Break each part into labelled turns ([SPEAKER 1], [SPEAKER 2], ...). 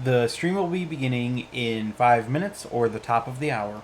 [SPEAKER 1] The stream will be beginning in 5 minutes or the top of the hour.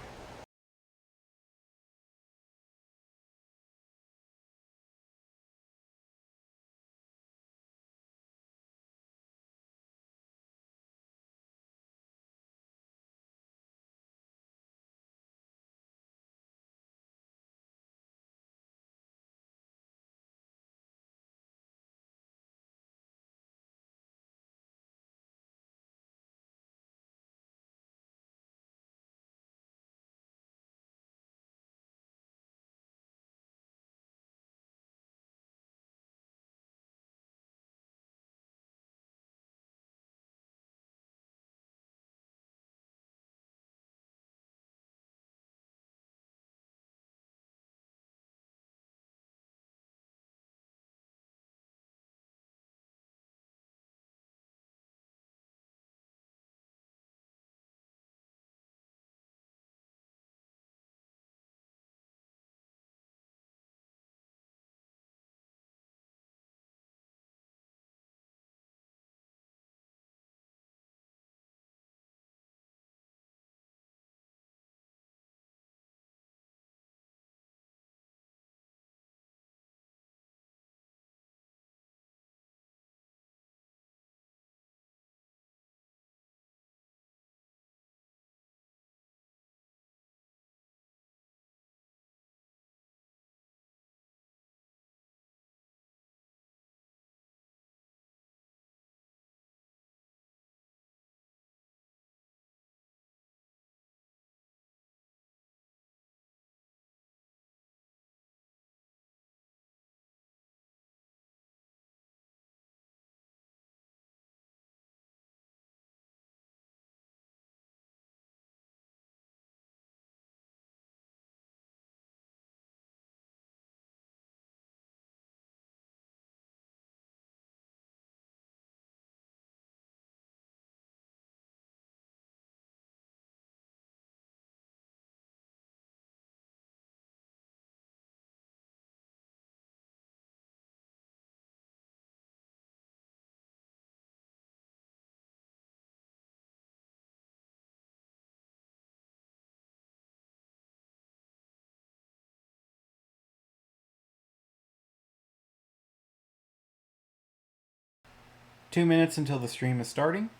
[SPEAKER 1] Two minutes until the stream is starting.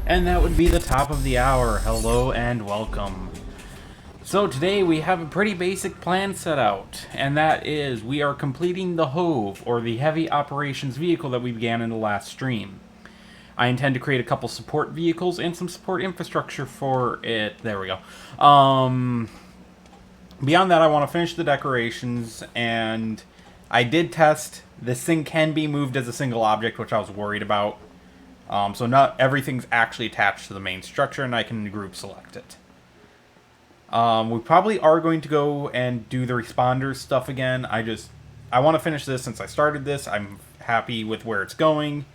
[SPEAKER 1] And that would be the top of the hour. Hello and welcome. So today we have a pretty basic plan set out, and that is we are completing the H.O.V, or the Heavy Operations Vehicle that we began in the last stream. I intend to create a couple support vehicles and some support infrastructure for it. There we go. Beyond that, I want to finish the decorations, and I did test. This thing can be moved as a single object, which I was worried about. So not everything's actually attached to the main structure, and I can group select it. We probably are going to go and do the responders stuff again. I want to finish this since I started this. I'm happy with where it's going.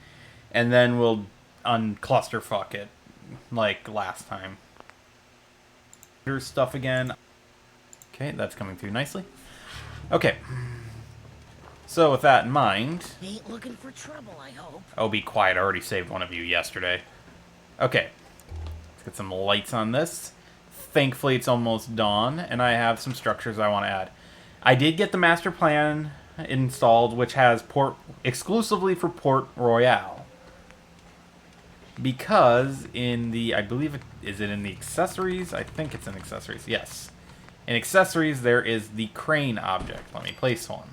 [SPEAKER 1] And then we'll unclusterfuck it like last time. Stuff again. Okay, that's coming through nicely. Okay. So with that in mind...
[SPEAKER 2] Ain't looking for trouble, I hope.
[SPEAKER 1] Oh, be quiet. I already saved one of you yesterday. Okay. Let's get some lights on this. Thankfully, it's almost dawn, and I have some structures I want to add. I did get the master plan installed, which has port exclusively for Port Royale. Because in the... I believe is it in the accessories? I think it's in accessories. Yes. In accessories, there is the crane object. Let me place one.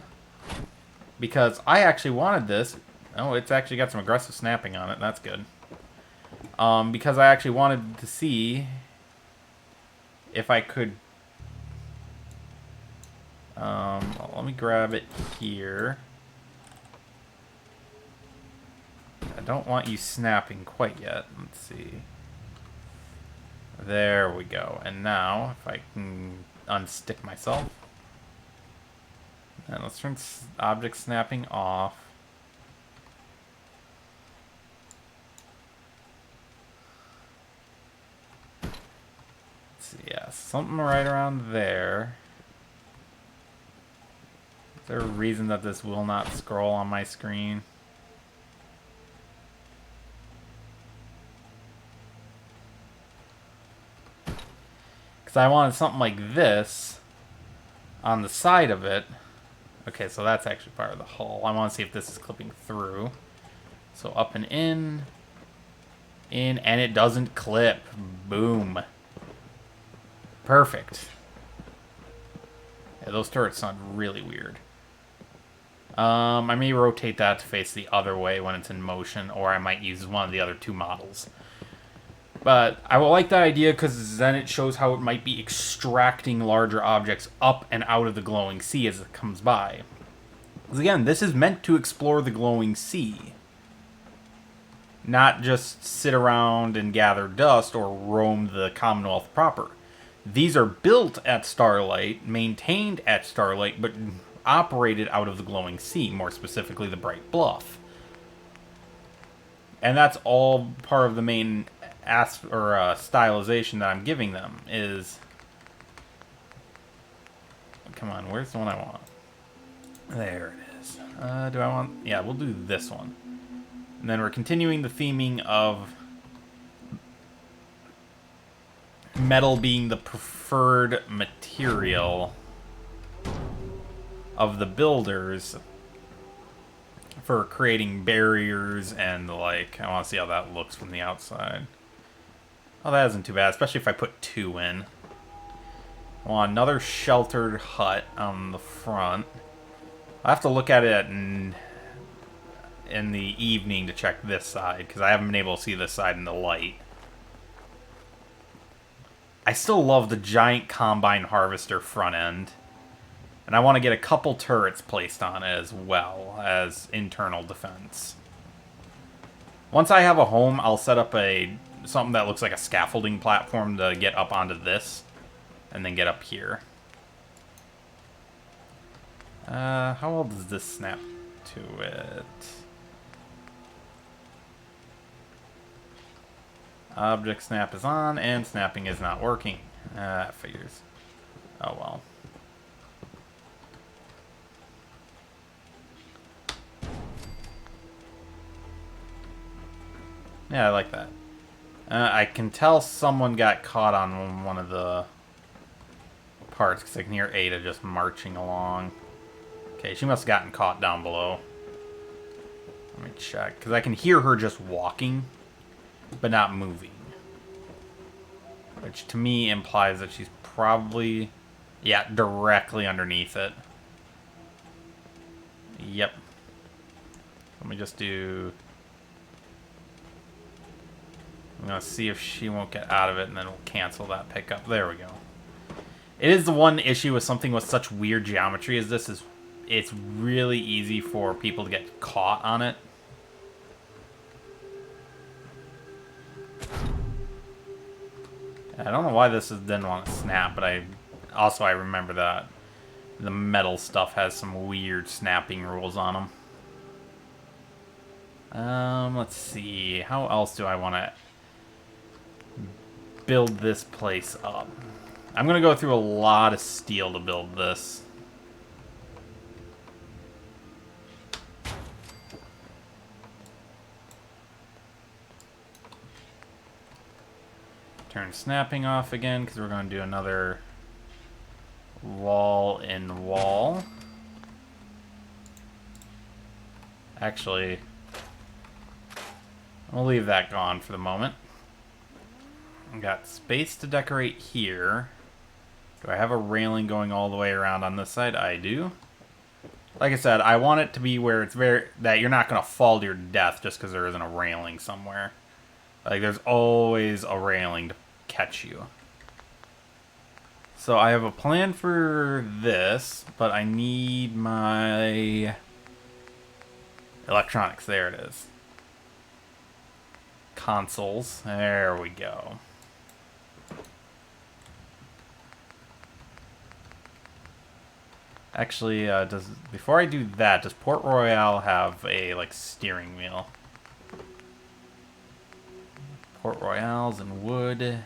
[SPEAKER 1] Because I actually wanted this. Oh, it's actually got some aggressive snapping on it. That's good. Because I actually wanted to see if I could... let me grab it here. I don't want you snapping quite yet. Let's see. There we go. And now, if I can unstick myself. And let's turn object snapping off. Let's see, yeah, something right around there. Is there a reason that this will not scroll on my screen? Because I wanted something like this on the side of it. Okay, so that's actually part of the hull. I want to see if this is clipping through. So up and in, and it doesn't clip. Boom. Perfect. Yeah, those turrets sound really weird. I may rotate that to face the other way when it's in motion, or I might use one of the other two models. But I will like that idea because then it shows how it might be extracting larger objects up and out of the glowing sea as it comes by. Because again, this is meant to explore the glowing sea. Not just sit around and gather dust or roam the Commonwealth proper. These are built at Starlight, maintained at Starlight, but operated out of the glowing sea, more specifically the Bright Bluff. And that's all part of the main stylization that I'm giving them is... Come on, where's the one I want? There it is. Do I want... Yeah, we'll do this one. And then we're continuing the theming of metal being the preferred material of the builders for creating barriers and the like. I want to see how that looks from the outside. Oh, that isn't too bad, especially if I put two in. I want another sheltered hut on the front. I'll have to look at it in the evening to check this side, because I haven't been able to see this side in the light. I still love the giant combine harvester front end. And I want to get a couple turrets placed on it as well as internal defense. Once I have a home, I'll set up something that looks like a scaffolding platform to get up onto this. And then get up here. How well does this snap to it? Object snap is on, and snapping is not working. That figures. Oh well. Yeah, I like that. I can tell someone got caught on one of the parts, because I can hear Ada just marching along. Okay, she must have gotten caught down below. Let me check, because I can hear her just walking, but not moving. Which to me implies that she's probably, yeah, directly underneath it. Yep. Let me just do... I'm going to see if she won't get out of it, and then we'll cancel that pickup. There we go. It is the one issue with something with such weird geometry as this is it's really easy for people to get caught on it. I don't know why didn't want to snap, but I remember that the metal stuff has some weird snapping rules on them. Let's see. How else do I want to build this place up? I'm going to go through a lot of steel to build this. Turn snapping off again because we're going to do another wall in wall. Actually, I'll leave that gone for the moment. I've got space to decorate here. Do I have a railing going all the way around on this side? I do. Like I said, I want it to be where it's that you're not going to fall to your death just because there isn't a railing somewhere. Like, there's always a railing to catch you. So I have a plan for this, but I need my electronics. There it is. Consoles. There we go. Actually, before I do that, does Port Royale have a steering wheel? Port Royales and wood.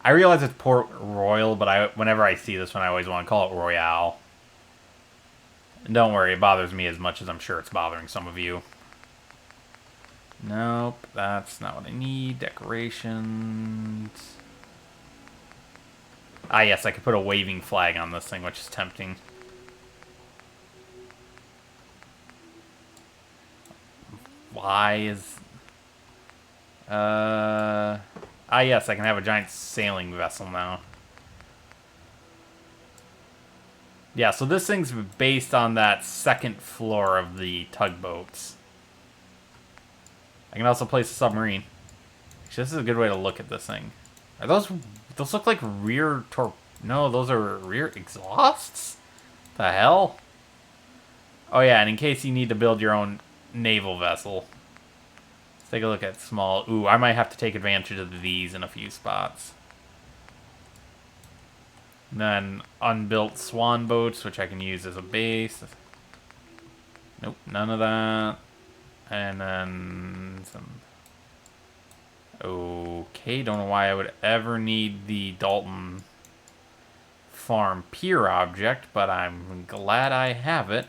[SPEAKER 1] I realize it's Port Royal, but whenever I see this one, I always want to call it Royale. And don't worry, it bothers me as much as I'm sure it's bothering some of you. Nope, that's not what I need. Decorations. Ah, yes, I could put a waving flag on this thing, which is tempting. Why is... Ah, yes, I can have a giant sailing vessel now. Yeah, so this thing's based on that second floor of the tugboats. I can also place a submarine. Actually, this is a good way to look at this thing. Are those look like rear No, those are rear exhausts? The hell? Oh yeah, and in case you need to build your own naval vessel. Let's take a look at small... Ooh, I might have to take advantage of these in a few spots. And then unbuilt swan boats, which I can use as a base. Nope, none of that. And then some... Okay, don't know why I would ever need the Dalton Farm Pier object, but I'm glad I have it.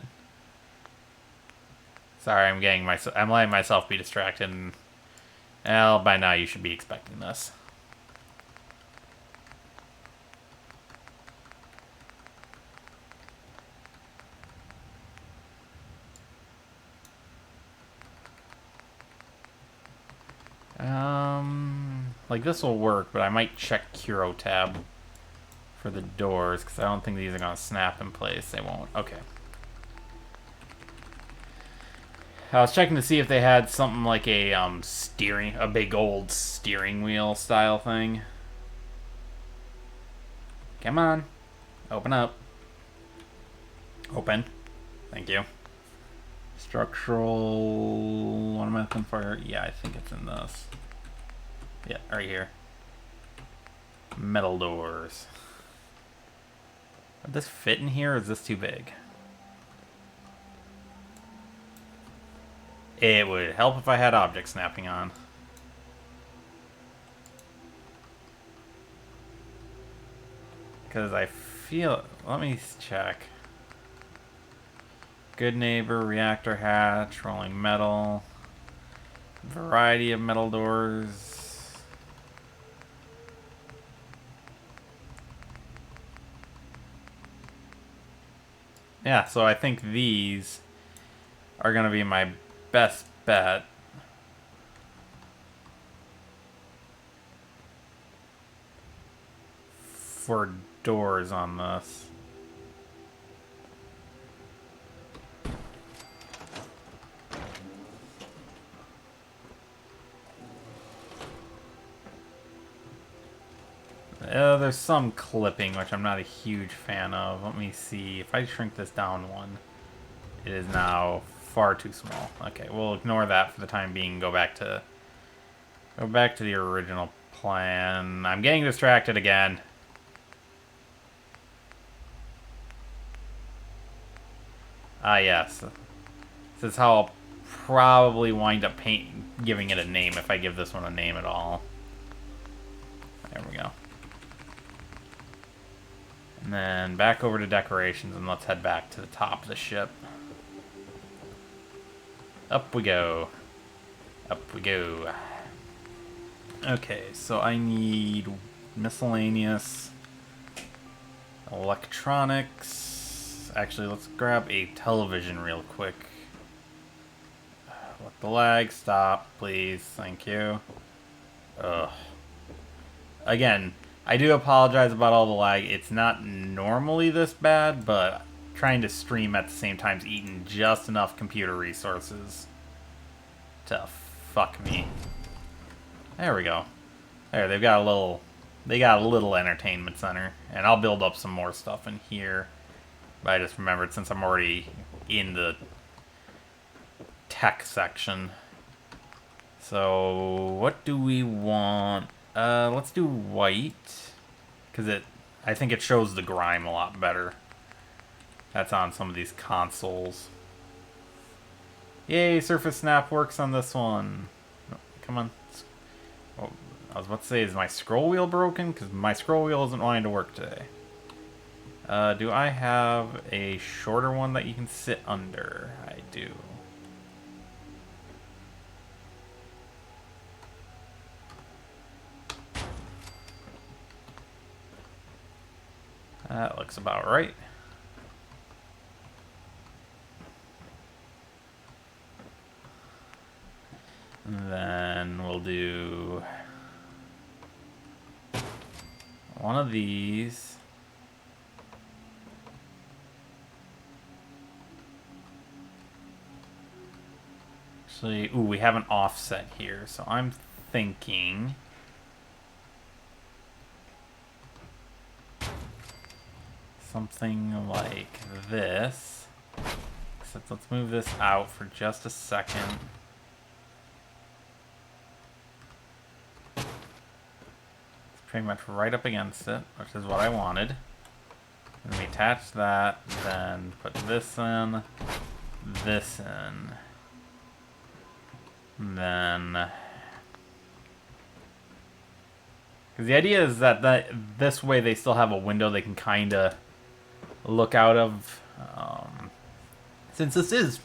[SPEAKER 1] Sorry, I'm letting myself be distracted. And, well, by now you should be expecting this. Like this will work, but I might check Curo tab for the doors because I don't think these are gonna snap in place. They won't. Okay. I was checking to see if they had something like a big old steering wheel style thing. Come on, open up. Open. Thank you. Structural. What am I looking for? Yeah, I think it's in this. Yeah, right here. Metal doors. Would this fit in here, or is this too big? It would help if I had object snapping on. Because I feel... Let me check. Good neighbor, reactor hatch, rolling metal. Variety of metal doors. Yeah, so I think these are going to be my best bet. For doors on this. There's some clipping, which I'm not a huge fan of. Let me see. If I shrink this down one, it is now far too small. Okay, we'll ignore that for the time being. Go back to the original plan. I'm getting distracted again. Ah, yes. This is how I'll probably wind up giving it a name if I give this one a name at all. There we go. And then back over to decorations, and let's head back to the top of the ship. Up we go. Up we go. Okay, so I need miscellaneous electronics. Actually, let's grab a television real quick. Let the lag stop, please. Thank you. Ugh. Again, I do apologize about all the lag. It's not normally this bad, but trying to stream at the same time is eating just enough computer resources to fuck me. There we go. There, they got a little entertainment center, and I'll build up some more stuff in here. But I just remembered since I'm already in the tech section. So what do we want? Let's do white, because I think it shows the grime a lot better. That's on some of these consoles. Yay, Surface Snap works on this one. Oh, come on. Oh, I was about to say, is my scroll wheel broken? Because my scroll wheel isn't wanting to work today. Do I have a shorter one that you can sit under? I do. That looks about right. And then we'll do one of these. Actually, ooh, we have an offset here, so I'm thinking something like this. Except let's move this out for just a second. It's pretty much right up against it, which is what I wanted. And we attach that, then put this in, this in. And then, because the idea is that this way they still have a window they can kind of look out of. Since this is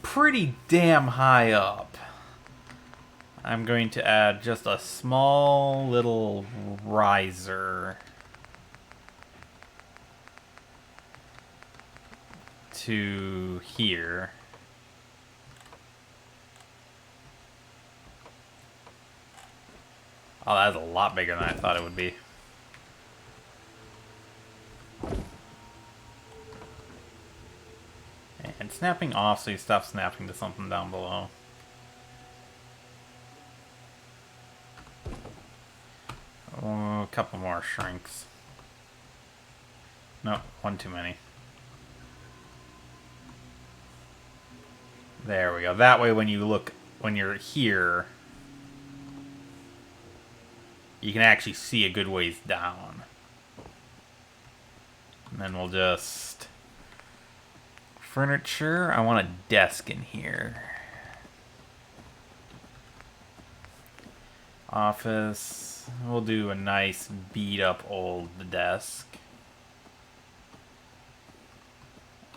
[SPEAKER 1] pretty damn high up, I'm going to add just a small little riser to here. Oh, that's a lot bigger than I thought it would be. And snapping off so you stop snapping to something down below. Oh, a couple more shrinks. No, one too many. There we go. That way when you're here, you can actually see a good ways down. And then we'll just... Furniture, I want a desk in here. Office, we'll do a nice beat up old desk.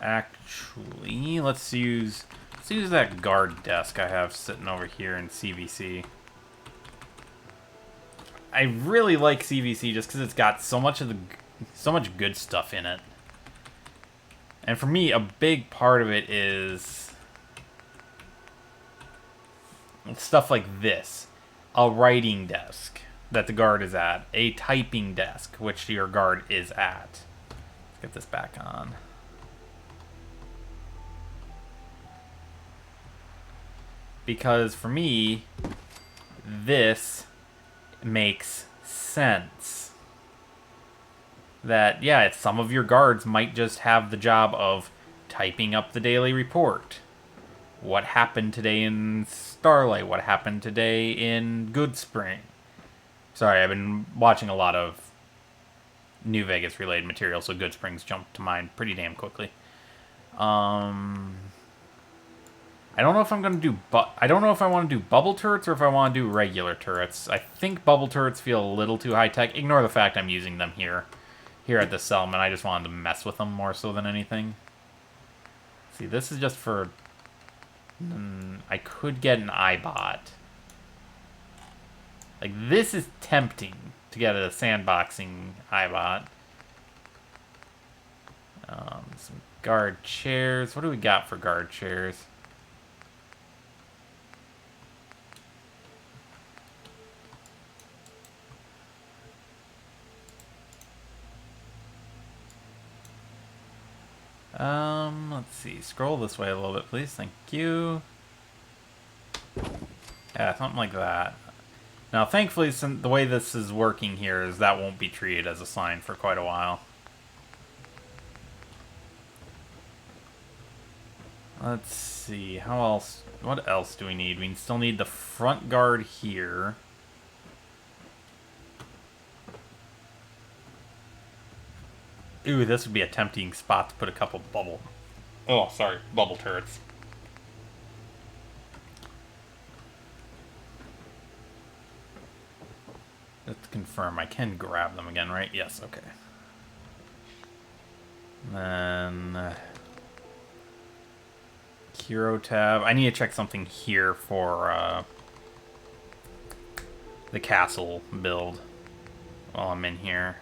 [SPEAKER 1] Actually, let's use that guard desk I have sitting over here in CVC. I really like CVC just because it's got so much good stuff in it. And for me, a big part of it is stuff like this. A writing desk that the guard is at. A typing desk, which your guard is at. Let's get this back on. Because for me, this makes sense. That, yeah, some of your guards might just have the job of typing up the daily report. What happened today in Starlight? What happened today in Good Spring? Sorry, I've been watching a lot of New Vegas related material, so Good Springs jumped to mind pretty damn quickly. I don't know if I'm gonna do, I don't know if I want to do bubble turrets or if I want to do regular turrets. I think bubble turrets feel a little too high tech. Ignore the fact I'm using them here at the settlement. I just wanted to mess with them more so than anything. See, this is just for. I could get an iBot. Like, this is tempting to get a sandboxing iBot. Some guard chairs. What do we got for guard chairs? Let's see. Scroll this way a little bit, please. Thank you. Yeah, something like that. Now, thankfully, since the way this is working here is that won't be treated as a sign for quite a while. Let's see. How else? What else do we need? We still need the front guard here. Ooh, this would be a tempting spot to put a couple bubble turrets. Let's confirm. I can grab them again, right? Yes, okay. And then Hero tab. I need to check something here for the castle build while I'm in here.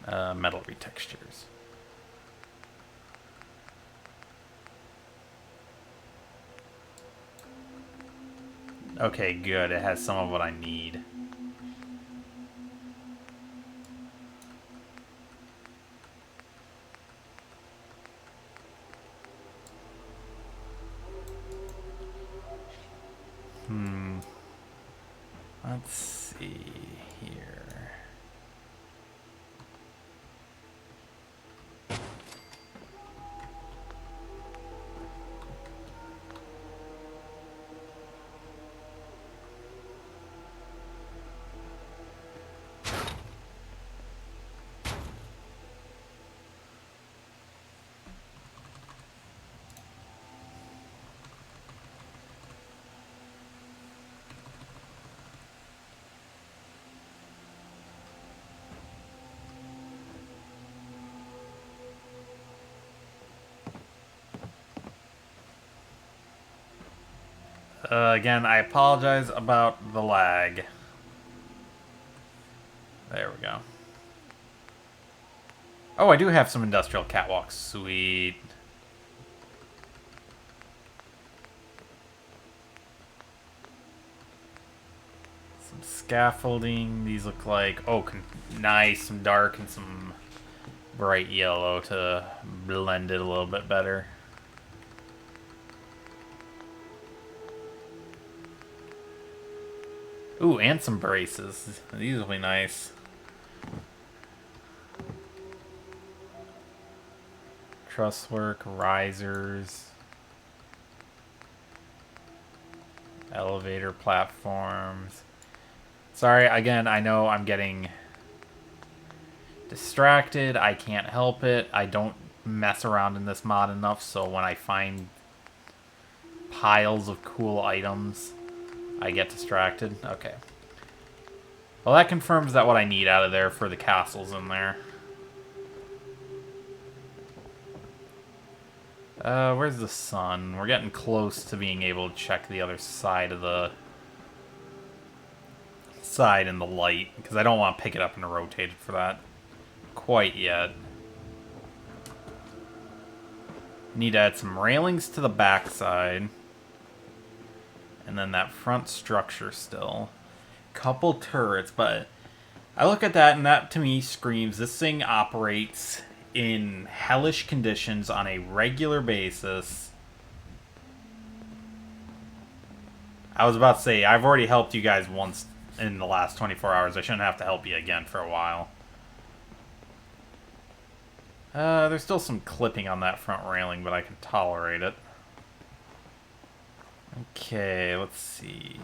[SPEAKER 1] Metal retextures. Okay, good. It has some of what I need. Let's see here. Again, I apologize about the lag. There we go. Oh, I do have some industrial catwalks. Sweet. Some scaffolding. These look like... Oh, nice. Some dark and some bright yellow to blend it a little bit better. Ooh, and some braces. These will be nice. Truss work, risers, elevator platforms. Sorry, again, I know I'm getting distracted. I can't help it. I don't mess around in this mod enough, so when I find piles of cool items, I get distracted. Okay. Well, that confirms that what I need out of there for the castle's in there. Where's the sun? We're getting close to being able to check the other side of the side in the light, because I don't want to pick it up and rotate it for that quite yet. Need to add some railings to the backside. And then that front structure still. Couple turrets, but I look at that and that to me screams this thing operates in hellish conditions on a regular basis. I was about to say, I've already helped you guys once in the last 24 hours. I shouldn't have to help you again for a while. There's still some clipping on that front railing, but I can tolerate it. Okay, let's see.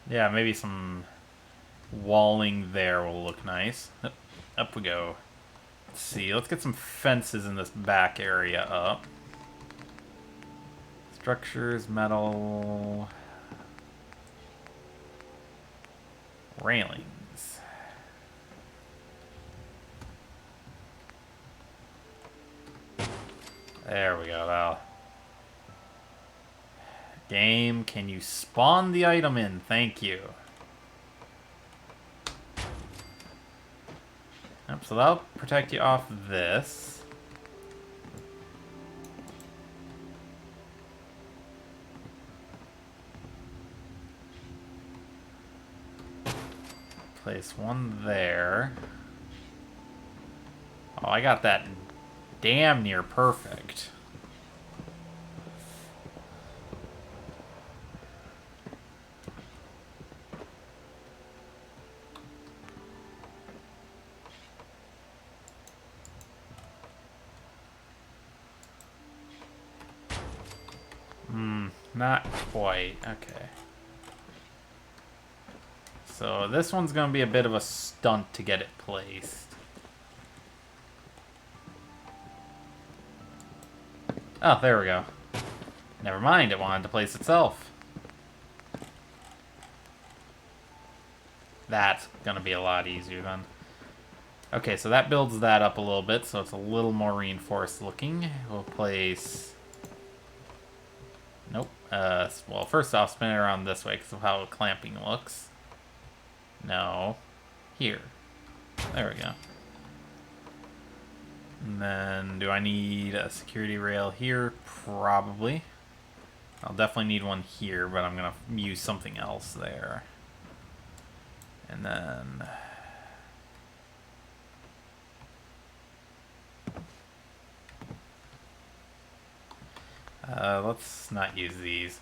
[SPEAKER 1] Yeah, maybe some walling there will look nice. Up we go. Let's see, let's get some fences in this back area up. Structures, metal... railings. There we go, Val. Game, can you spawn the item in? Thank you. Yep, so that'll protect you off this. Place one there. Oh, I got that damn near perfect. Not quite. Okay. So this one's going to be a bit of a stunt to get it placed. Oh, there we go. Never mind, it wanted to place itself. That's going to be a lot easier then. Okay, so that builds that up a little bit, so it's a little more reinforced looking. We'll place... Nope. Well, first off, spin it around this way because of how clamping looks. No. Here. There we go. And then, do I need a security rail here? Probably. I'll definitely need one here, but I'm going to use something else there. And then... let's not use these.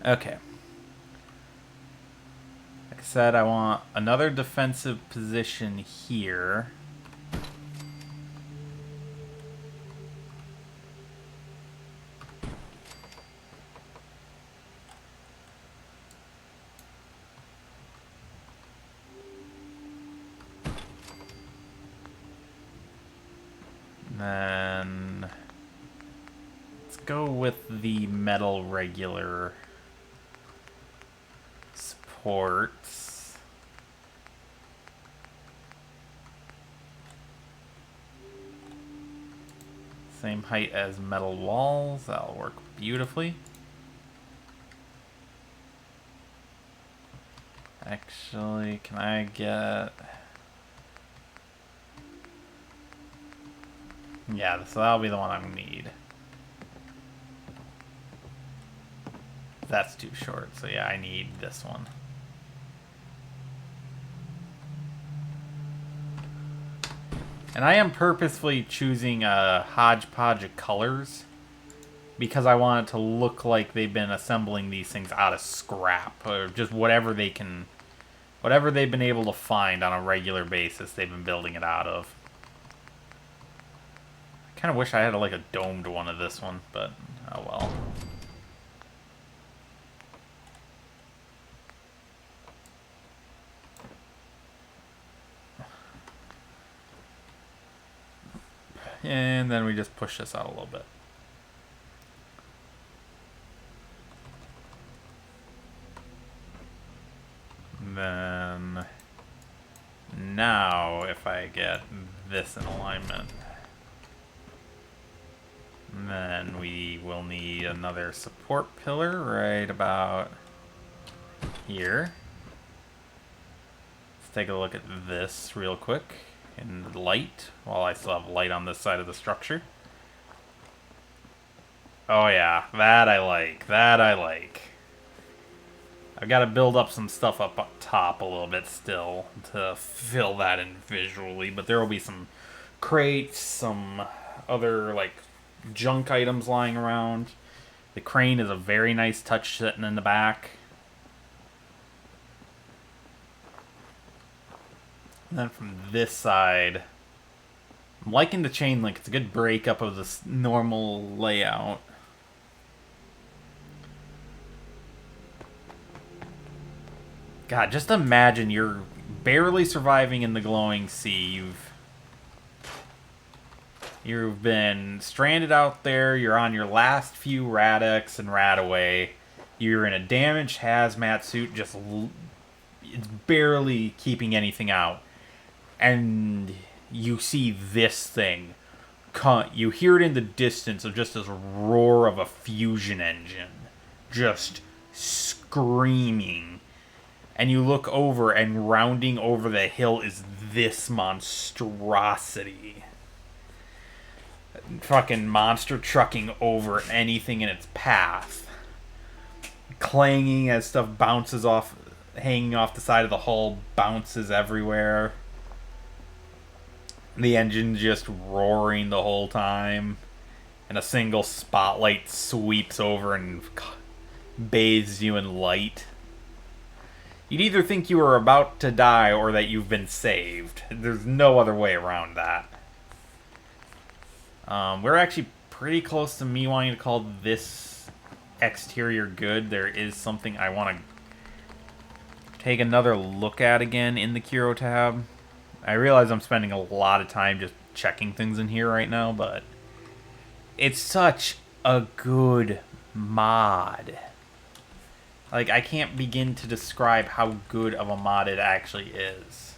[SPEAKER 1] Okay. Like I said, I want another defensive position here. Then let's go with the metal regular supports. Same height as metal walls. That'll work beautifully. Actually, can I get... Yeah, so that'll be the one I need. That's too short, so yeah, I need this one. And I am purposefully choosing a hodgepodge of colors because I want it to look like they've been assembling these things out of scrap or just whatever they can, whatever they've been able to find on a regular basis, they've been building it out of. Kind of wish I had like a domed one of this one, but oh well. And then we just push this out a little bit. And then now if I get this in alignment, and then we will need another support pillar right about here. Let's take a look at this real quick in light, while I still have light on this side of the structure. Oh yeah, that I like, that I like. I've got to build up some stuff up top a little bit still to fill that in visually, but there will be some crates, some other like junk items lying around. The crane is a very nice touch sitting in the back. And then from this side, I'm liking the chain link. It's a good breakup of this normal layout. God, just imagine you're barely surviving in the glowing sea. You've been stranded out there. You're on your last few Radix and Radaway. You're in a damaged hazmat suit. It's barely keeping anything out. And you see this thing. You hear it in the distance of just this roar of a fusion engine. Just screaming. And you look over, and rounding over the hill is this monstrosity. Fucking monster trucking over anything in its path. Clanging as stuff bounces off, hanging off the side of the hull, bounces everywhere. The engine just roaring the whole time. And a single spotlight sweeps over and bathes you in light. You'd either think you are about to die or that you've been saved. There's no other way around that. We're actually pretty close to me wanting to call this exterior good. There is something I want to take another look at again in the Curo tab. I realize I'm spending a lot of time just checking things in here right now, but it's such a good mod. Like, I can't begin to describe how good of a mod it actually is.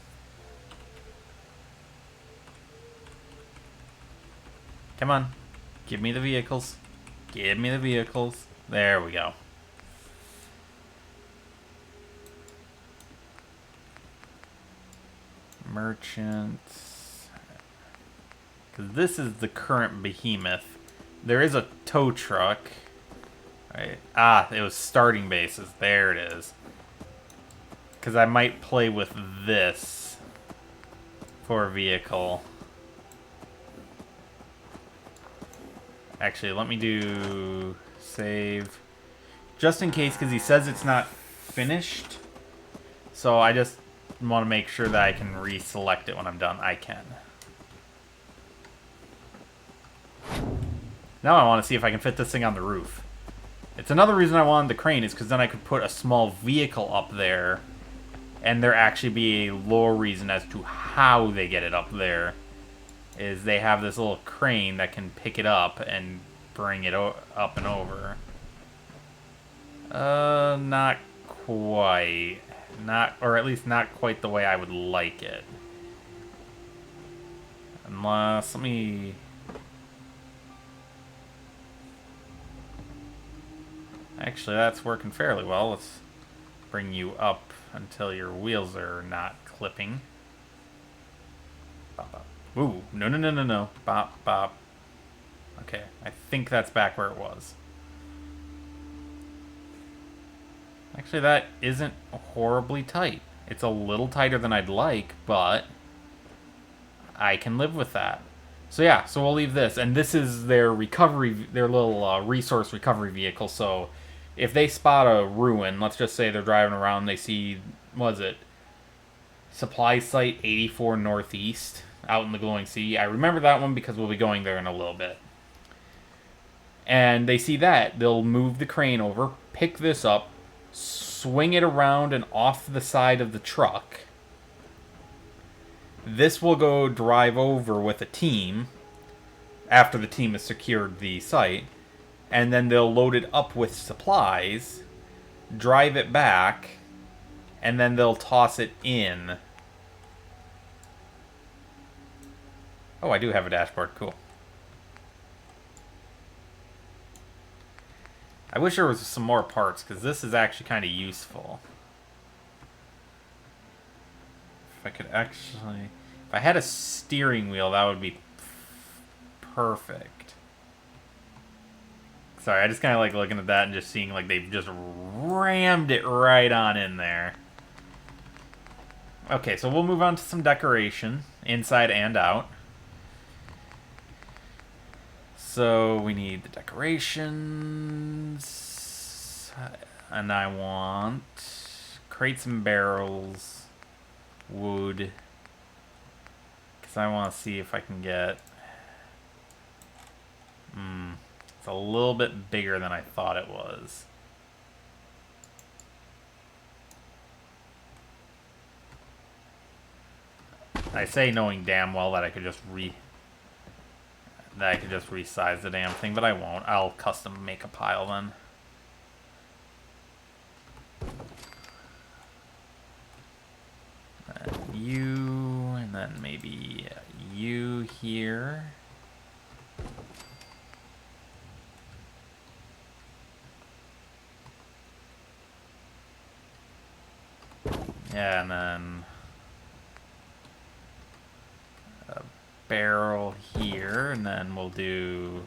[SPEAKER 1] Come on. Give me the vehicles. Give me the vehicles. There we go. Merchants. Because this is the current behemoth. There is a tow truck. Right. Ah, it was starting bases. There it is. Because I might play with this for a vehicle. Actually, let me do save. Just in case, because he says it's not finished. So I just want to make sure that I can reselect it when I'm done. I can. Now I want to see if I can fit this thing on the roof. It's another reason I wanted the crane is because then I could put a small vehicle up there and there actually be a lore reason as to how they get it up there. Is they have this little crane that can pick it up and bring it up and over. Not quite. Or at least not quite the way I would like it. Unless, let me... Actually, that's working fairly well. Let's bring you up until your wheels are not clipping. Bop, bop. Ooh, no, no, no, no, no. Bop, bop. Okay, I think that's back where it was. Actually, that isn't horribly tight. It's a little tighter than I'd like, but I can live with that. So yeah, so we'll leave this. And this is their recovery, their little resource recovery vehicle. So if they spot a ruin, let's just say they're driving around, they see, what is it? Supply Site 84 Northeast out in the glowing sea. I remember that one because we'll be going there in a little bit. And they see that, they'll move the crane over, pick this up, swing it around and off the side of the truck. This will go drive over with a team after the team has secured the site, and then they'll load it up with supplies, drive it back, and then they'll toss it in. Oh, I do have a dashboard. Cool. I wish there was some more parts, because this is actually kind of useful. If I could actually... If I had a steering wheel, that would be perfect. Sorry, I just kind of like looking at that and just seeing like they've just rammed it right on in there. Okay, so we'll move on to some decoration, inside and out. So we need the decorations, and I want crates and barrels, wood, Because I want to see if I can get... It's a little bit bigger than I thought it was. I say knowing damn well that I could just resize the damn thing, but I won't. I'll custom make a pile then. You, and then maybe you here. Yeah, and then a barrel here, and then we'll do...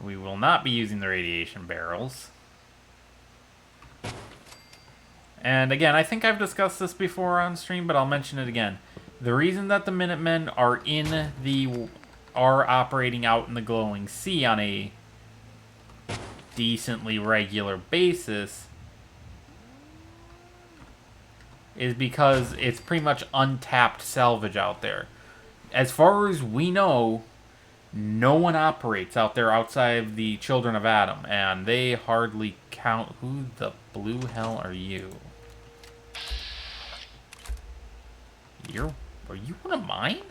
[SPEAKER 1] We will not be using the radiation barrels. And again, I think I've discussed this before on stream, but I'll mention it again. The reason that the Minutemen are operating out in the glowing sea on a decently regular basis is because it's pretty much untapped salvage out there. As far as we know, no one operates out there outside of the Children of Adam, and they hardly count. Who the blue hell are you? Are you one of mine?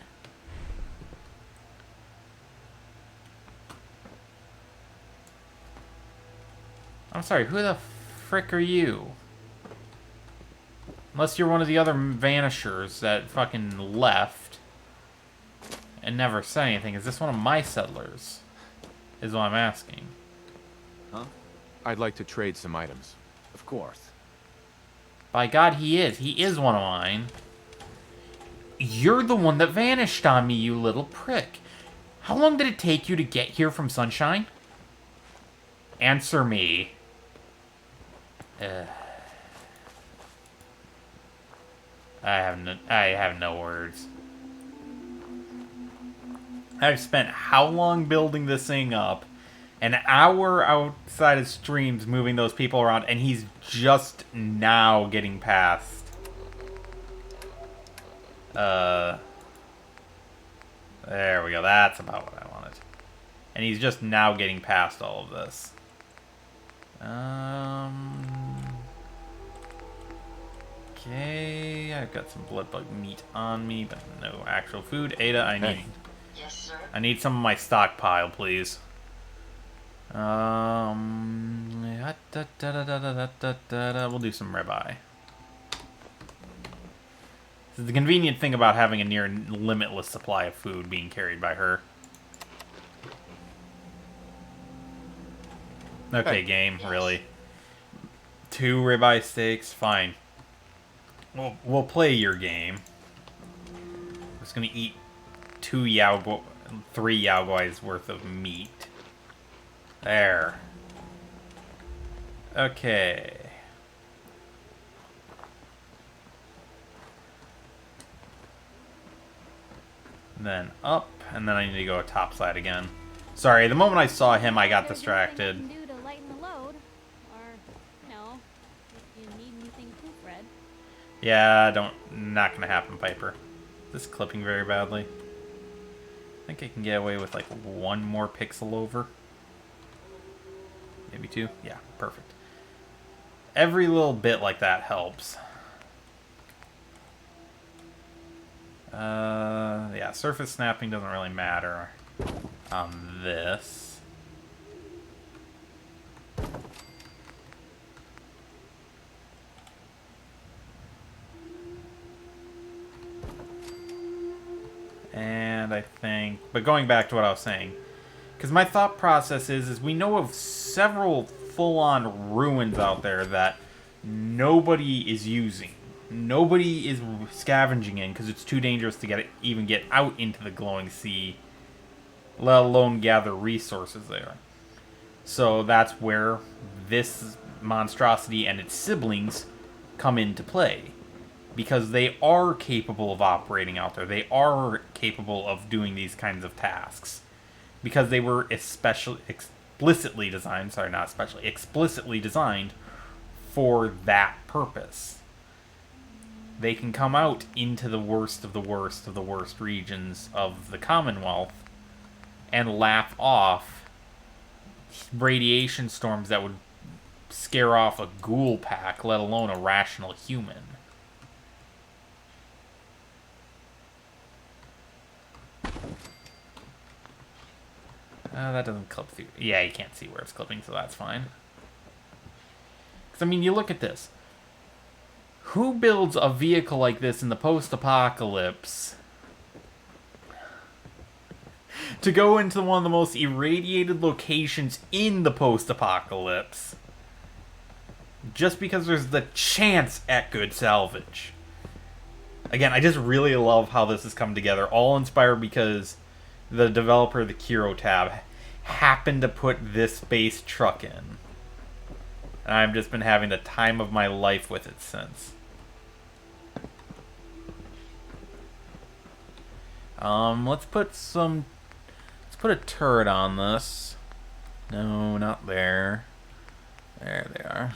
[SPEAKER 1] I'm sorry, who the frick are you? Unless you're one of the other vanishers that fucking left and never said anything. Is this one of my settlers? Is what I'm asking.
[SPEAKER 3] Huh? I'd like to trade some items.
[SPEAKER 4] Of course.
[SPEAKER 1] By God, he is. He is one of mine. You're the one that vanished on me, you little prick. How long did it take you to get here from Sunshine? Answer me. I have no words. I've spent how long building this thing up? An hour outside of streams moving those people around, and he's just now getting past. There we go. That's about what I wanted. And he's just now getting past all of this. Okay, I've got some blood bug meat on me, but no actual food. Ada,
[SPEAKER 2] Yes, sir.
[SPEAKER 1] I need some of my stockpile, please. We'll do some ribeye. This is the convenient thing about having a near limitless supply of food being carried by her. Okay, game, really. 2 ribeye steaks, fine. We'll play your game. I'm just gonna eat 3 Yao Guai's worth of meat. There. Okay. Then up, and then I need to go topside again. Sorry, the moment I saw him, I got distracted.
[SPEAKER 5] Anything you can do to lighten the load, or if you need anything proofread.
[SPEAKER 1] Yeah, not gonna happen, Piper. Is this clipping very badly? I think I can get away with like 1 more pixel over. Maybe 2? Yeah, perfect. Every little bit like that helps. Yeah, surface snapping doesn't really matter on this. And I think, but going back to what I was saying, because my thought process is we know of several full-on ruins out there that nobody is using. Nobody is scavenging in because it's too dangerous to even get out into the glowing sea, let alone gather resources there. So that's where this monstrosity and its siblings come into play. Because they are capable of operating out there. They are capable of doing these kinds of tasks. Because they were explicitly designed for that purpose. they can come out into the worst of the worst of the worst regions of the Commonwealth and laugh off radiation storms that would scare off a ghoul pack, let alone a rational human. That doesn't clip through. Yeah, you can't see where it's clipping, so that's fine. Because, I mean, you look at this. Who builds a vehicle like this in the post-apocalypse to go into one of the most irradiated locations in the post-apocalypse just because there's the chance at good salvage? Again, I just really love how this has come together. All inspired because the developer of the Kiro tab happened to put this space truck in. And I've just been having the time of my life with it since. Let's put a turret on this. No, not there. There they are.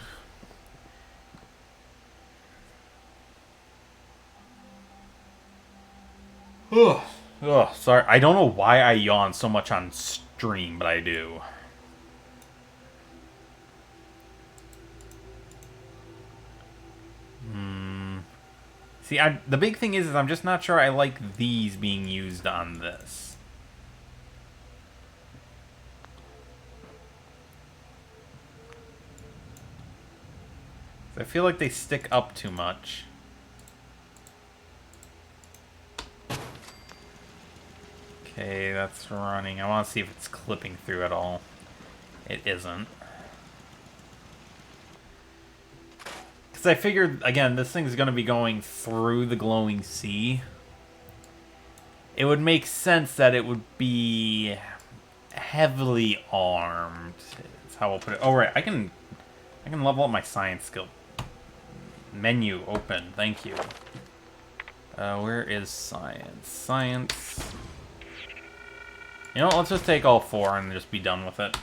[SPEAKER 1] Ugh, sorry. I don't know why I yawn so much on stream, but I do. See, the big thing is I'm just not sure I like these being used on this. I feel like they stick up too much. Okay, that's running. I want to see if it's clipping through at all. It isn't. Because I figured, again, this thing's going to be going through the glowing sea. It would make sense that it would be heavily armed. That's how we'll put it. Oh, right. I can level up my science skill. Menu open. Thank you. Where is science? Science. You know what? Let's just take all 4 and just be done with it.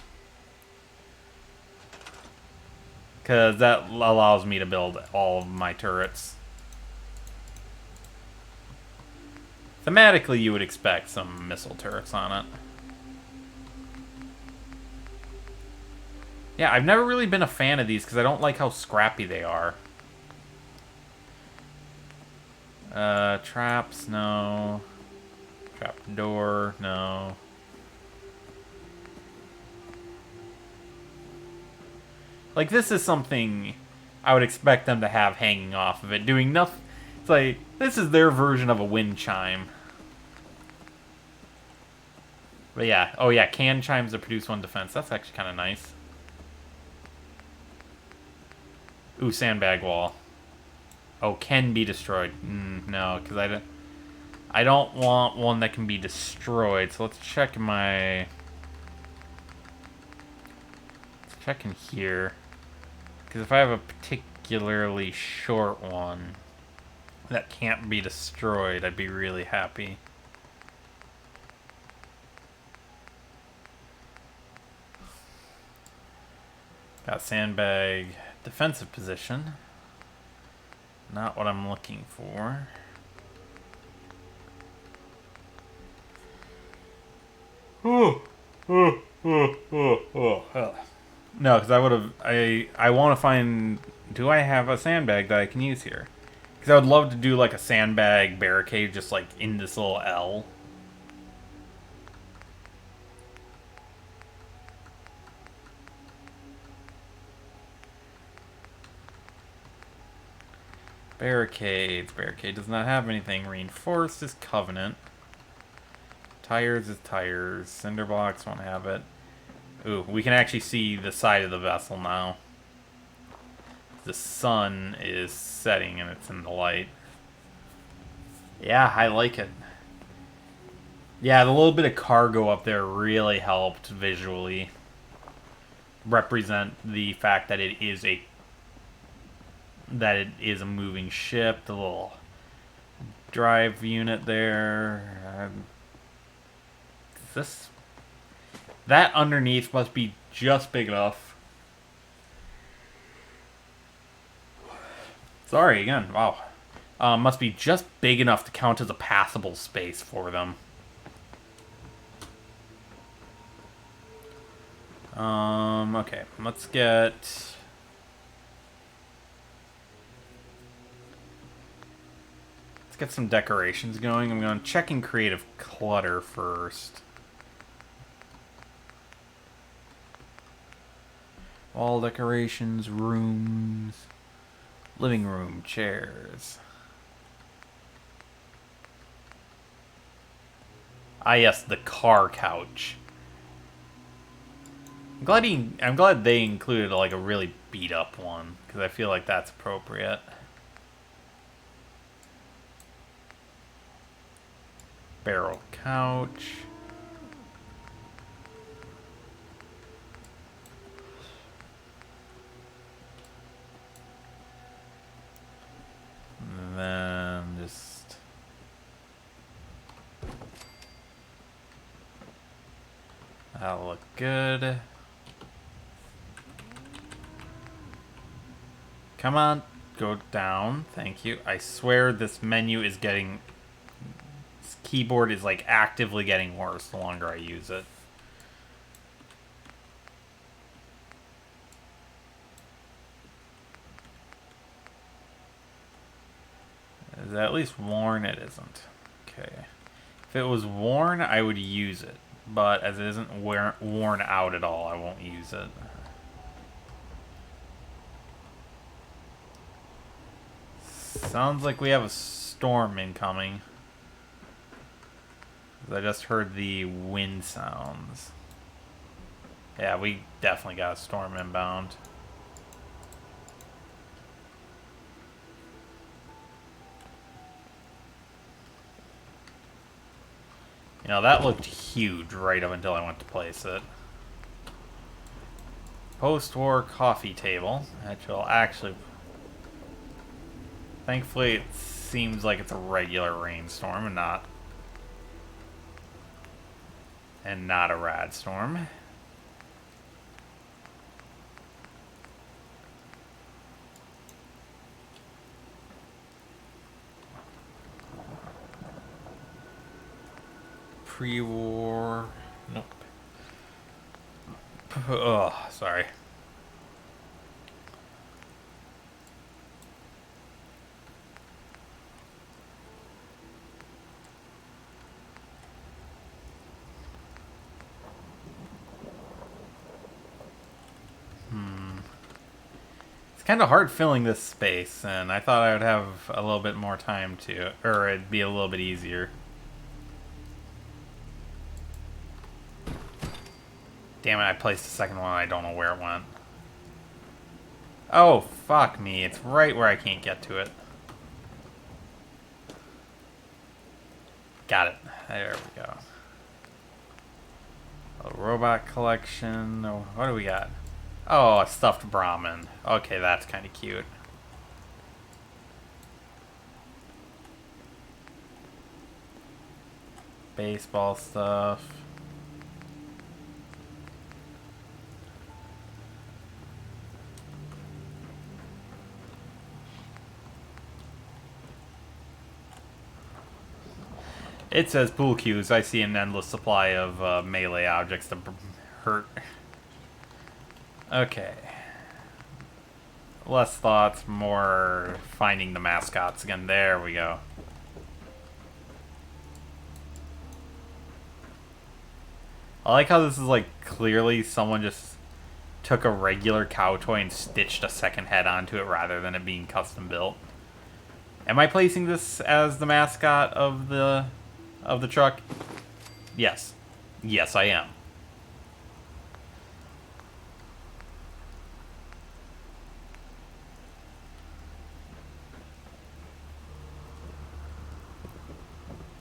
[SPEAKER 1] Because that allows me to build all of my turrets. Thematically, you would expect some missile turrets on it. Yeah, I've never really been a fan of these because I don't like how scrappy they are. Traps, no. Trap door, no. Like, this is something I would expect them to have hanging off of it, doing nothing. It's like, this is their version of a wind chime. But yeah, oh yeah, can chimes that produce 1 defense. That's actually kind of nice. Ooh, sandbag wall. Oh, can be destroyed. No, because I don't want one that can be destroyed. So let's check my... Let's check in here. Because if I have a particularly short one that can't be destroyed, I'd be really happy. Got sandbag defensive position. Not what I'm looking for. No, because I would have... I want to find... Do I have a sandbag that I can use here? Because I would love to do like a sandbag barricade just like in this little L. Barricades. Barricade does not have anything. Reinforced is Covenant. Tires is tires. Cinder blocks won't have it. Ooh, we can actually see the side of the vessel now. The sun is setting and it's in the light. Yeah, I like it. Yeah, the little bit of cargo up there really helped visually represent the fact that it is a moving ship. The little drive unit there. That underneath must be just big enough. Sorry again. Wow, Must be just big enough to count as a passable space for them. Okay, let's get... get some decorations going. I'm going to check in creative clutter first. Wall decorations, rooms, living room, chairs. Ah, yes, the car couch. I'm glad they included like a really beat up one, because I feel like that's appropriate. Barrel couch. And then just... that'll look good. Come on, go down. Thank you. I swear this menu is getting... this keyboard is like actively getting worse the longer I use it. Is it at least worn? It isn't. Okay. If it was worn, I would use it. But as it isn't worn out at all, I won't use it. Sounds like we have a storm incoming. I just heard the wind sounds. Yeah, we definitely got a storm inbound. You know, that looked huge right up until I went to place it. Post-war coffee table, which will actually... thankfully, it seems like it's a regular rainstorm and not a rad storm. Pre-war... nope. Oh, sorry. It's kind of hard filling this space, and I thought I would have a little bit more time to... or it'd be a little bit easier. Damn it, I placed the second one, I don't know where it went. Oh, fuck me, it's right where I can't get to it. Got it. There we go. A robot collection. What do we got? Oh, a stuffed Brahmin. Okay, that's kind of cute. Baseball stuff. It says pool cues. I see an endless supply of melee objects to hurt. Okay. Less thoughts, more finding the mascots again. There we go. I like how this is like clearly someone just took a regular cow toy and stitched a second head onto it rather than it being custom built. Am I placing this as the mascot of the truck? Yes. Yes, I am.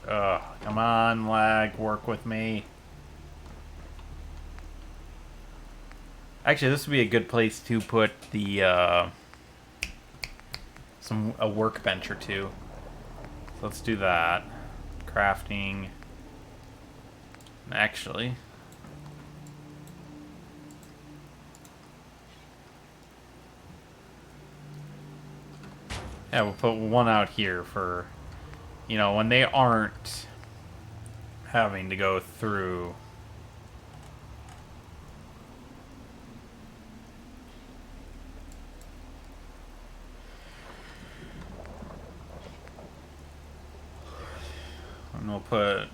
[SPEAKER 1] Ugh, come on, lag, work with me. Actually, this would be a good place to put the, a workbench or two. So let's do that. Crafting. Actually. Yeah, we'll put one out here for, you know, when they aren't having to go through. And we'll put...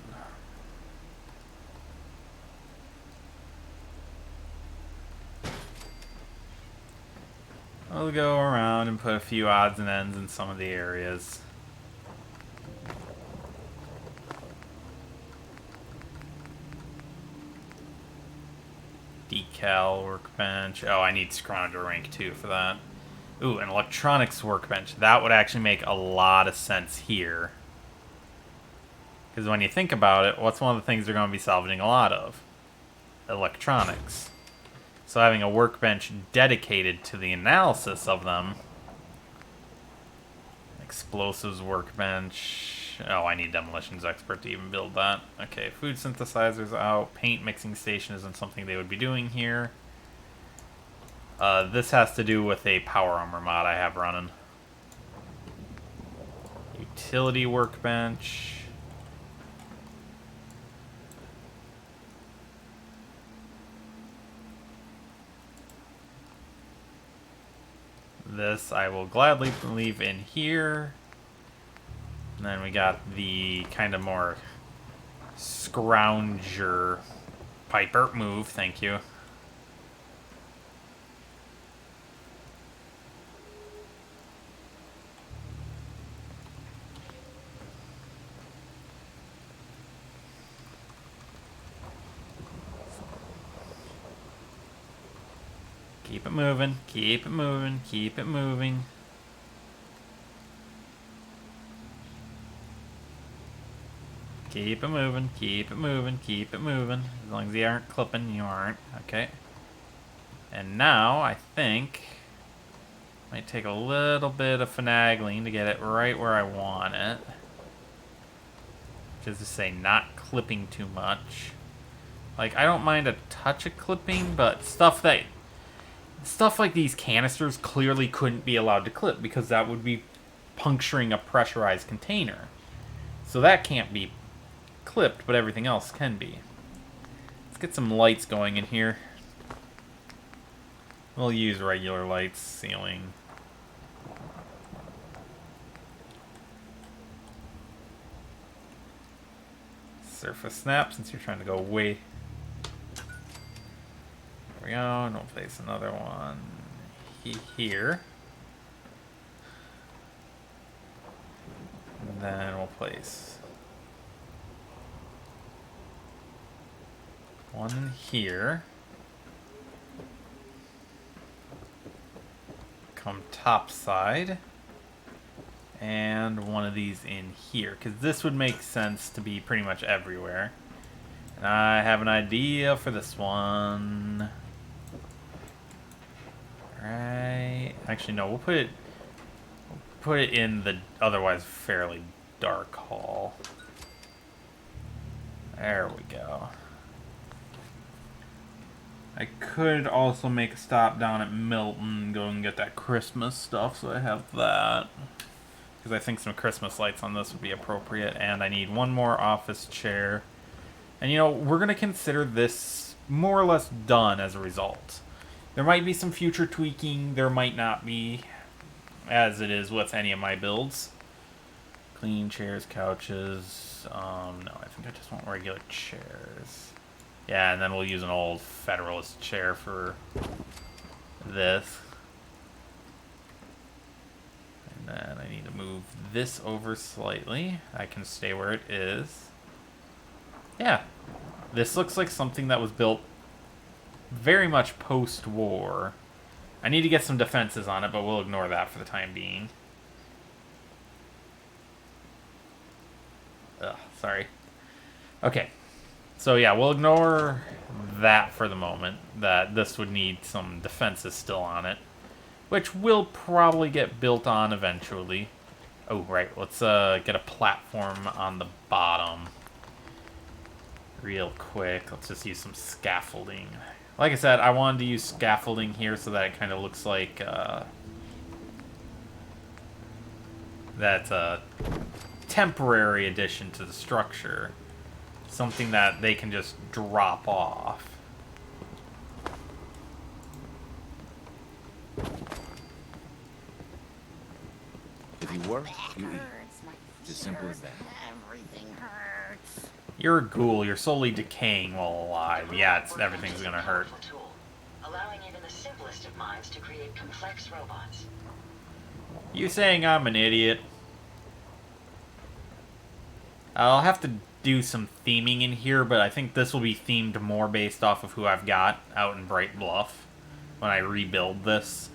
[SPEAKER 1] We'll go around and put a few odds and ends in some of the areas. Decal workbench. Oh, I need Scrounger rank 2 for that. Ooh, an electronics workbench. That would actually make a lot of sense here. Because when you think about it, what's one of the things they're going to be salvaging a lot of? Electronics. So having a workbench dedicated to the analysis of them. Explosives workbench. Oh, I need demolitions expert to even build that. Okay, food synthesizers out. Paint mixing station isn't something they would be doing here. This has to do with a power armor mod I have running. Utility workbench. This I will gladly leave in here. And then we got the kind of more scrounger Piper move, thank you. Keep it moving, keep it moving, keep it moving. Keep it moving, keep it moving, keep it moving. As long as you aren't clipping, you aren't. Okay. And now, I think... might take a little bit of finagling to get it right where I want it. Which is to say, not clipping too much. Like, I don't mind a touch of clipping, but stuff like these canisters clearly couldn't be allowed to clip because that would be puncturing a pressurized container. So that can't be clipped, but everything else can be. Let's get some lights going in here. We'll use regular lights, ceiling. Surface snap, since you're trying to go way... There we go, and we'll place another one here. And then we'll place one in here. Come top side. And one of these in here, because this would make sense to be pretty much everywhere. And I have an idea for this one. Right. Actually, no. We'll put it in the otherwise fairly dark hall. There we go. I could also make a stop down at Milton, go and get that Christmas stuff, so I have that. Because I think some Christmas lights on this would be appropriate, and I need one more office chair. And you know, we're going to consider this more or less done as a result. There might be some future tweaking, there might not be, as it is with any of my builds. Clean chairs, couches, no, I think I just want regular chairs. Yeah, and then we'll use an old Federalist chair for this. And then I need to move this over slightly. I can stay where it is. Yeah, this looks like something that was built very much post-war. I need to get some defenses on it, but we'll ignore that for the time being. Ugh, sorry. Okay. So yeah, we'll ignore that for the moment. That this would need some defenses still on it. Which will probably get built on eventually. Oh, right. Let's get a platform on the bottom. Real quick. Let's just use some scaffolding. Like I said, I wanted to use scaffolding here so that it kind of looks like That's a temporary addition to the structure. Something that they can just drop off.
[SPEAKER 3] If you work, you eat.
[SPEAKER 2] Hurts, my
[SPEAKER 3] It's as simple as that.
[SPEAKER 2] Everything hurts.
[SPEAKER 1] You're a ghoul. You're slowly decaying while alive. Yeah, everything's gonna hurt.
[SPEAKER 4] Tool, allowing even the simplest of minds to create complex robots.
[SPEAKER 1] You saying I'm an idiot? I'll have to do some theming in here, but I think this will be themed more based off of who I've got out in Bright Bluff when I rebuild this.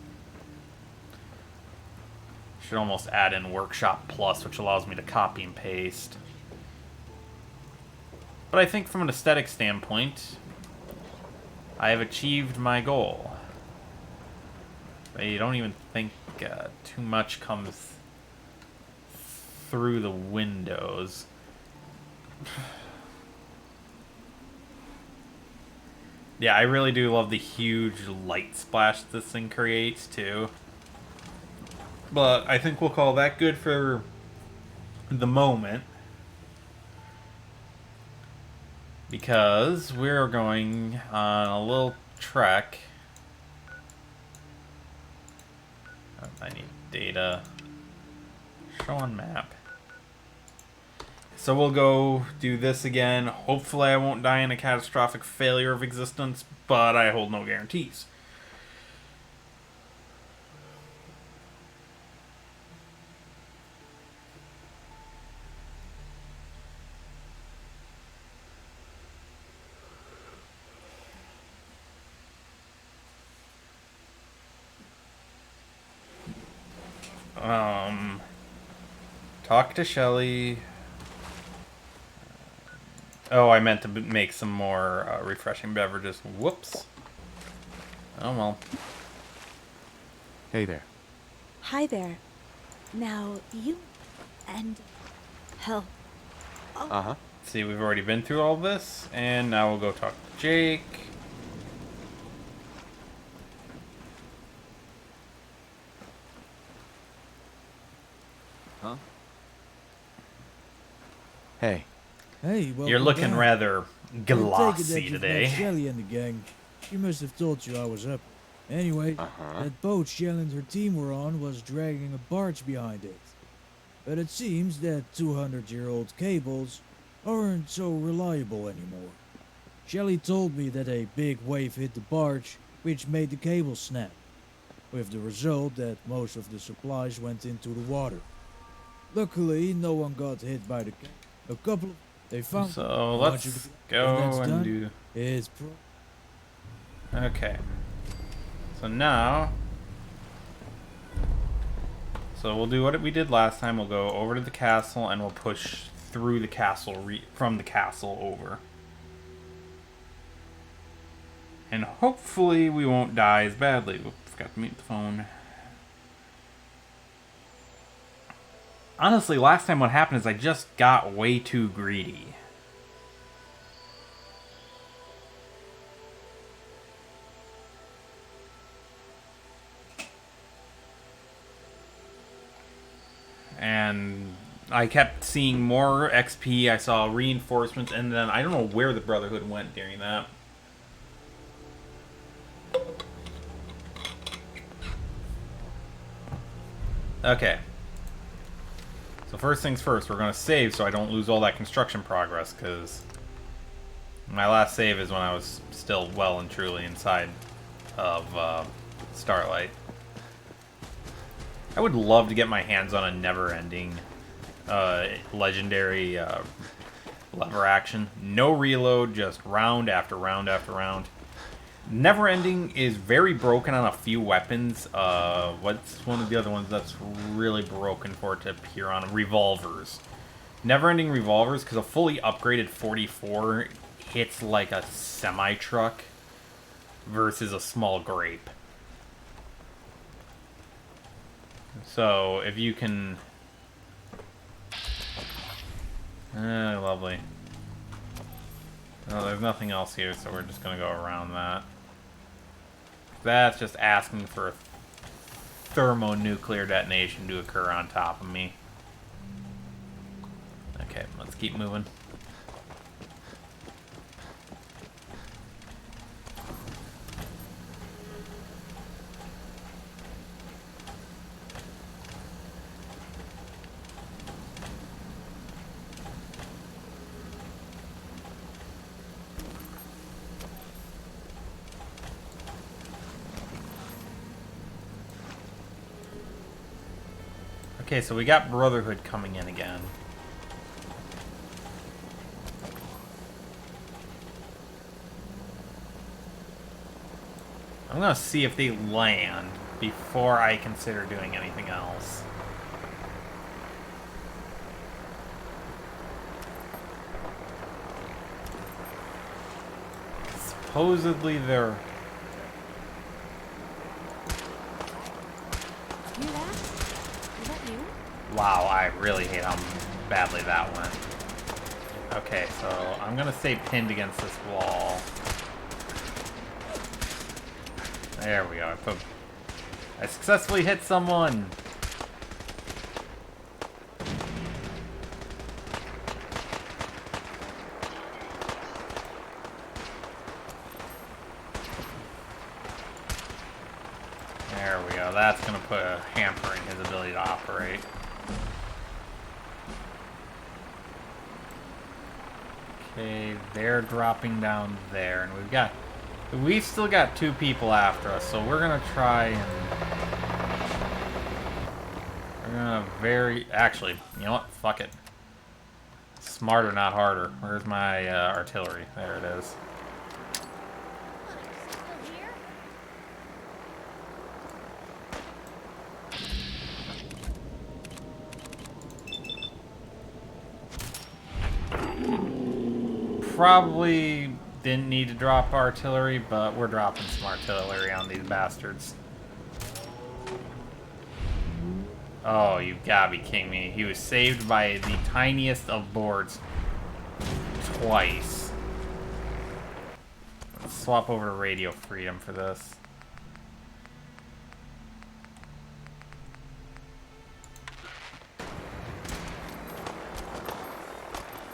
[SPEAKER 1] Should almost add in Workshop Plus, which allows me to copy and paste. But I think from an aesthetic standpoint, I have achieved my goal. I don't even think too much comes through the windows. Yeah, I really do love the huge light splash this thing creates, too. But I think we'll call that good for the moment. Because we're going on a little trek. I need data. Show on map. So we'll go do this again. Hopefully I won't die in a catastrophic failure of existence, but I hold no guarantees. Talk to Shelly. Oh, I meant to make some more refreshing beverages. Whoops. Oh well.
[SPEAKER 3] Hey there.
[SPEAKER 6] Hi there. Now, you and hell.
[SPEAKER 3] Uh-huh.
[SPEAKER 1] See, we've already been through all this, and now we'll go talk to Jake.
[SPEAKER 3] Huh? Hey.
[SPEAKER 7] Hey, well,
[SPEAKER 1] You're looking rather glossy today.
[SPEAKER 7] Shelly and the gang. She must have told you I was up. Anyway, that boat Shell and her team were on was dragging a barge behind it. But it seems that 200-year-old cables aren't so reliable anymore. Shelly told me that a big wave hit the barge, which made the cable snap, with the result that most of the supplies went into the water. Luckily, no one got hit by the cable. A couple of... They found...
[SPEAKER 1] So let's go and do...
[SPEAKER 7] It's
[SPEAKER 1] Okay. So now... So we'll do what we did last time. We'll go over to the castle and we'll push through the castle, from the castle over. And hopefully we won't die as badly. Oops, forgot to mute the phone. Honestly, last time what happened is I just got way too greedy. And I kept seeing more XP, I saw reinforcements, and then I don't know where the Brotherhood went during that. Okay. So first things first, we're going to save so I don't lose all that construction progress, because my last save is when I was still well and truly inside of Starlight. I would love to get my hands on a never-ending legendary lever action. No reload, just round after round after round. Never Ending is very broken on a few weapons. What's one of the other ones that's really broken for it to appear on? Revolvers. Never Ending revolvers, because a fully upgraded 44 hits like a semi-truck versus a small grape. So, if you can... lovely. Oh, there's nothing else here, so we're just going to go around that. That's just asking for a thermonuclear detonation to occur on top of me. Okay, let's keep moving. Okay, so we got Brotherhood coming in again. I'm gonna see if they land before I consider doing anything else. Supposedly they're...
[SPEAKER 5] Hear that? Is that you?
[SPEAKER 1] Wow, I really hate how badly that went. Okay, so I'm gonna stay pinned against this wall. There we go. I successfully hit someone. There we go. That's gonna put a hamper in his ability to operate. Okay, they're dropping down there, and we've still got 2 people after us, so we're gonna try and actually, you know what? Fuck it. Smarter, not harder. Where's my artillery? There it is.
[SPEAKER 5] Still here?
[SPEAKER 1] Probably didn't need to drop artillery, but we're dropping some artillery on these bastards. Oh, you gotta be kidding me. He was saved by the tiniest of boards twice. Let's swap over to Radio Freedom for this.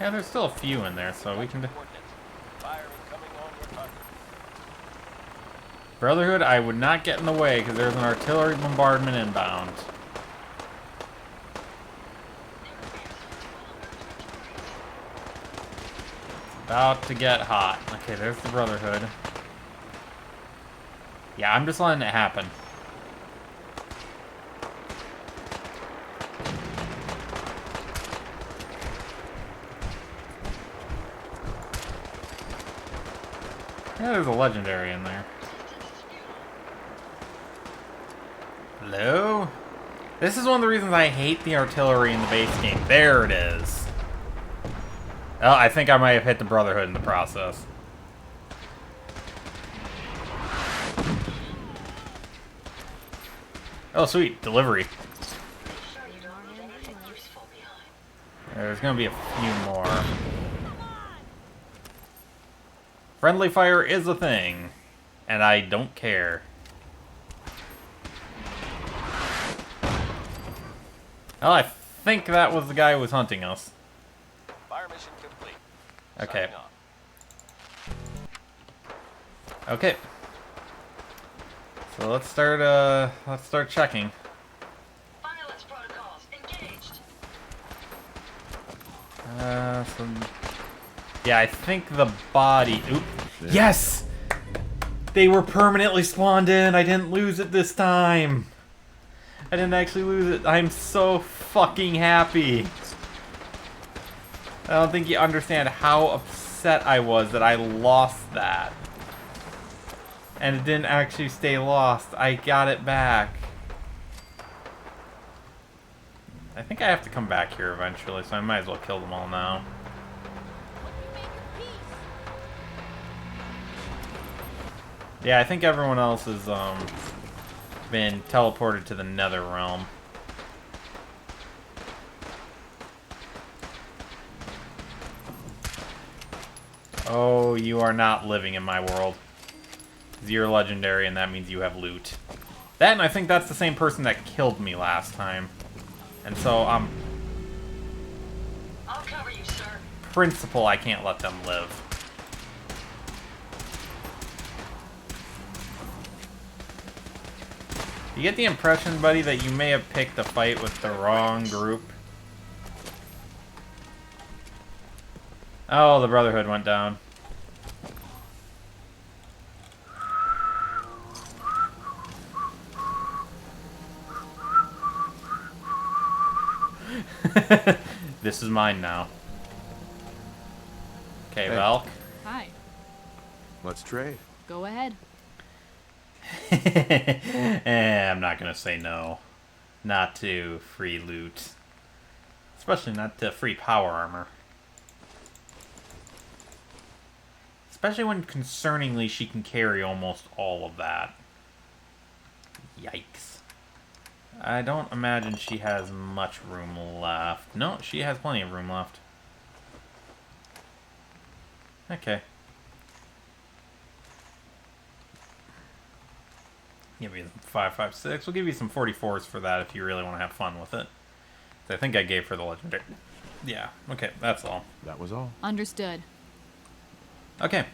[SPEAKER 1] Yeah, there's still a few in there, so we can... Brotherhood, I would not get in the way, because there's an artillery bombardment inbound. About to get hot. Okay, there's the Brotherhood. Yeah, I'm just letting it happen. Yeah, there's a legendary in there. Hello? This is one of the reasons I hate the artillery in the base game. There it is. Oh, I think I might have hit the Brotherhood in the process. Oh, sweet. Delivery. There's gonna be a few more. Friendly fire is a thing, and I don't care. Well, I think that was the guy who was hunting us.
[SPEAKER 8] Fire mission complete.
[SPEAKER 1] Okay.
[SPEAKER 8] Signing off.
[SPEAKER 1] Okay. So let's start checking.
[SPEAKER 4] Violence protocols engaged.
[SPEAKER 1] Yeah, I think the body... Oop. Yes! They were permanently spawned in. I didn't lose it this time. I didn't actually lose it. I'm so fucking happy. I don't think you understand how upset I was that I lost that. And it didn't actually stay lost. I got it back. I think I have to come back here eventually, so I might as well kill them all now. Yeah, I think everyone else has been teleported to the Nether Realm. Oh, you are not living in my world. You're legendary, and that means you have loot. That, and I think that's the same person that killed me last time. And so,
[SPEAKER 4] I'll cover you
[SPEAKER 1] principle, I can't let them live. You get the impression, buddy, that you may have picked a fight with the wrong group? Oh, the Brotherhood went down. This is mine now. Okay,
[SPEAKER 3] Hey.
[SPEAKER 1] Valk.
[SPEAKER 5] Hi.
[SPEAKER 3] Let's trade.
[SPEAKER 5] Go ahead.
[SPEAKER 1] I'm not gonna say no. Not to free loot. Especially not to free power armor. Especially when, concerningly, she can carry almost all of that. Yikes. I don't imagine she has much room left. No, she has plenty of room left. Okay. Give you 5.56. We'll give you some 44s for that if you really want to have fun with it. I think I gave her the legendary. Yeah, okay, that's all.
[SPEAKER 3] That was all.
[SPEAKER 5] Understood.
[SPEAKER 1] Okay.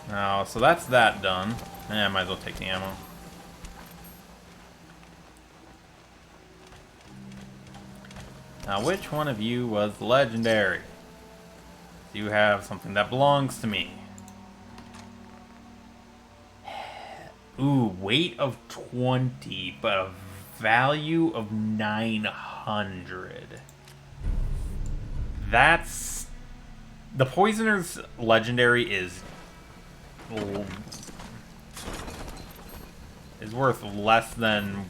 [SPEAKER 1] Now, so that's that done. I might as well take the ammo. Now, which one of you was legendary? You have something that belongs to me. Ooh, weight of 20, but a value of 900. That's... The Poisoner's legendary is worth less than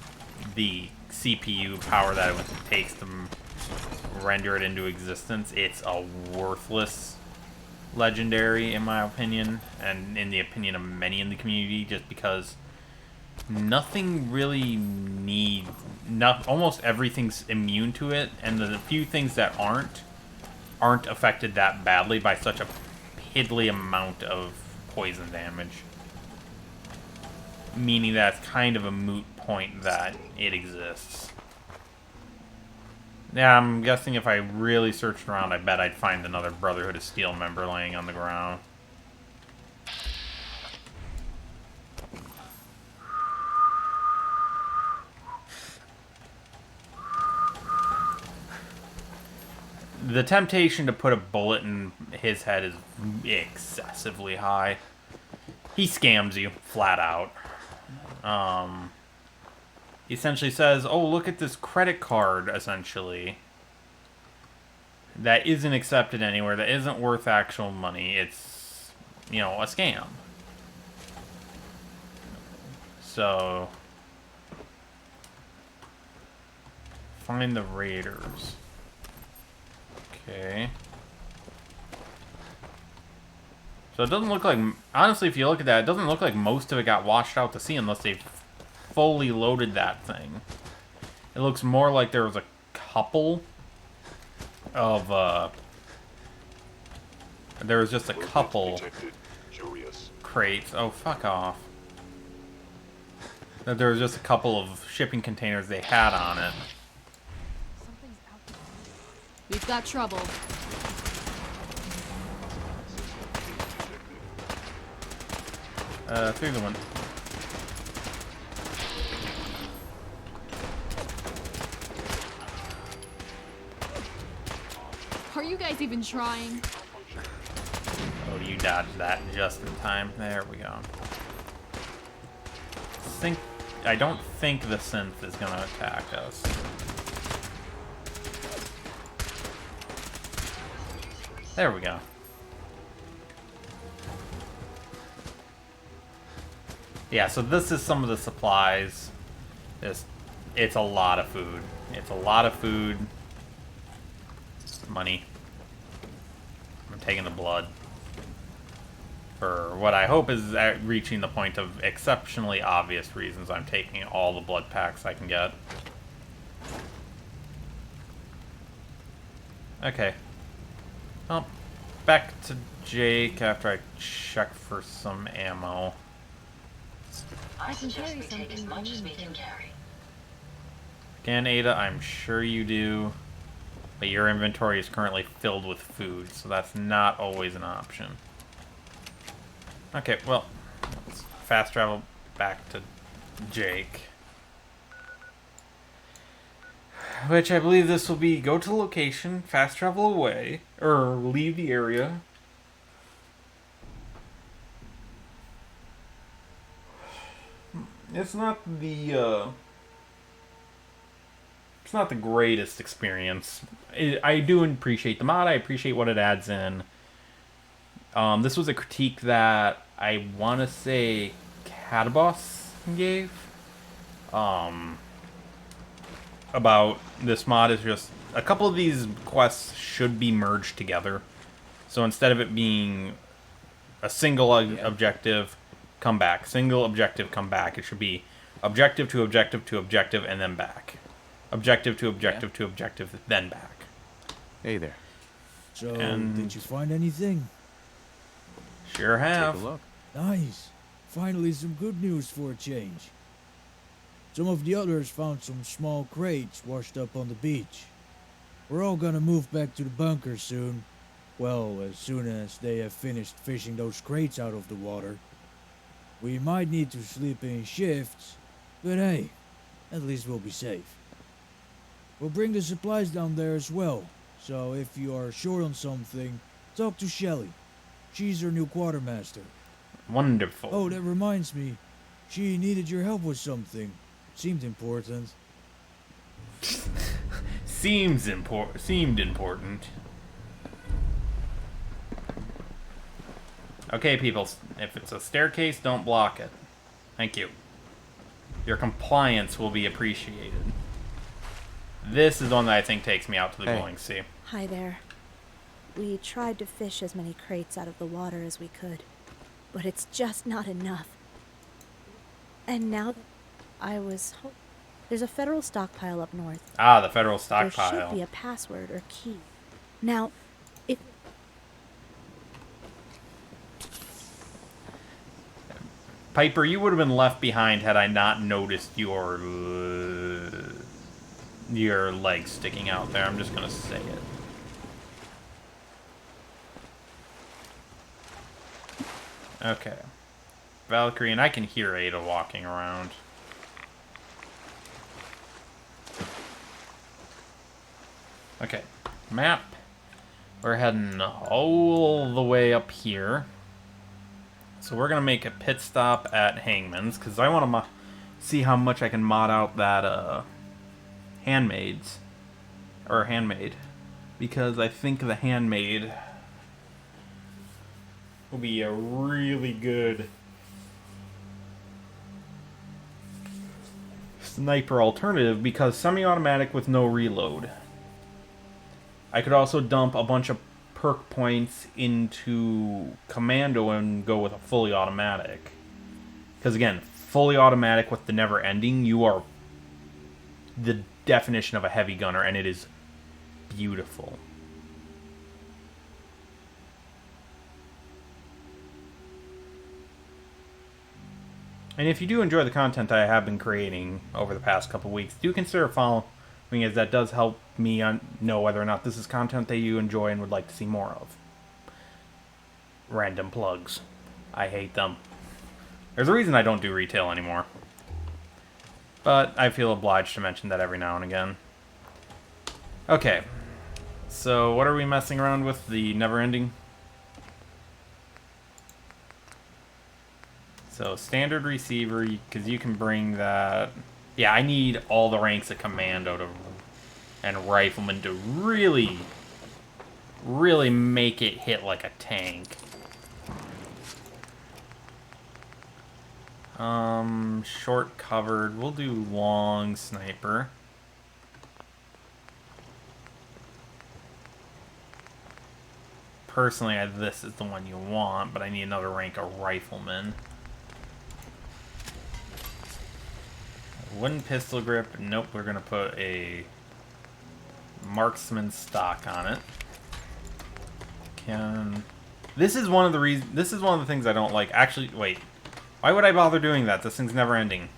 [SPEAKER 1] the CPU power that it takes to render it into existence. It's a worthless legendary, in my opinion, and in the opinion of many in the community, just because nothing really almost everything's immune to it, and the few things that aren't affected that badly by such a piddly amount of poison damage. Meaning that it's kind of a moot point that it exists. Yeah, I'm guessing if I really searched around, I bet I'd find another Brotherhood of Steel member laying on the ground. The temptation to put a bullet in his head is excessively high. He scams you, flat out. He essentially says, oh, look at this credit card, essentially, that isn't accepted anywhere, that isn't worth actual money. It's, you know, a scam. So, find the raiders. Okay. So it doesn't look like, honestly, if you look at that, it doesn't look like most of it got washed out to sea unless they fully loaded that thing. It looks more like there was a couple of, there was just a couple crates. Oh, fuck off. That there was just a couple of shipping containers they had on it.
[SPEAKER 5] Something's out there. We've got trouble.
[SPEAKER 1] Through the one.
[SPEAKER 5] Are you guys even trying?
[SPEAKER 1] Oh, you dodged that just in time. There we go. I don't think the synth is gonna attack us. There we go. Yeah, so this is some of the supplies. It's a lot of food. It's a lot of food. Money. I'm taking the blood. For what I hope is reaching the point of exceptionally obvious reasons, I'm taking all the blood packs I can get. Okay. Well, back to Jake after I check for some ammo.
[SPEAKER 4] I
[SPEAKER 5] can
[SPEAKER 4] suggest
[SPEAKER 5] carry
[SPEAKER 4] we take as
[SPEAKER 5] something
[SPEAKER 4] much as we
[SPEAKER 5] meaningful.
[SPEAKER 4] can carry.
[SPEAKER 1] Again, Ada, I'm sure you do. But your inventory is currently filled with food, so that's not always an option. Okay, well, let's fast travel back to Jake. Which I believe this will be go to the location, fast travel away, or leave the area. It's not the greatest experience. I do appreciate the mod. I appreciate what it adds in. This was a critique that I want to say Catabos gave. About this mod is just a couple of these quests should be merged together. So instead of it being a single objective, come back. Single objective, come back. It should be objective to objective to objective and then back. Objective to objective to objective, then back.
[SPEAKER 3] Hey there.
[SPEAKER 7] So,
[SPEAKER 1] And-
[SPEAKER 7] did you find anything?
[SPEAKER 1] Sure have.
[SPEAKER 3] Take a look.
[SPEAKER 7] Nice. Finally some good news for a change. Some of the others found some small crates washed up on the beach. We're all gonna move back to the bunker soon. Well, as soon as they have finished fishing those crates out of the water. We might need to sleep in shifts, but hey, at least we'll be safe. We'll bring the supplies down there as well, so if you are short on something, talk to Shelly. She's our new quartermaster.
[SPEAKER 1] Wonderful.
[SPEAKER 7] Oh, that reminds me. She needed your help with something. Seemed important.
[SPEAKER 1] Seemed important. Okay, people. If it's a staircase, don't block it. Thank you. Your compliance will be appreciated. This is one that I think takes me out to the
[SPEAKER 3] Hey.
[SPEAKER 1] glowing sea.
[SPEAKER 6] Hi there. We tried to fish as many crates out of the water as we could, but it's just not enough. And now that there's a federal stockpile up north.
[SPEAKER 1] Ah, the federal
[SPEAKER 6] There should
[SPEAKER 1] stockpile.
[SPEAKER 6] be a password or key. Now, if
[SPEAKER 1] Piper, you would have been left behind had I not noticed your legs sticking out there. I'm just gonna say it. Okay. Valkyrie, and I can hear Ada walking around. Okay. Map. We're heading all the way up here. So we're going to make a pit stop at Hangman's, because I want to see how much I can mod out that handmade. Because I think the handmade will be a really good sniper alternative, because semi-automatic with no reload. I could also dump a bunch of perk points into commando and go with a fully automatic. Because again, fully automatic with the never ending, you are the definition of a heavy gunner, and it is beautiful. And if you do enjoy the content I have been creating over the past couple weeks, do consider following, as that does help me know whether or not this is content that you enjoy and would like to see more of. Random plugs. I hate them. There's a reason I don't do retail anymore. But I feel obliged to mention that every now and again. Okay. So what are we messing around with? The never ending? So standard receiver, because you can bring that. Yeah, I need all the ranks of commando and rifleman to really make it hit like a tank. Short covered. We'll do long sniper. Personally, this is the one you want, but I need another rank of rifleman. Wooden pistol grip. Nope, we're gonna put a marksman stock on it. This is one of the things I don't like. Actually, wait. Why would I bother doing that? This thing's never ending.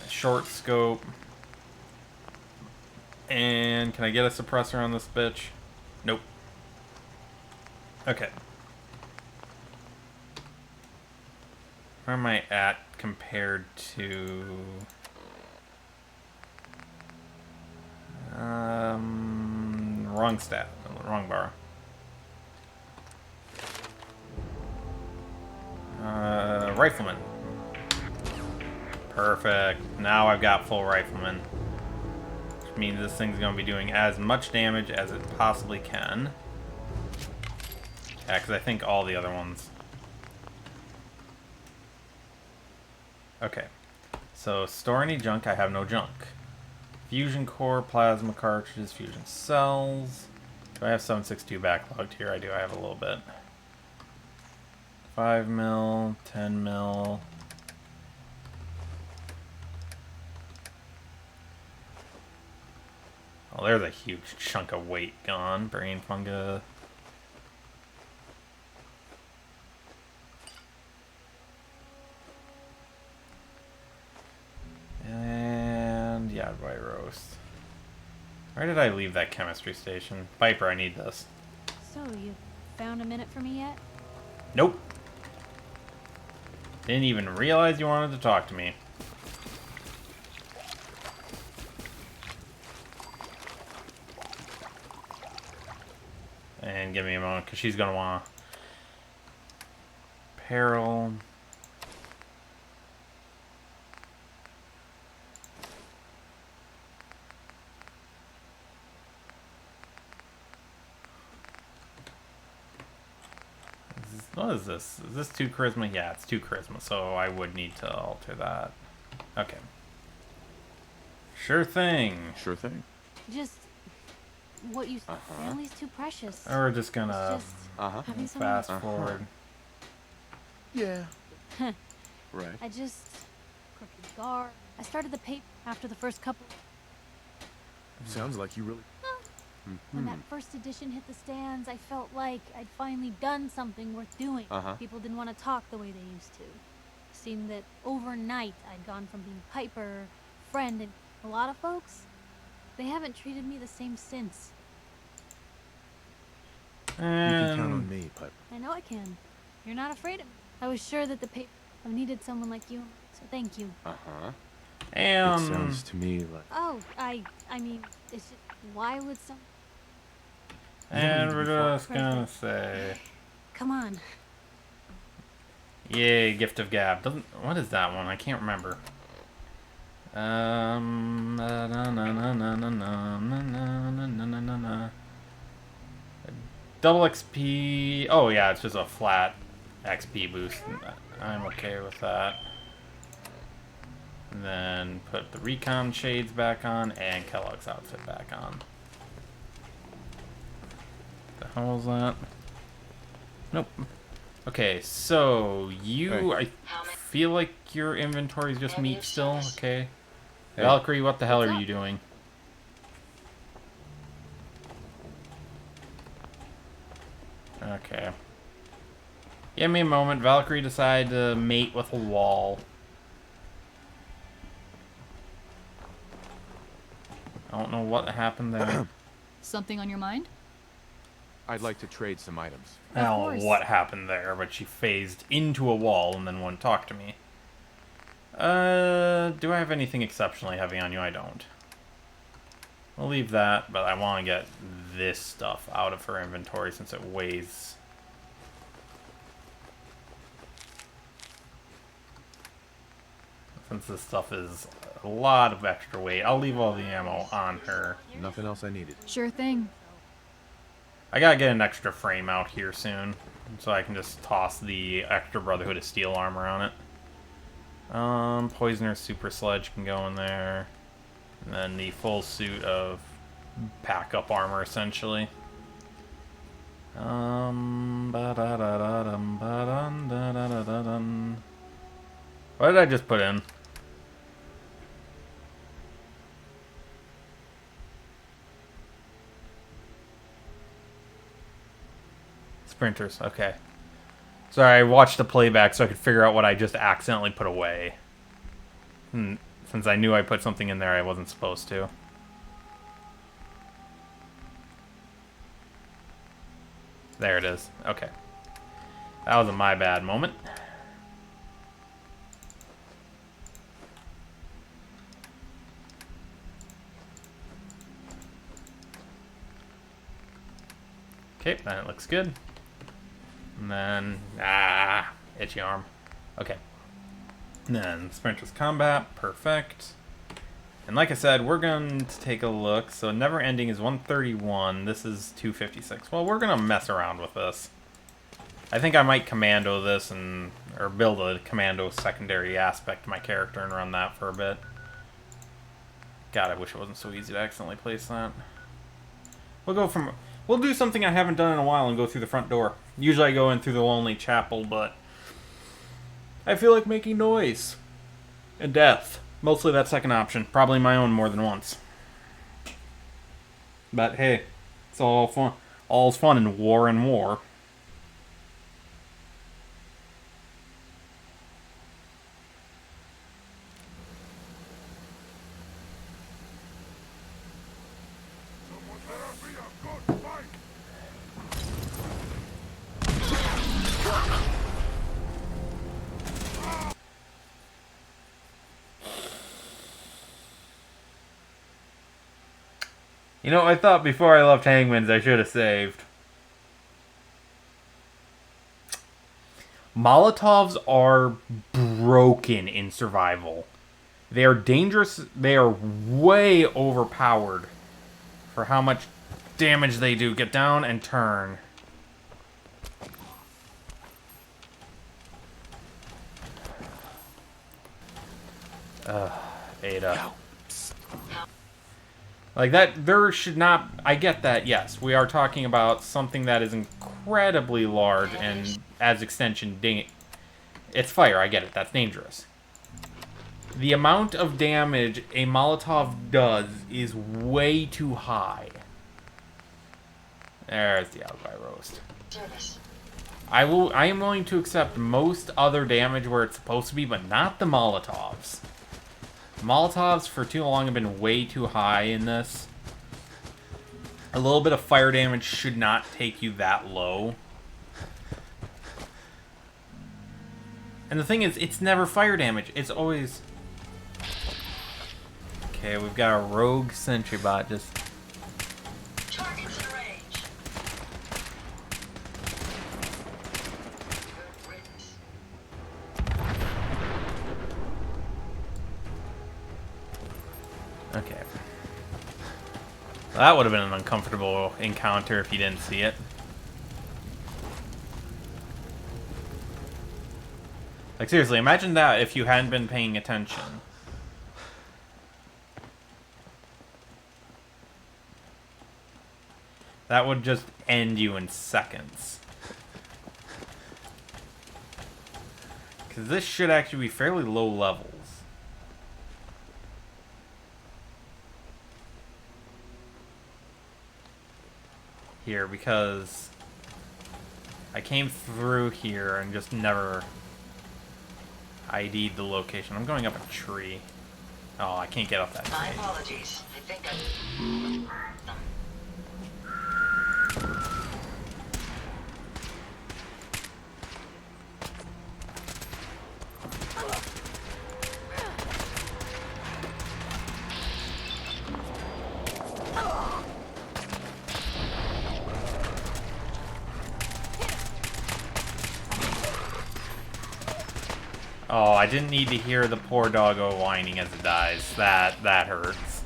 [SPEAKER 1] Short scope. And can I get a suppressor on this bitch? Nope. Okay. Where am I at compared to... wrong stat. Wrong bar. Rifleman. Perfect. Now I've got full rifleman. Which means this thing's going to be doing as much damage as it possibly can. Yeah, because I think all the other ones... Okay. So, store any junk. I have no junk. Fusion core, plasma cartridges, fusion cells. Do I have 762 backlogged here? I do. I have a little bit. 5 mil, 10 mil. Oh, there's a huge chunk of weight gone. Brain fungus. And yeah, by roast. Where did I leave that chemistry station? Viper, I need this.
[SPEAKER 5] So, you found a minute for me yet?
[SPEAKER 1] Nope. Didn't even realize you wanted to talk to me. And give me a moment, because she's going to want peril. What is this? Is this 2 charisma? Yeah, it's 2 charisma, so I would need to alter that. Okay. Sure thing.
[SPEAKER 3] Sure thing.
[SPEAKER 5] Just what you family's too precious.
[SPEAKER 1] We're just gonna
[SPEAKER 5] It's just having someone
[SPEAKER 1] fast forward.
[SPEAKER 3] Yeah. Right.
[SPEAKER 5] I just crooked guard. I started the paper after the first couple.
[SPEAKER 3] Sounds like you really...
[SPEAKER 5] When that first edition hit the stands, I felt like I'd finally done something worth doing. People didn't want to talk the way they used to. Seemed that overnight I'd gone from being Piper, friend, and a lot of folks, they haven't treated me the same since.
[SPEAKER 3] You can count on me, Piper.
[SPEAKER 5] I know I can. You're not afraid of me. I was sure that the paper needed someone like you, so thank you.
[SPEAKER 3] It sounds to me like...
[SPEAKER 5] Oh, I mean, it's just, why would some...
[SPEAKER 1] And we're just gonna say...
[SPEAKER 5] Come on.
[SPEAKER 1] Yay, Gift of Gab. Doesn't... What is that one? I can't remember. Double XP... Oh yeah, it's just a flat XP boost. I'm okay with that. And then put the recon shades back on and Kellogg's outfit back on. The hell is that? Nope. Okay, so you... I feel like your inventory is just meat still. Okay.
[SPEAKER 3] Hey.
[SPEAKER 1] Valkyrie, what the hell are you doing? Okay. Give me a moment. Valkyrie decided to mate with a wall. I don't know what happened there.
[SPEAKER 9] Something on your mind?
[SPEAKER 3] I'd like to trade some items.
[SPEAKER 1] I don't know what happened there, but she phased into a wall and then wouldn't talk to me. Do I have anything exceptionally heavy on you? I don't. We'll leave that, but I want to get this stuff out of her inventory since it weighs... Since this stuff is a lot of extra weight, I'll leave all the ammo on her.
[SPEAKER 3] Nothing else I needed.
[SPEAKER 9] Sure thing.
[SPEAKER 1] I gotta get an extra frame out here soon, so I can just toss the extra Brotherhood of Steel armor on it. Poisoner's Super Sledge can go in there. And then the full suit of pack-up armor, essentially. What did I just put in? Sprinters, okay. Sorry, I watched the playback so I could figure out what I just accidentally put away. Since I knew I put something in there I wasn't supposed to. There it is. Okay. That was a my bad moment. Okay, that looks good. And then, itchy arm. Okay. And then Sprinter's Combat, perfect. And like I said, we're going to take a look. So Never Ending is 131. This is 256. Well, we're going to mess around with this. I think I might commando this or build a commando secondary aspect to my character and run that for a bit. God, I wish it wasn't so easy to accidentally place that. We'll do something I haven't done in a while and go through the front door. Usually I go in through the lonely chapel, but I feel like making noise. And death. Mostly that second option. Probably my own more than once. But hey, it's all fun. All's fun in war and war. You know, I thought before I left Hangman's I should have saved. Molotovs are broken in survival. They are dangerous. They are way overpowered for how much damage they do. Get down and turn. Ada. Like that, there should not... I get that, yes. We are talking about something that is incredibly large and adds extension... It's fire, I get it. That's dangerous. The amount of damage a Molotov does is way too high. There's the alibi roast. I am willing to accept most other damage where it's supposed to be, but not the Molotovs. Molotovs for too long have been way too high in this. A little bit of fire damage should not take you that low. And the thing is, it's never fire damage. It's always... Okay, we've got a rogue sentry bot just...
[SPEAKER 4] Targets in range. Good riddance.
[SPEAKER 1] Okay. That would have been an uncomfortable encounter if you didn't see it. Like, seriously, imagine that if you hadn't been paying attention. That would just end you in seconds. Because this should actually be fairly low levels. Here, because I came through here and just never ID'd the location. I'm going up a tree. Oh, I can't get up that tree.
[SPEAKER 4] My apologies. I think I...
[SPEAKER 1] Oh, I didn't need to hear the poor doggo whining as it dies. That hurts.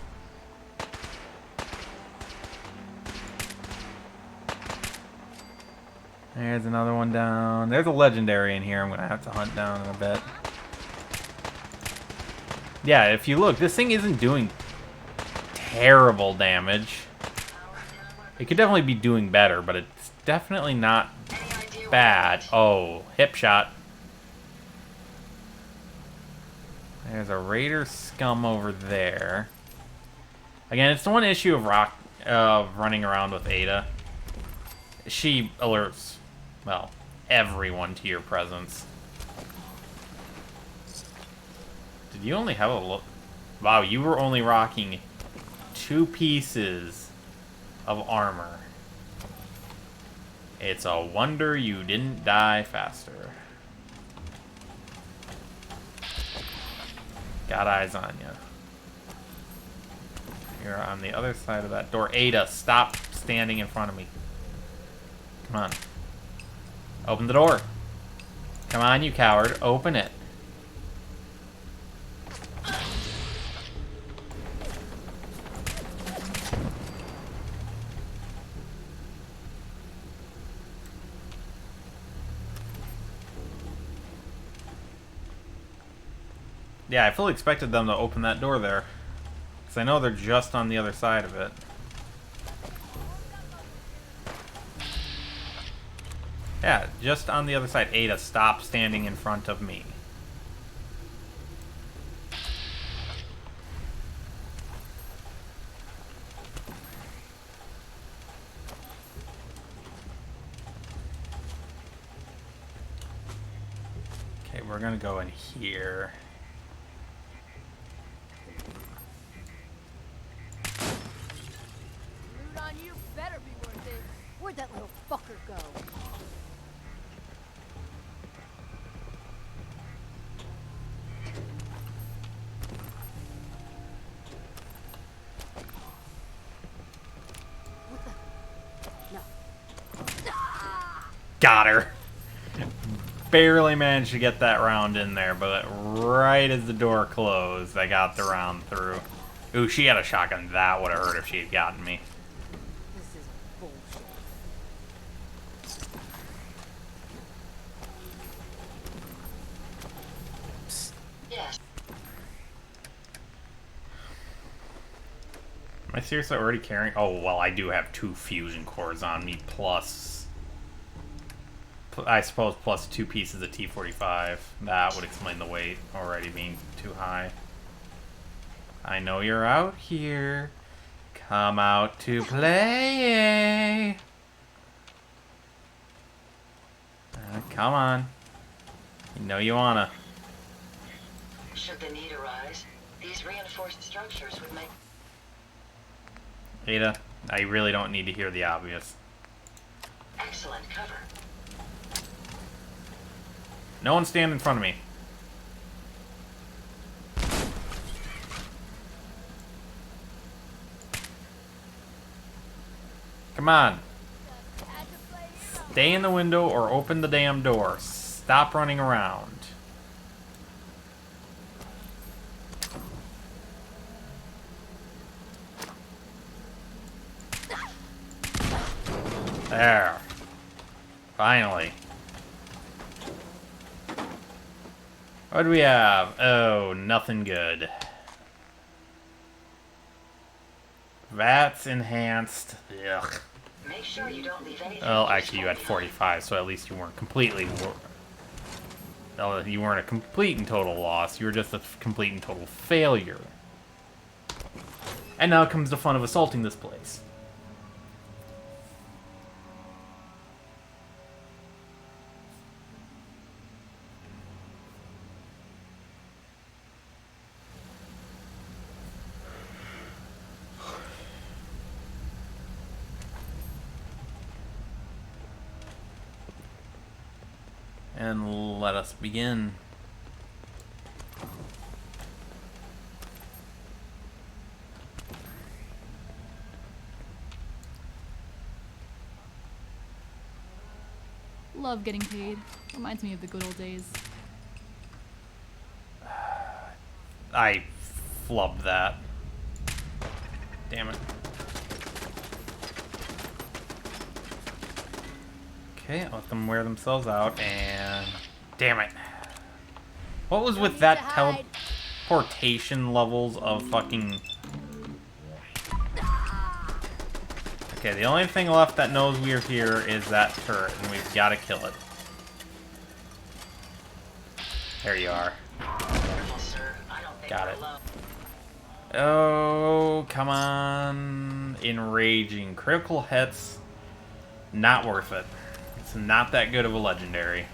[SPEAKER 1] There's another one down. There's a legendary in here I'm going to have to hunt down in a bit. Yeah, if you look, this thing isn't doing terrible damage. It could definitely be doing better, but it's definitely not bad. Oh, hip shot. There's a raider scum over there. Again, it's the one issue of running around with Ada. She alerts, well, everyone to your presence. Did you only have a look? Wow, you were only rocking 2 pieces of armor. It's a wonder you didn't die faster. Got eyes on you. You're on the other side of that door. Ada, stop standing in front of me. Come on. Open the door. Come on, you coward. Open it. Yeah, I fully expected them to open that door there. Because I know they're just on the other side of it. Yeah, just on the other side. Ada, stop standing in front of me. Okay, we're gonna go in here.
[SPEAKER 2] You better be worth it. Where'd that little fucker go? What the? No.
[SPEAKER 1] Got her. Barely managed to get that round in there, but right as the door closed, I got the round through. Ooh, she had a shotgun. That would have hurt if she had gotten me.
[SPEAKER 2] This is bullshit.
[SPEAKER 4] Yes.
[SPEAKER 1] Am I seriously already carrying? Oh, well, I do have 2 fusion cores on me, plus, I suppose, plus 2 pieces of T-45. That would explain the weight already being too high. I know you're out here. Come out to play. Come on. You know you wanna.
[SPEAKER 4] Should the need arise, these reinforced structures would make...
[SPEAKER 1] Ada, I really don't need to hear the obvious.
[SPEAKER 4] excellent cover.
[SPEAKER 1] No one stand in front of me. Come on. Stay in the window or open the damn door. Stop running around. There. Finally. What do we have? Oh, nothing good. That's enhanced. Ugh.
[SPEAKER 4] Make sure you don't leave anything...
[SPEAKER 1] Well, actually, you had 45, so at least you weren't completely... you weren't a complete and total loss. You were just a complete and total failure. And now comes the fun of assaulting this place. And let us begin.
[SPEAKER 9] Love getting paid. Reminds me of the good old days.
[SPEAKER 1] I flubbed that. Damn it. Okay, let them wear themselves out, and... Damn it. What was with that teleportation levels of fucking... Okay, the only thing left that knows we are here is that turret, and we've got to kill it. There you are. Got it. Oh, come on. Enraging. Critical hits. Not worth it. It's not that good of a legendary.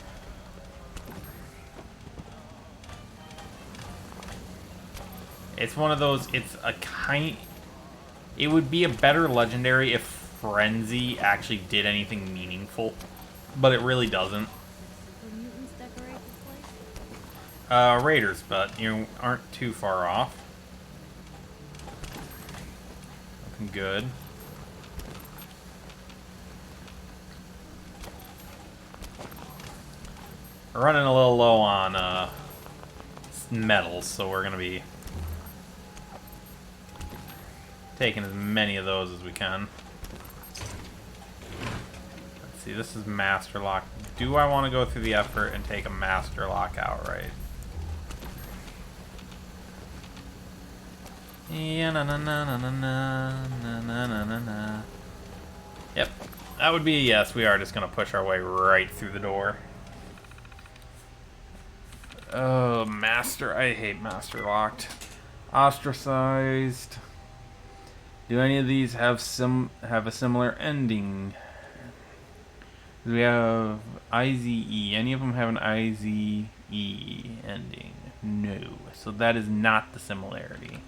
[SPEAKER 1] It's one of those, it's a kind... It would be a better legendary if frenzy actually did anything meaningful, but it really doesn't.
[SPEAKER 5] Super mutants decorate this place?
[SPEAKER 1] Raiders, but you aren't too far off. Looking good. We're running a little low on metals, so we're gonna be taking as many of those as we can. Let's see, this is Master Lock. Do I want to go through the effort and take a Master Lock outright? Yeah, na na na na na na na na na na. Yep, that would be a yes. We are just gonna push our way right through the door. Oh, Master. I hate Master Locked. Ostracized. Do any of these have a similar ending? Do we have IZE? Any of them have an IZE ending? No. So that is not the similarity.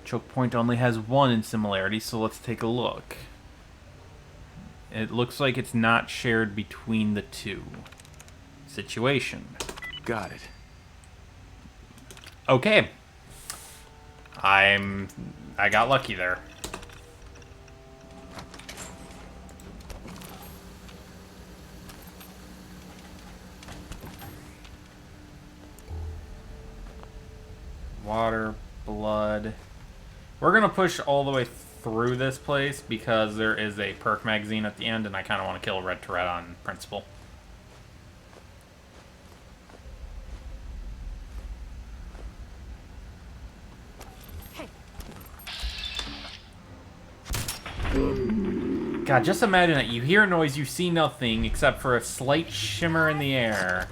[SPEAKER 1] Choke Point only has one in similarity, so let's take a look. It looks like it's not shared between the two. Situation.
[SPEAKER 3] Got it.
[SPEAKER 1] Okay. I got lucky there. Water, blood. We're gonna push all the way through this place because there is a perk magazine at the end, and I kind of want to kill a red turret on principle. God, just imagine that you hear a noise, you see nothing except for a slight shimmer in the air.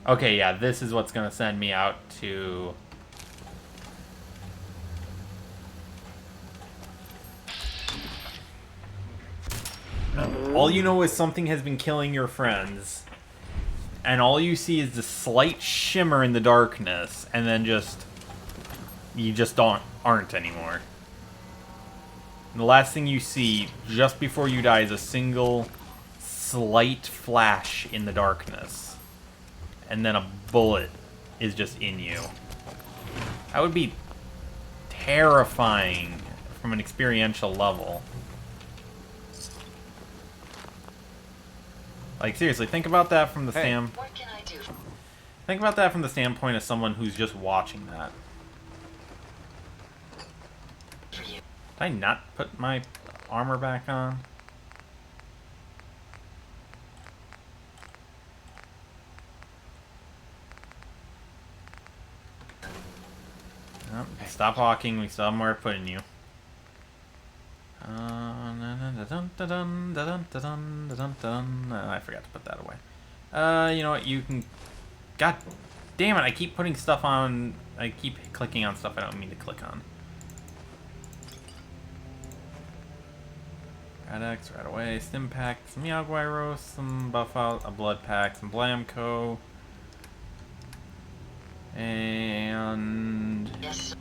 [SPEAKER 1] Okay, yeah, this is what's gonna send me out to... All you know is something has been killing your friends, and all you see is the slight shimmer in the darkness, and then you just aren't anymore. And the last thing you see just before you die is a single slight flash in the darkness, and then a bullet is just in you. That would be terrifying from an experiential level. Like, seriously, think about that from the
[SPEAKER 4] What can I do?
[SPEAKER 1] Think about that from the standpoint of someone who's just watching that.
[SPEAKER 4] For you.
[SPEAKER 1] Did I not put my armor back on? Oh, stop walking, we still have more putting you. I forgot to put that away. You know what, you can... God damn it, I keep putting stuff on... I keep clicking on stuff I don't mean to click on. Radex, right away. Stim pack, some Yaguiros, some buff out, a blood pack, some Blamco. And...
[SPEAKER 4] Yes, sir.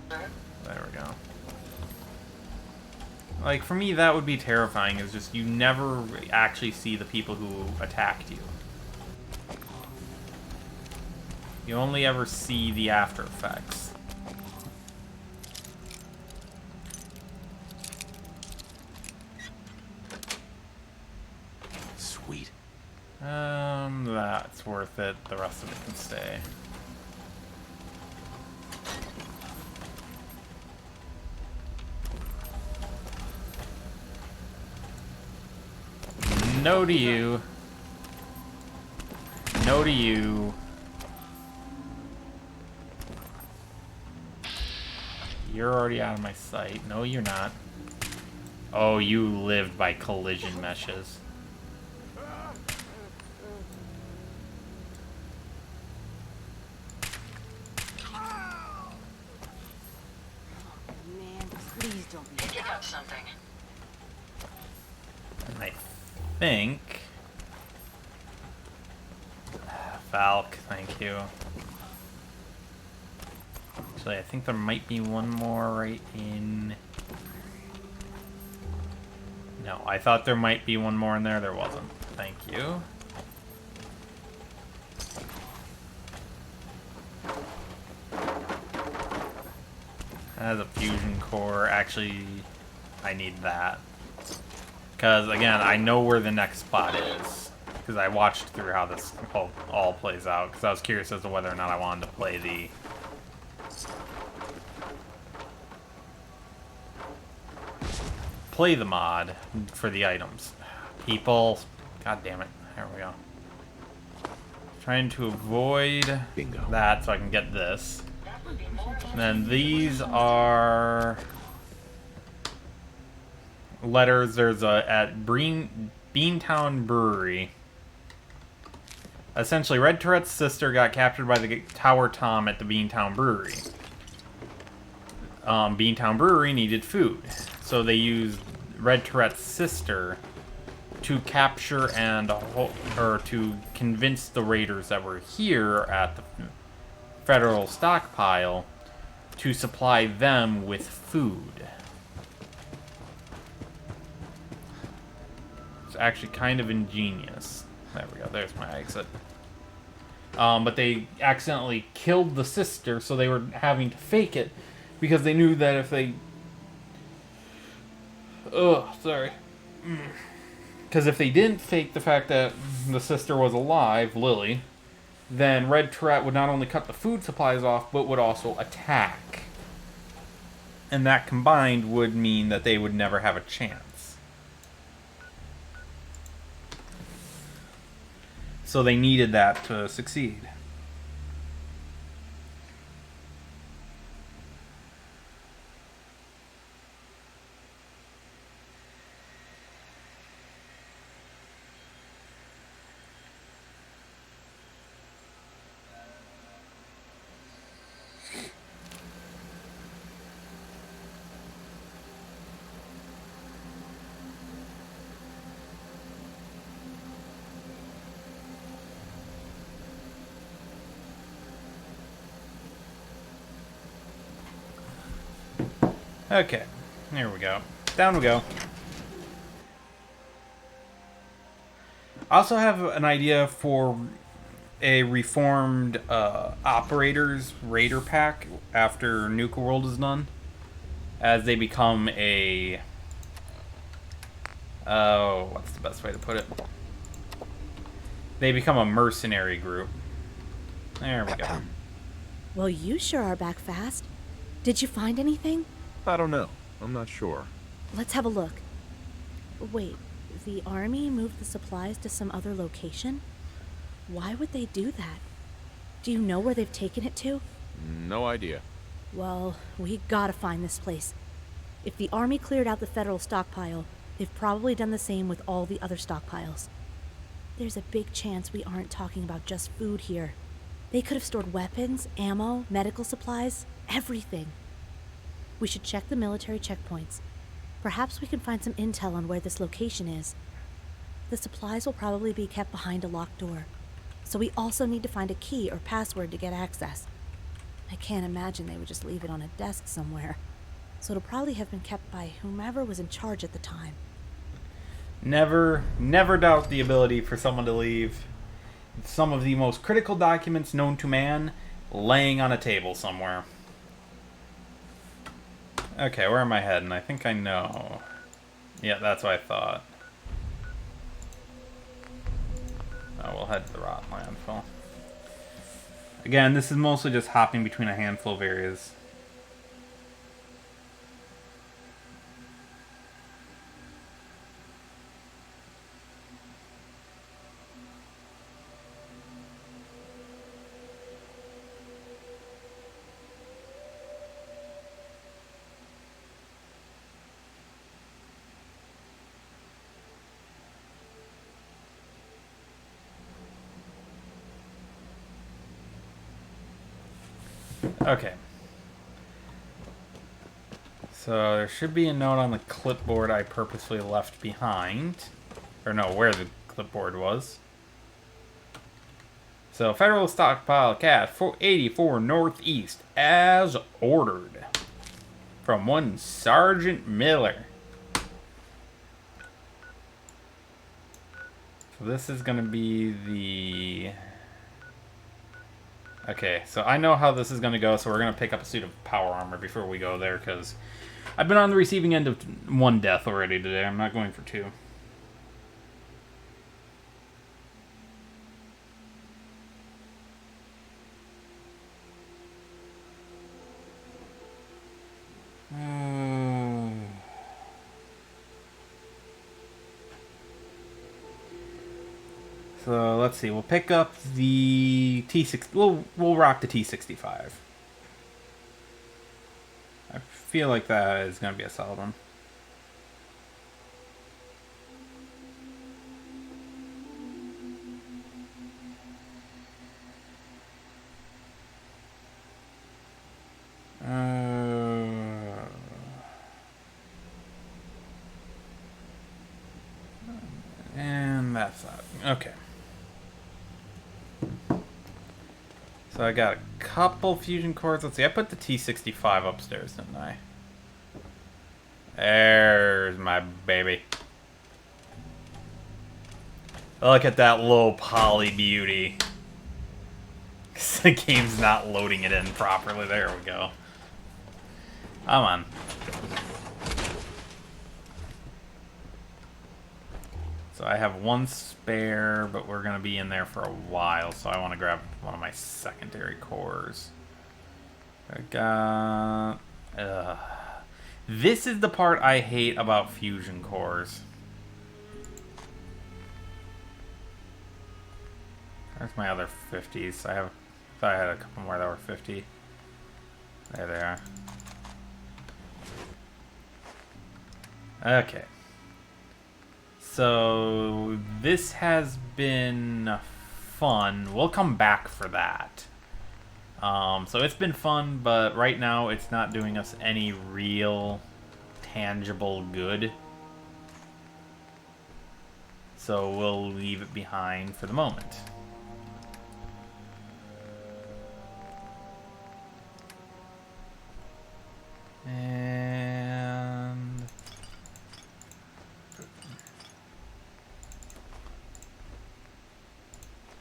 [SPEAKER 1] There we go. Like, for me, that would be terrifying, is just you never actually see the people who attacked you. You only ever see the after effects.
[SPEAKER 3] Sweet.
[SPEAKER 1] That's worth it. The rest of it can stay. No to you. No to you. You're already out of my sight. No, you're not. Oh, you lived by collision meshes.
[SPEAKER 4] Man, please don't be. Pick up something.
[SPEAKER 1] And I think... Falk, thank you. Actually, I think there might be one more right in... No, I thought there might be one more in there. There wasn't. Thank you. That has a fusion core. Actually, I need that. Because, again, I know where the next spot is. Because I watched through how this all plays out. Because I was curious as to whether or not I wanted to play the... mod for the items. People... God damn it. There we go. Trying to avoid
[SPEAKER 3] Bingo.
[SPEAKER 1] that so I can get this. And then these are... letters. There's a... at Beantown Brewery. Essentially, Red Turret's sister got captured by the Tower Tom at the Beantown Brewery. Beantown Brewery needed food. So they used Red Turret's sister to capture and to convince the raiders that were here at the federal stockpile to supply them with food. It's actually kind of ingenious. There we go, there's my exit. But they accidentally killed the sister, so they were having to fake it because they knew that if they... sorry. Because if they didn't fake the fact that the sister was alive, Lily, then Red Turret would not only cut the food supplies off, but would also attack. And that combined would mean that they would never have a chance. So they needed that to succeed. Okay, here we go. Down we go. I also have an idea for a reformed operators raider pack after Nuka World is done, as they become a... oh, what's the best way to put it? They become a mercenary group. There we go.
[SPEAKER 6] Well, you sure are back fast. Did you find anything?
[SPEAKER 3] I don't know. I'm not sure.
[SPEAKER 6] Let's have a look. Wait, the army moved the supplies to some other location? Why would they do that? Do you know where they've taken it to?
[SPEAKER 3] No idea.
[SPEAKER 6] Well, we gotta find this place. If the army cleared out the federal stockpile, they've probably done the same with all the other stockpiles. There's a big chance we aren't talking about just food here. They could have stored weapons, ammo, medical supplies, everything. We should check the military checkpoints. Perhaps we can find some intel on where this location is. The supplies will probably be kept behind a locked door, so we also need to find a key or password to get access. I can't imagine they would just leave it on a desk somewhere, so it'll probably have been kept by whomever was in charge at the time.
[SPEAKER 1] Never doubt the ability for someone to leave some of the most critical documents known to man laying on a table somewhere. Okay, where am I heading? I think I know. Yeah, that's what I thought. Oh, we'll head to the Rot Landfill. Again, this is mostly just hopping between a handful of areas. Okay. So there should be a note on the clipboard I purposely left behind. Or no, where the clipboard was. So, Federal stockpile cache 484 Northeast, as ordered. From one Sergeant Miller. So this is going to be the... Okay, so I know how this is going to go, so we're going to pick up a suit of power armor before we go there, because I've been on the receiving end of one death already today. I'm not going for two. So let's see. We'll pick up the T6. We'll rock the T65. I feel like that is going to be a solid one. And that's that. Okay. So I got a couple fusion cores. Let's see. I put the T65 upstairs, didn't I? There's my baby. Look at that low poly beauty. The game's not loading it in properly. There we go. Come on. So I have one spare, but we're going to be in there for a while, so I want to grab one of my secondary cores. I got... This is the part I hate about fusion cores. There's my other 50s. I thought I had a couple more that were 50. There they are. Okay. So this has been fun. We'll come back for that. So it's been fun, but right now it's not doing us any real tangible good. So we'll leave it behind for the moment. And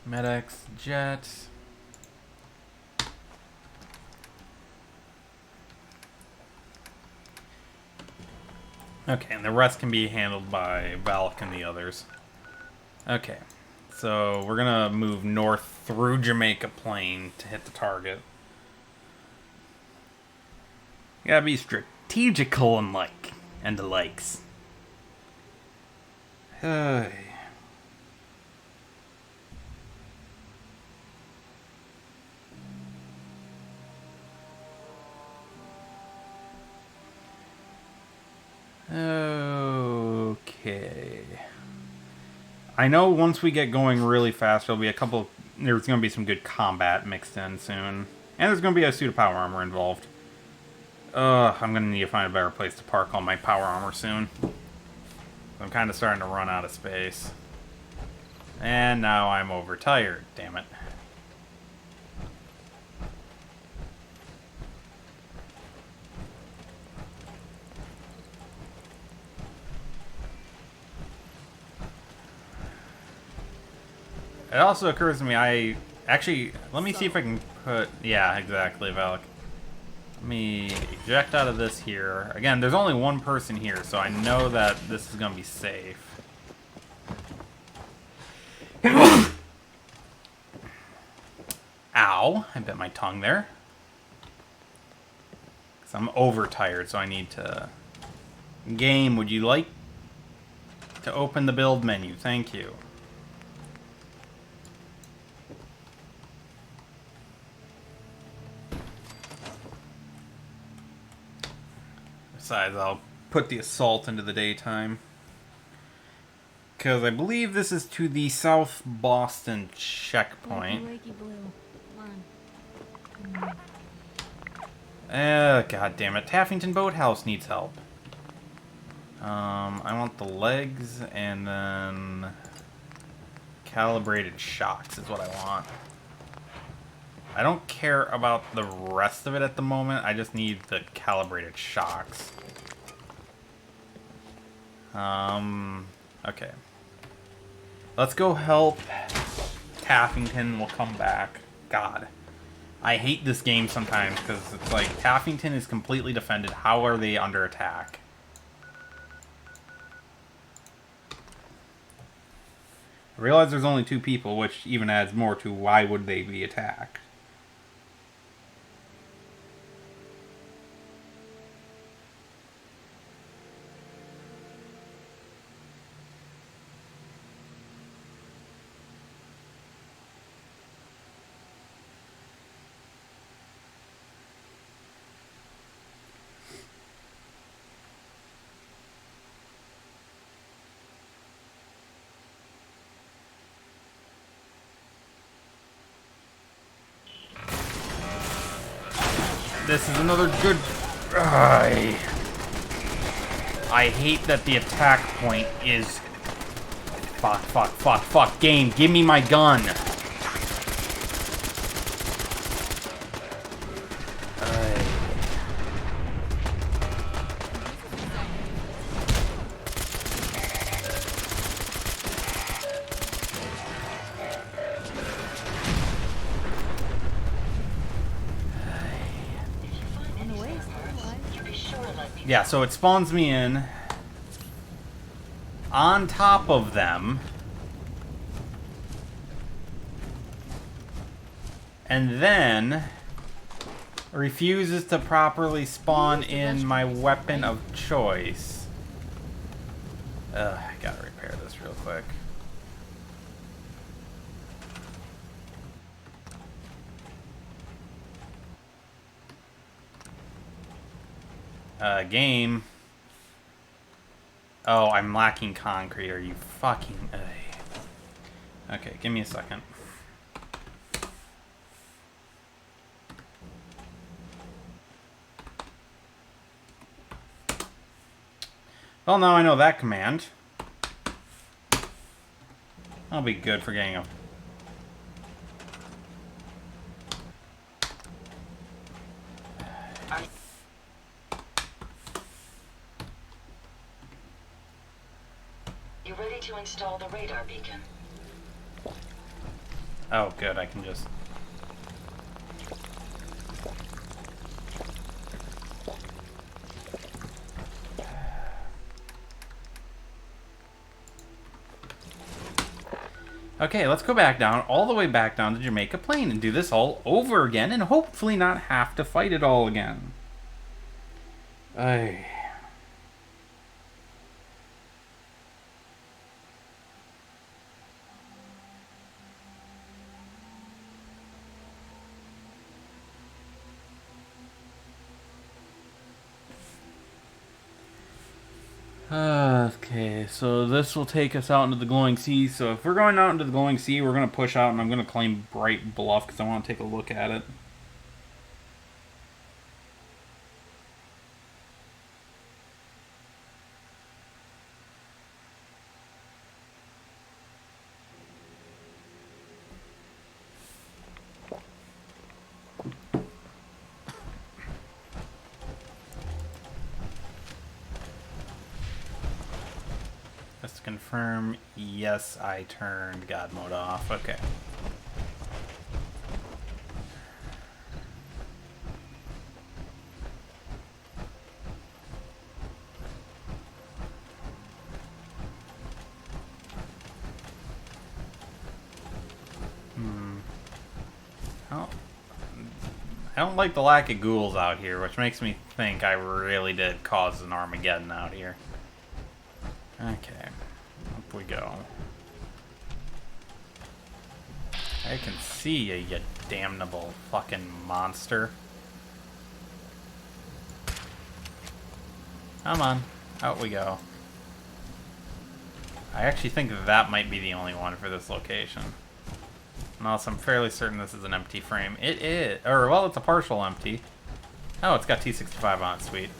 [SPEAKER 1] Medex jet. Okay, and the rest can be handled by Valk and the others. Okay, so we're gonna move north through Jamaica Plain to hit the target. You gotta be strategical and the likes. Hey. Okay. I know once we get going really fast, there's going to be some good combat mixed in soon. And there's going to be a suit of power armor involved. I'm going to need to find a better place to park all my power armor soon. I'm kind of starting to run out of space. And now I'm overtired, damn it. It also occurs to me, let me see if I can put, yeah, exactly, Valak. Let me eject out of this here. Again, there's only one person here, so I know that this is going to be safe. Ow, I bit my tongue there. Because I'm overtired, so I need to... Game, would you like to open the build menu? Thank you. Besides, I'll put the assault into the daytime. Because I believe this is to the South Boston checkpoint.
[SPEAKER 5] Wakey, Blue. Come on.
[SPEAKER 1] God damn it. Taffington Boathouse needs help. I want the legs and then calibrated shocks is what I want. I don't care about the rest of it at the moment. I just need the calibrated shocks. Okay. Let's go help Taffington. We'll come back. God. I hate this game sometimes because it's like Taffington is completely defended. How are they under attack? I realize there's only 2 people, which even adds more to why would they be attacked. This is another good... I hate that the attack point is... Fuck. Game, give me my gun. Yeah, so it spawns me in on top of them, and then refuses to properly spawn in my weapon of choice. I gotta repair this real quick. Game. Oh, I'm lacking concrete. Are you fucking... Okay, give me a second. Well, now I know that command. That'll be good for getting a...
[SPEAKER 4] You ready to install the radar beacon?
[SPEAKER 1] Oh, good. I can just... Okay, let's go back down, all the way back down to Jamaica Plain and do this all over again and hopefully not have to fight it all again. Okay, so this will take us out into the glowing sea. So if we're going out into the glowing sea, we're going to push out and I'm going to claim Bright Bluff because I want to take a look at it. Just to confirm, yes, I turned God mode off. Okay. I don't like the lack of ghouls out here, which makes me think I really did cause an Armageddon out here. Okay, up we go. I can see you, you damnable fucking monster. Come on, out we go. I actually think that might be the only one for this location. Unless I'm fairly certain this is an empty frame. It is, or well, it's a partial empty. Oh, it's got T65 on it, sweet.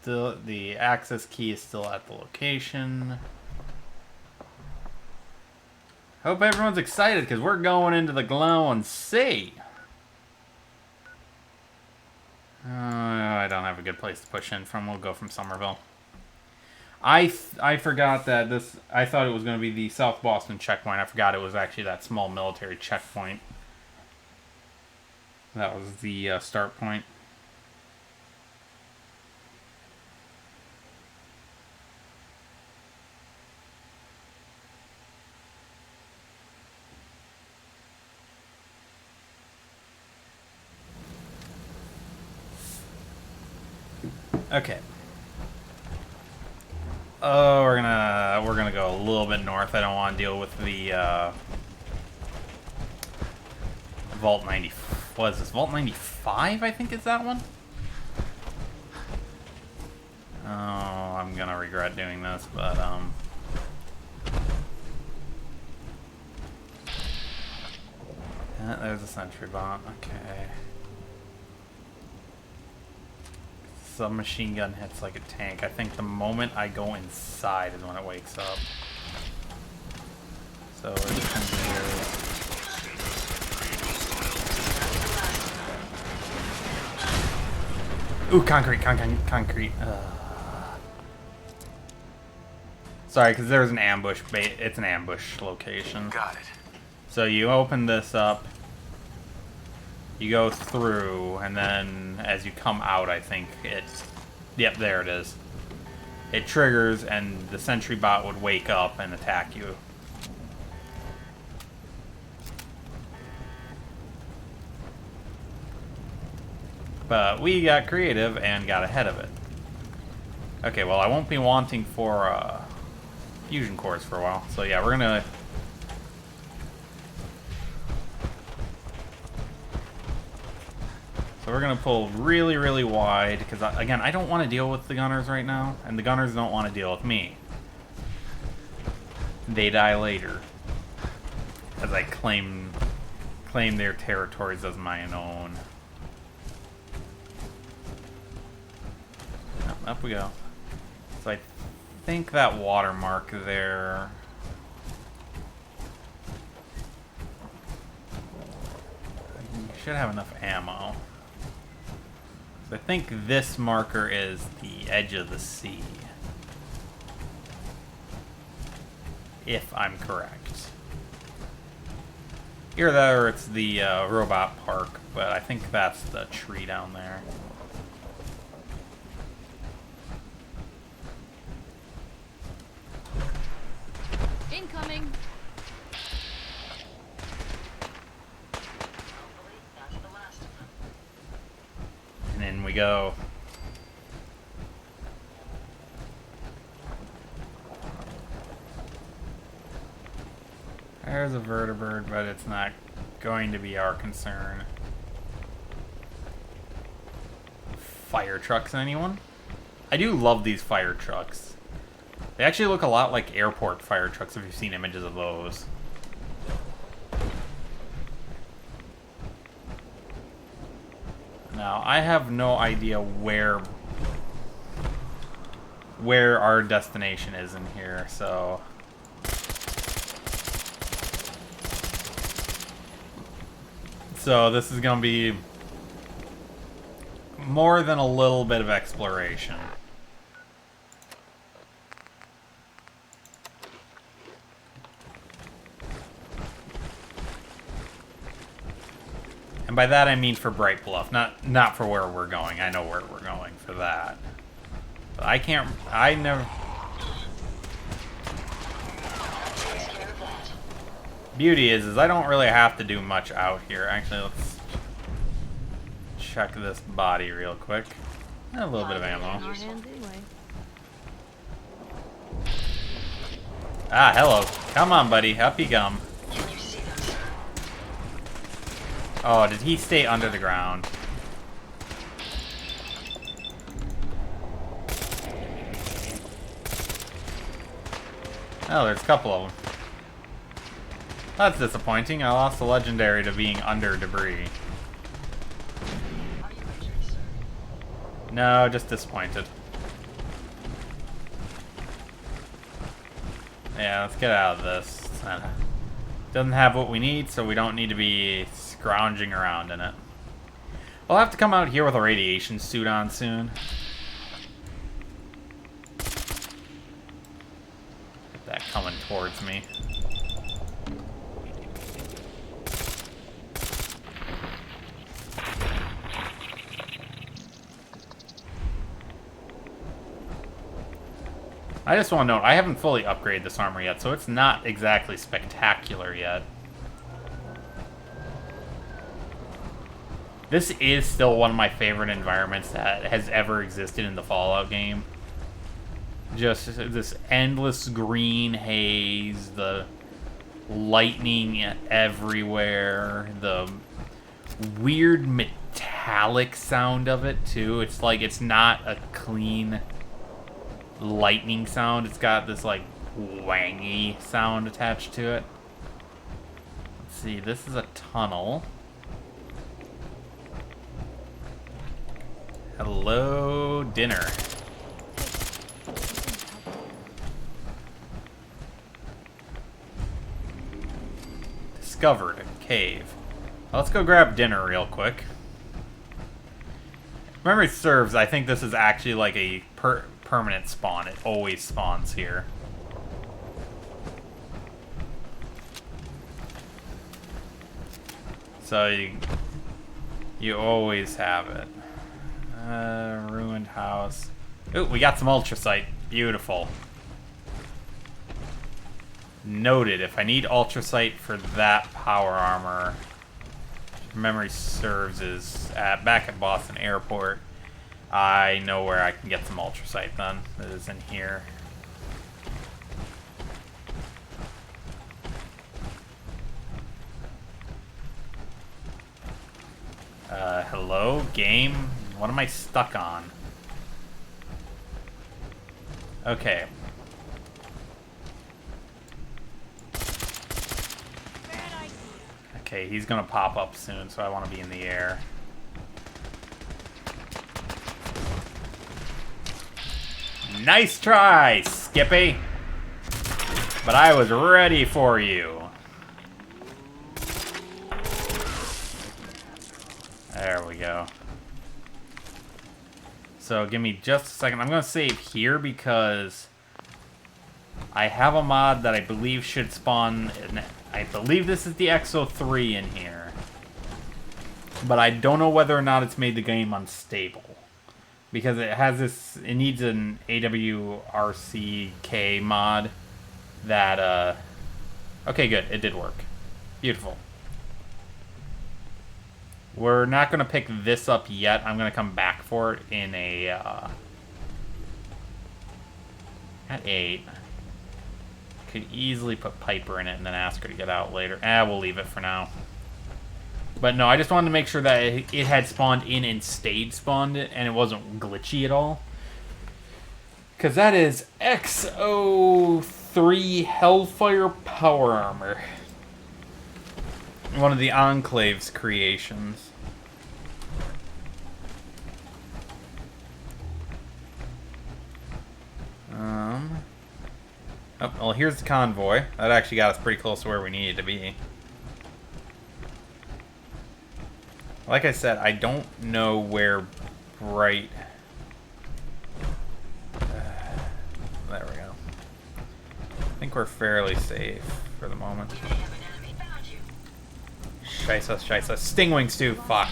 [SPEAKER 1] still, the access key is still at the location. Hope everyone's excited because we're going into the glowing sea. I don't have a good place to push in from. We'll go from Somerville. I forgot that this... I thought it was going to be the South Boston checkpoint. I forgot it was actually that small military checkpoint. That was the start point. Okay. Oh, we're gonna go a little bit north. I don't want to deal with the Vault 90. What is this? Vault 95? I think is that one. Oh, I'm gonna regret doing this, but yeah, there's a sentry bot. Okay. Submachine gun hits like a tank. I think the moment I go inside is when it wakes up. So it's ooh, concrete. Sorry, because there's an ambush bait. It's an ambush location.
[SPEAKER 3] Got it.
[SPEAKER 1] So you open this up. You go through, and then as you come out, I think it... Yep, there it is. It triggers, and the sentry bot would wake up and attack you. But we got creative and got ahead of it. Okay, well, I won't be wanting for fusion cores for a while. So yeah, we're gonna... So we're going to pull really, really wide, because, again, I don't want to deal with the gunners right now, and the gunners don't want to deal with me. They die later, as I claim their territories as mine own. Oh, up we go. So I think that watermark there... should have enough ammo. I think this marker is the edge of the sea. If I'm correct. Either that or it's the robot park, but I think that's the tree down there.
[SPEAKER 9] Incoming.
[SPEAKER 1] And in we go. There's a vertibird, but it's not going to be our concern. Fire trucks, anyone? I do love these fire trucks. They actually look a lot like airport fire trucks if you've seen images of those. Now, I have no idea where our destination is in here, so... So this is going to be more than a little bit of exploration. And by that I mean for Bright Bluff, not for where we're going. I know where we're going for that. But I never... Beauty is I don't really have to do much out here. Actually, let's check this body real quick. A little bit of ammo. Ah, hello. Come on, buddy. Up you come. Oh, did he stay under the ground? Oh, there's a couple of them. That's disappointing. I lost the legendary to being under debris. No, just disappointed. Yeah, let's get out of this. Doesn't have what we need, so we don't need to be scrounging around in it. I'll have to come out here with a radiation suit on soon. Get that coming towards me. I just want to note, I haven't fully upgraded this armor yet, so it's not exactly spectacular yet. This is still one of my favorite environments that has ever existed in the Fallout game. Just this endless green haze, the lightning everywhere, the weird metallic sound of it, too. It's like, it's not a clean lightning sound. It's got this like wangy sound attached to it. Let's see, this is a tunnel. Hello, dinner. Discovered a cave. Well, let's go grab dinner real quick. If memory serves, I think this is actually like a permanent spawn. It always spawns here. So you always have it. Ruined house. Ooh, we got some ultracite. Beautiful. Noted. If I need ultracite for that power armor, if memory serves, is back at Boston Airport. I know where I can get some ultracite then. It is in here. Hello, game? What am I stuck on? Okay. Okay, he's gonna pop up soon, so I want to be in the air. Nice try, Skippy! But I was ready for you. There we go. So give me just a second. I'm going to save here because I have a mod that I believe should spawn. I believe this is the H.O.V in here. But I don't know whether or not it's made the game unstable. Because it has this, it needs an AWRCK mod that, okay, good, it did work. Beautiful. We're not going to pick this up yet. I'm going to come back for it in a, at 8. Could easily put Piper in it and then ask her to get out later. We'll leave it for now. But no, I just wanted to make sure that it had spawned in and stayed spawned it, and it wasn't glitchy at all. Because that is H.O.V Hellfire Power Armor. One of the Enclave's creations. Oh, well, here's the convoy. That actually got us pretty close to where we needed to be. Like I said, I don't know where Bright... there we go. I think we're fairly safe for the moment. Scheisse, scheisse. Stingwings too, fuck.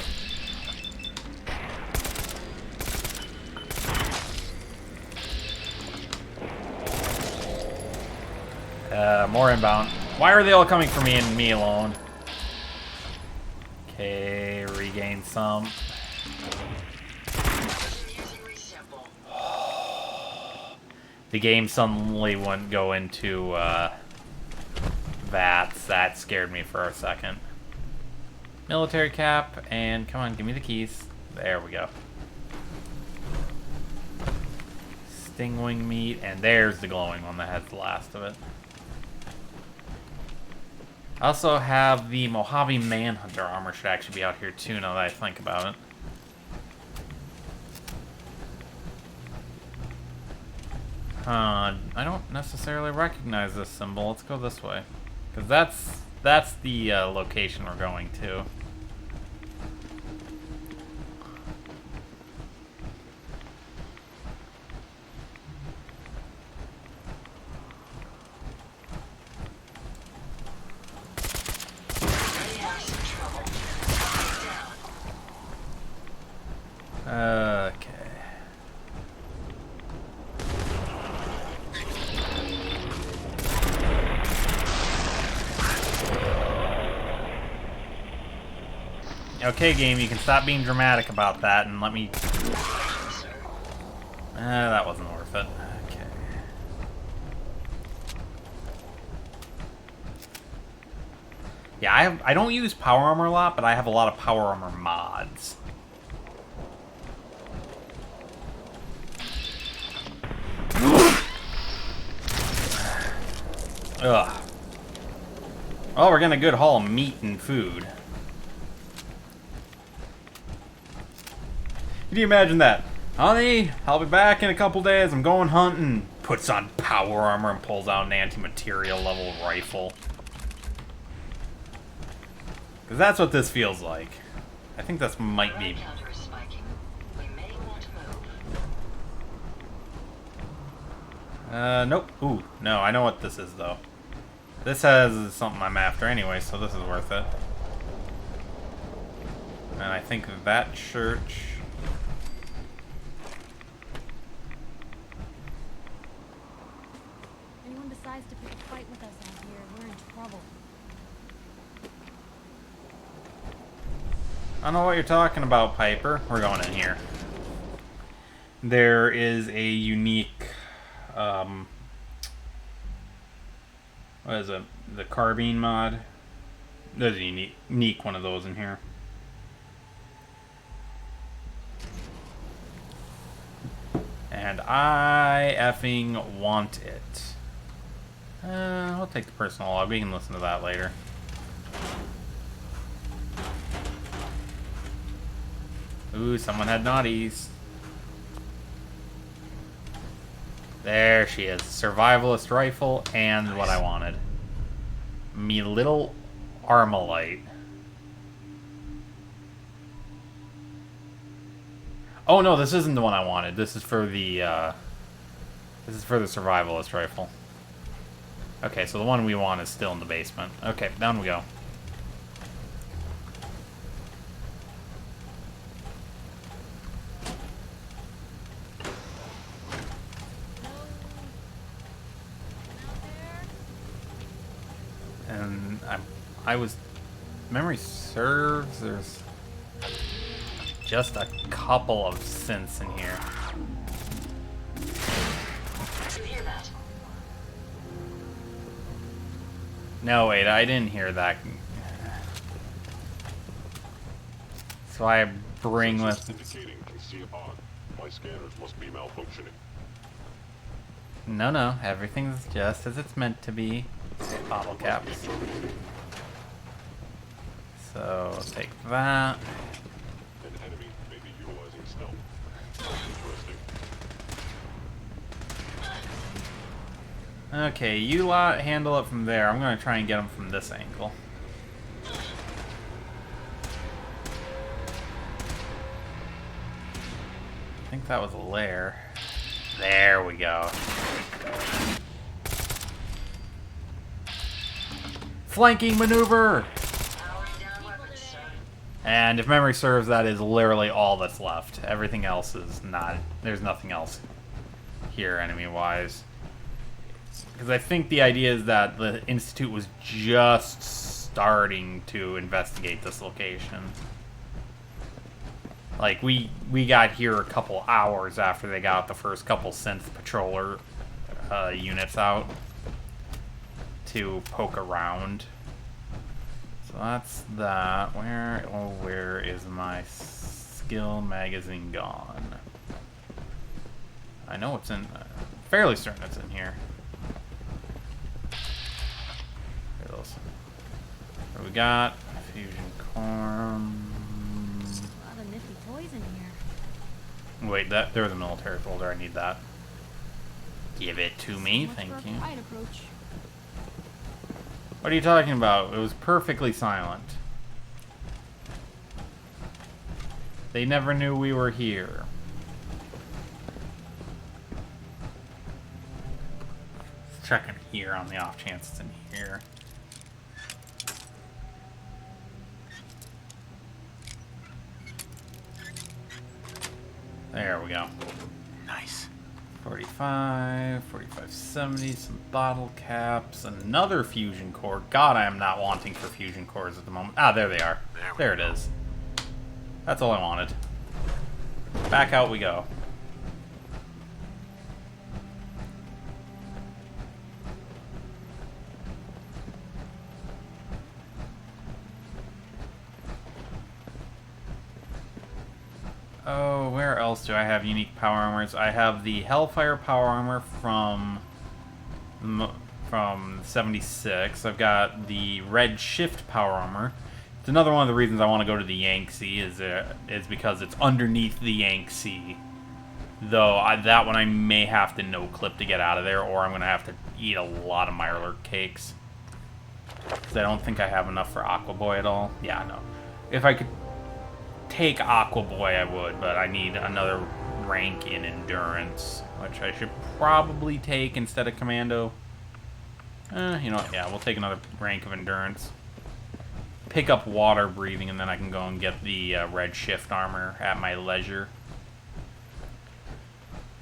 [SPEAKER 1] More inbound. Why are they all coming for me and me alone? Okay, regain some. The game suddenly wouldn't go into VATS. That scared me for a second. Military cap, and come on, give me the keys. There we go. Stingwing meat, and there's the glowing one that has the last of it. I also have the Mojave Manhunter armor, should actually be out here too, now that I think about it. I don't necessarily recognize this symbol. Let's go this way. Because that's the location we're going to. Okay. Okay, game, you can stop being dramatic about that and let me... that wasn't worth it. Okay. Yeah, I don't use power armor a lot, but I have a lot of power armor mods. Ugh. Oh, we're getting a good haul of meat and food. Can you imagine that? Honey, I'll be back in a couple days. I'm going hunting. Puts on power armor and pulls out an anti-material level rifle. Because that's what this feels like. I think this might be... Nope. Ooh, no, I know what this is, though. This has something I'm after anyway, so this is worth it. And I think that church...
[SPEAKER 5] Anyone decides to pick a fight with us out here, we're in trouble.
[SPEAKER 1] I don't know what you're talking about, Piper. We're going in here. There is a unique... what is it? The carbine mod. There's a unique one of those in here. And I effing want it. I'll take the personal log. We can listen to that later. Ooh, someone had naughties. There she is. Survivalist rifle and what I wanted. Me little Armalite. Oh no, this isn't the one I wanted. This is for the survivalist rifle. Okay, so the one we want is still in the basement. Okay, down we go. And I was... Memory serves, there's just a couple of synths in here. No, wait, I didn't hear that. So I bring with...
[SPEAKER 10] My scanners must be malfunctioning.
[SPEAKER 1] No, everything's just as it's meant to be. Bottle caps. So, take that.
[SPEAKER 10] An enemy may be utilizing stealth. Interesting.
[SPEAKER 1] Okay, you lot handle it from there. I'm gonna try and get them from this angle. I think that was a lair. There we go. Flanking maneuver! And if memory serves, that is literally all that's left. Everything else is not... There's nothing else here, enemy-wise. Because I think the idea is that the Institute was just starting to investigate this location. Like, we got here a couple hours after they got the first couple synth patroller units out to poke around. So that's that. Where is my skill magazine gone? I know it's in... fairly certain it's in here. What we got? Fusion core.
[SPEAKER 5] A lot of nifty toys in here.
[SPEAKER 1] Wait, there was a military folder. I need that. Give it to me,
[SPEAKER 9] So much
[SPEAKER 1] thank
[SPEAKER 9] for a
[SPEAKER 1] you.
[SPEAKER 9] quiet approach.
[SPEAKER 1] What are you talking about? It was perfectly silent. They never knew we were here. Let's check in here on the off chance it's in here. There we go.
[SPEAKER 3] Nice.
[SPEAKER 1] 45, 4570, some bottle caps, another fusion core. God, I am not wanting for fusion cores at the moment. Ah, there they are. There it is. That's all I wanted. Back out we go. Oh, where else do I have unique power armors? I have the Hellfire power armor from 76. I've got the Red Shift power armor. It's another one of the reasons I want to go to the Yangtze is because it's underneath the Yangtze. Though that one I may have to no clip to get out of there, or I'm gonna have to eat a lot of Mirelurk cakes. Because I don't think I have enough for Aqua Boy at all. Yeah, no. If I could take Aqua Boy, I would, but I need another rank in Endurance, which I should probably take instead of Commando. You know what? Yeah, we'll take another rank of Endurance. Pick up Water Breathing, and then I can go and get the Red Shift armor at my leisure.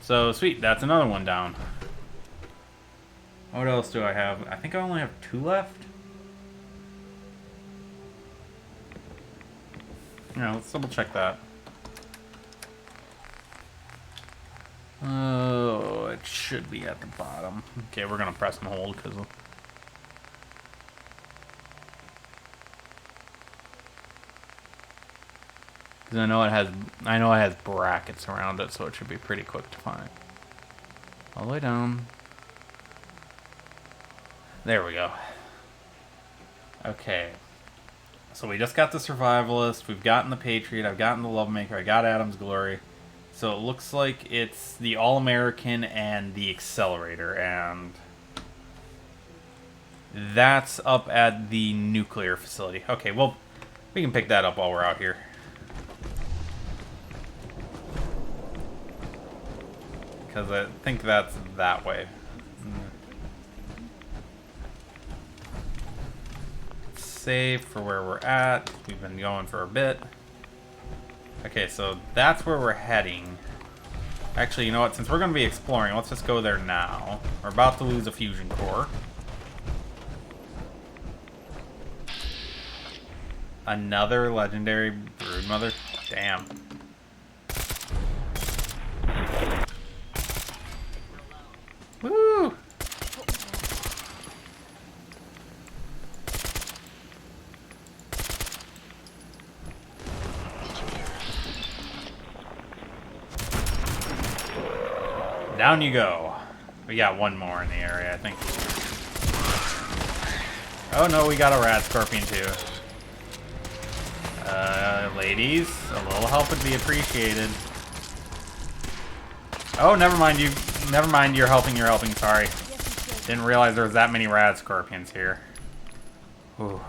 [SPEAKER 1] So, sweet, that's another one down. What else do I have? I think I only have 2 left. Yeah, let's double check that. Oh, it should be at the bottom. Okay, we're gonna press and hold because I know it has brackets around it, so it should be pretty quick to find. All the way down. There we go. Okay. So we just got the Survivalist, we've gotten the Patriot, I've gotten the Lovemaker, I got Adam's Glory. So it looks like it's the All-American and the Accelerator, and that's up at the nuclear facility. Okay, well, we can pick that up while we're out here. Because I think that's that way. Save for where we're at. We've been going for a bit. Okay, so that's where we're heading. Actually, you know what? Since we're going to be exploring, let's just go there now. We're about to lose a fusion core. Another legendary Broodmother? Damn. Woo! Down you go. We got one more in the area, I think. Oh no, we got a rat scorpion too. Ladies, a little help would be appreciated. Oh, never mind, you're helping, sorry. Didn't realize there was that many rad scorpions here. Ooh.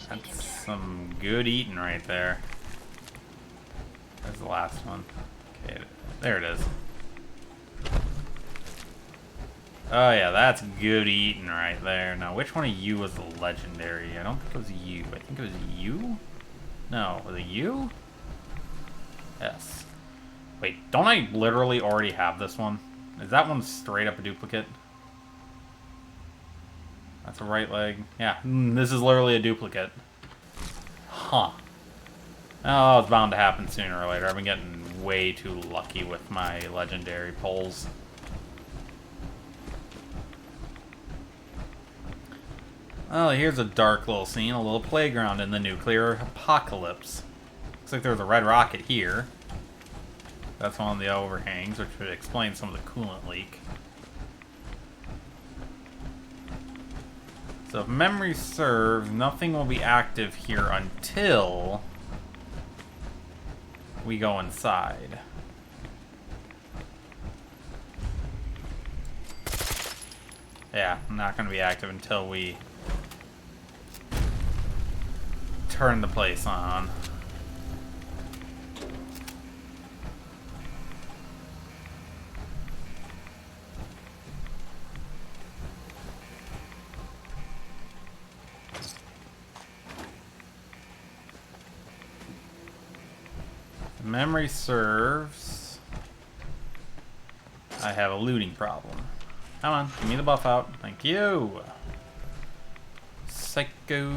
[SPEAKER 1] That's some good eating right there. There's the last one. Okay, there it is. Oh yeah, that's good eating right there. Now, which one of you was the legendary? I don't think it was you. I think it was you? No, was it you? Yes. Wait, don't I literally already have this one? Is that one straight up a duplicate? That's a right leg. Yeah, this is literally a duplicate. Huh. Oh, it's bound to happen sooner or later. I've been getting way too lucky with my legendary pulls. Well, here's a dark little scene, a little playground in the nuclear apocalypse. Looks like there's a red rocket here. That's one of the overhangs, which would explain some of the coolant leak. So if memory serves, nothing will be active here until we go inside. Yeah, not going to be active until we turn the place on. If memory serves, I have a looting problem. Come on, give me the buff out. Thank you. Psycho,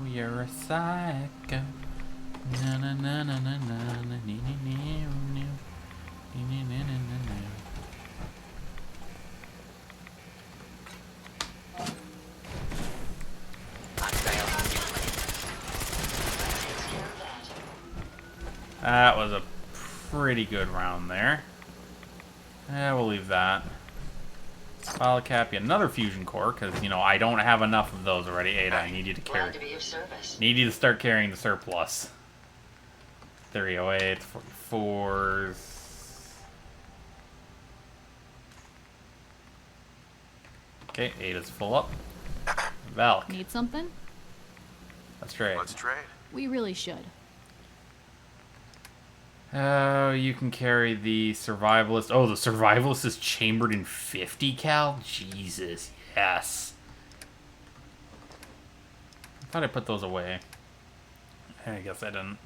[SPEAKER 1] you're a psycho. Na na na na na na na na na na na na. That was a pretty good round there. Yeah, we'll leave that. I'll cap you another fusion core, because, you know, I don't have enough of those already. Ada, I need you to carry. Need you to start carrying the surplus. 308, 44s. Okay, Ada's full up. Valk.
[SPEAKER 9] Need something?
[SPEAKER 1] Let's trade.
[SPEAKER 3] Let's trade.
[SPEAKER 9] We really should.
[SPEAKER 1] Oh, you can carry the survivalist. Oh, the survivalist is chambered in 50 cal? Jesus, yes. I thought I put those away. I guess I didn't.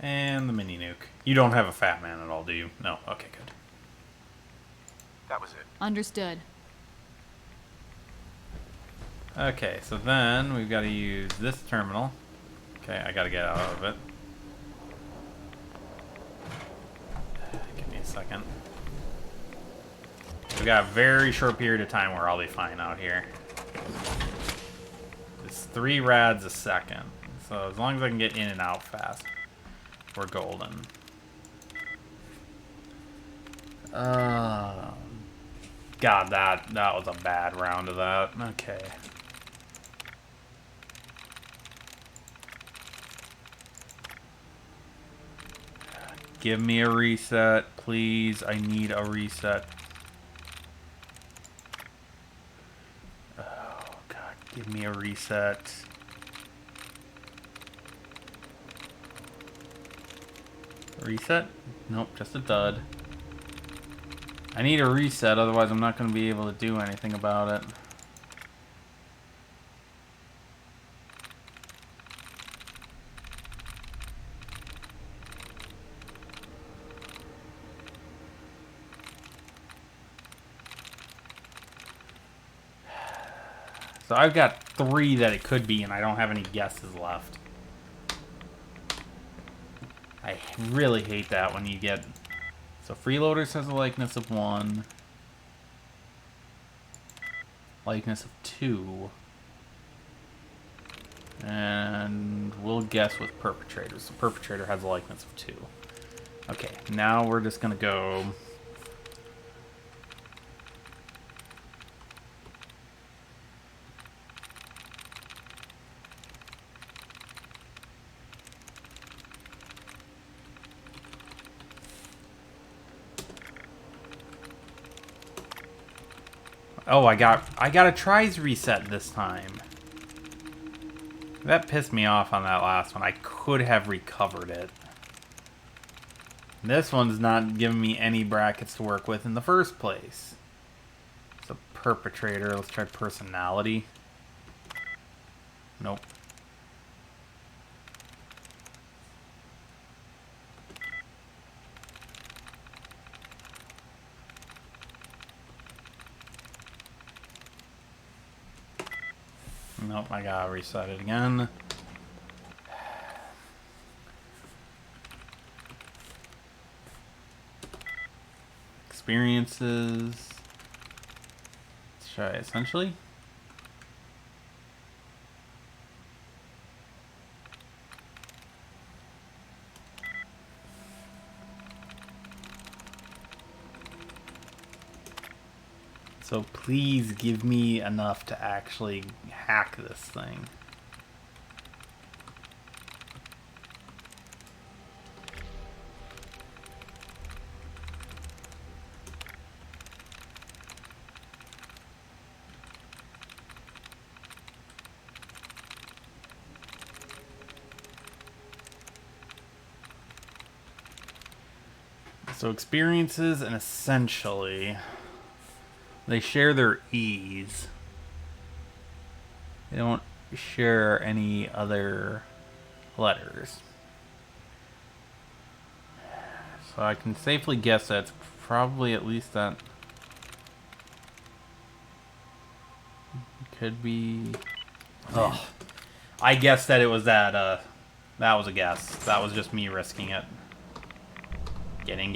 [SPEAKER 1] And the mini nuke. You don't have a fat man at all, do you? No. Okay, good.
[SPEAKER 3] That was it.
[SPEAKER 9] Understood.
[SPEAKER 1] Okay, so then we've got to use this terminal. Okay, I got to get out of it. Give me a second. We've got a very short period of time where I'll be fine out here. It's 3 rads a second. So as long as I can get in and out fast, we're golden. God, that was a bad round of that. Okay. Give me a reset, please. I need a reset. Oh, God. Give me a reset. Reset? Nope, just a dud. I need a reset, otherwise I'm not going to be able to do anything about it. So I've got 3 that it could be, and I don't have any guesses left. I really hate that when you get... So Freeloaders has a likeness of 1. Likeness of 2. And we'll guess with Perpetrators. The Perpetrator has a likeness of 2. Okay, now we're just gonna go... Oh, I got a tries reset this time. That pissed me off on that last one. I could have recovered it. This one's not giving me any brackets to work with in the first place. It's a Perpetrator. Let's try Personality. Nope. Nope, I gotta reset it again. Experiences. Let's try Essentially. So please give me enough to actually hack this thing. So experiences and essentially they share their E's. They don't share any other letters. So I can safely guess that it's probably at least that. Could be. Oh, I guessed that it was that. That was a guess. That was just me risking it. Get in.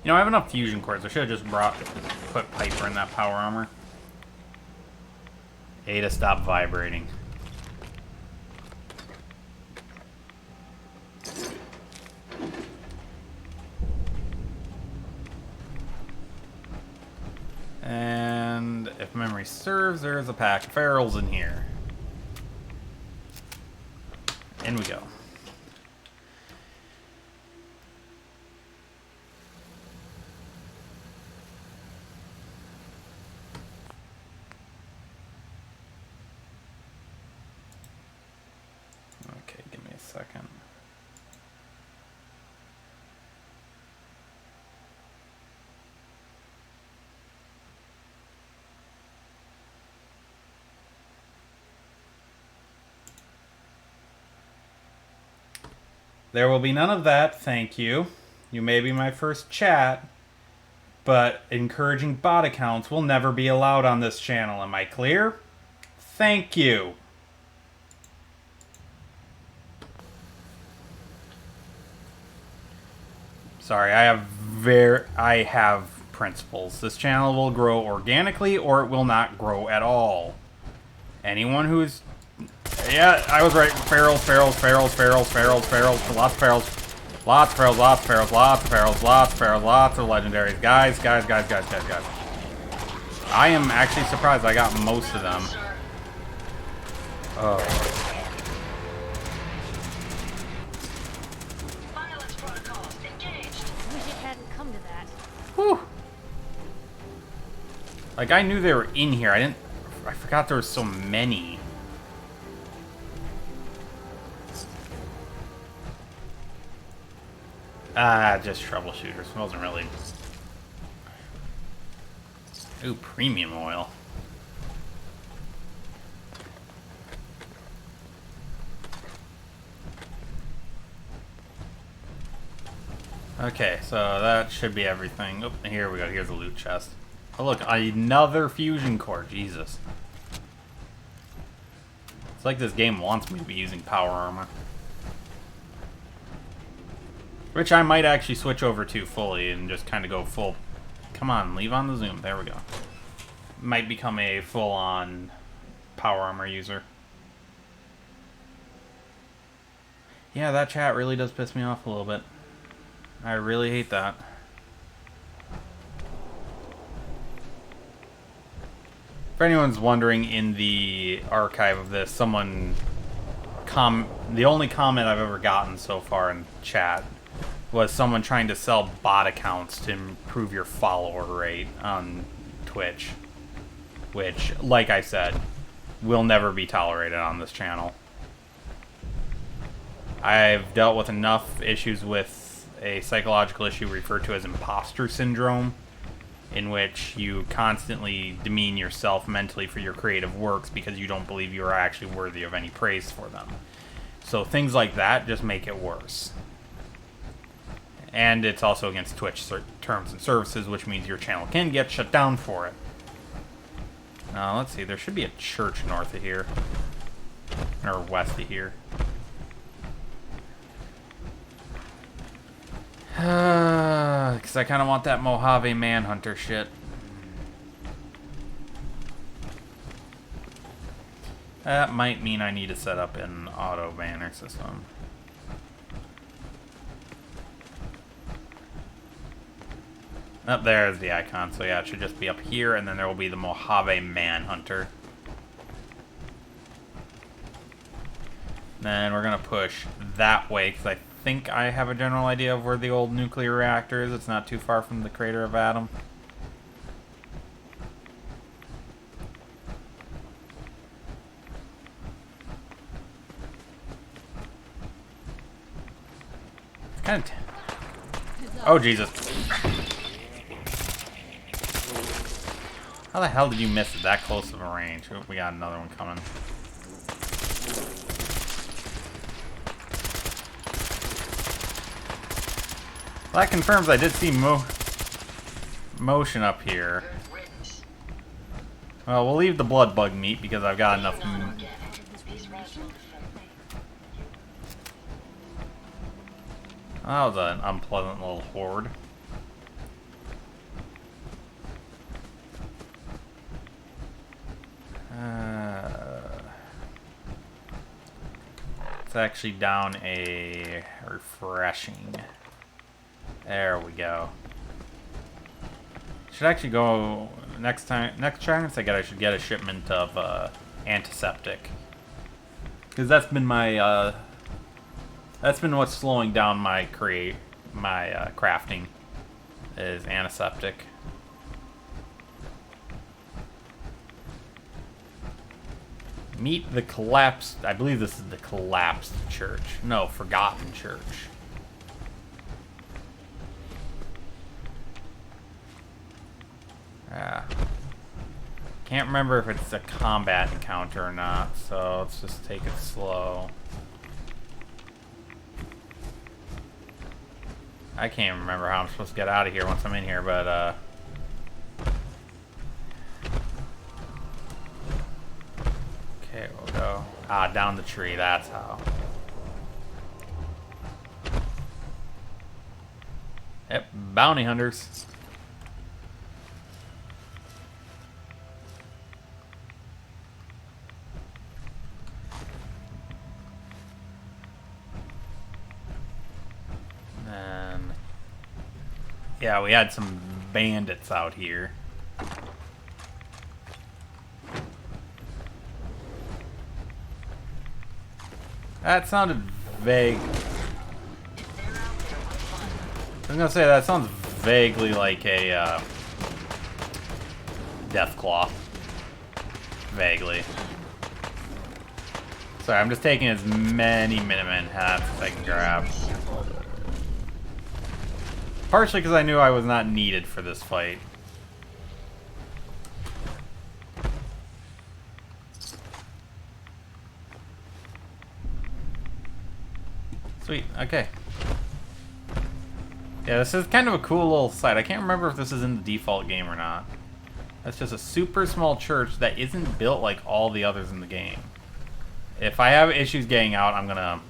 [SPEAKER 1] You know, I have enough fusion cores. I should have just put Piper in that power armor. A to stop vibrating. And if memory serves, there's a pack of ferals in here. In we go. Okay, give me a second. There will be none of that, thank you. You may be my first chat, but encouraging bot accounts will never be allowed on this channel. Am I clear? Thank you. Sorry, I have principles. This channel will grow organically or it will not grow at all. Anyone who's... Yeah, I was right. Ferals. Lots of ferals. Lots of legendaries. Guys. I am actually surprised I got most of them. Oh.
[SPEAKER 5] Wish it hadn't come to that.
[SPEAKER 1] Whew. Like, I knew they were in here. I forgot there were so many. Just troubleshooters. Wasn't really... Ooh, premium oil. Okay, so that should be everything. Oh, here we go. Here's the loot chest. Oh, look, another fusion core. Jesus. It's like this game wants me to be using power armor. Which I might actually switch over to fully and just kind of go full... Come on, leave on the zoom. There we go. Might become a full-on power armor user. Yeah, that chat really does piss me off a little bit. I really hate that. If anyone's wondering, in the archive of this, someone... The only comment I've ever gotten so far in chat was someone trying to sell bot accounts to improve your follower rate on Twitch. Which, like I said, will never be tolerated on this channel. I've dealt with enough issues with a psychological issue referred to as imposter syndrome, in which you constantly demean yourself mentally for your creative works because you don't believe you are actually worthy of any praise for them. So things like that just make it worse. And it's also against Twitch terms and services, which means your channel can get shut down for it. Now, let's see. There should be a church north of here. Or west of here. Because I kind of want that Mojave Manhunter shit. That might mean I need to set up an auto banner system. Up there's the icon, so yeah, it should just be up here, and then there will be the Mojave Manhunter. Then we're gonna push that way, because I think I have a general idea of where the old nuclear reactor is. It's not too far from the crater of Adam. It's kind of... Oh, Jesus. How the hell did you miss it that close of a range? Oh, we got another one coming. Well, that confirms I did see motion up here. Well, we'll leave the blood bug meat because I've got enough. That was an unpleasant little horde. It's actually down a refreshing. There we go. Should actually go next chance I get. I should get a shipment of antiseptic, because that's been my that's been what's slowing down my crafting is antiseptic. Meet the collapsed. I believe this is the collapsed church. No, forgotten church. Yeah. Can't remember if it's a combat encounter or not, so let's just take it slow. I can't remember how I'm supposed to get out of here once I'm in here, but okay, we'll go down the tree, that's how. Yep, bounty hunters. Yeah, we had some bandits out here. That sounded vague. I was gonna say, that sounds vaguely like a Deathclaw. Vaguely. Sorry, I'm just taking as many Minutemen hats as I can grab. Partially because I knew I was not needed for this fight. Sweet, okay. Yeah, this is kind of a cool little site. I can't remember if this is in the default game or not. That's just a super small church that isn't built like all the others in the game. If I have issues getting out, I'm gonna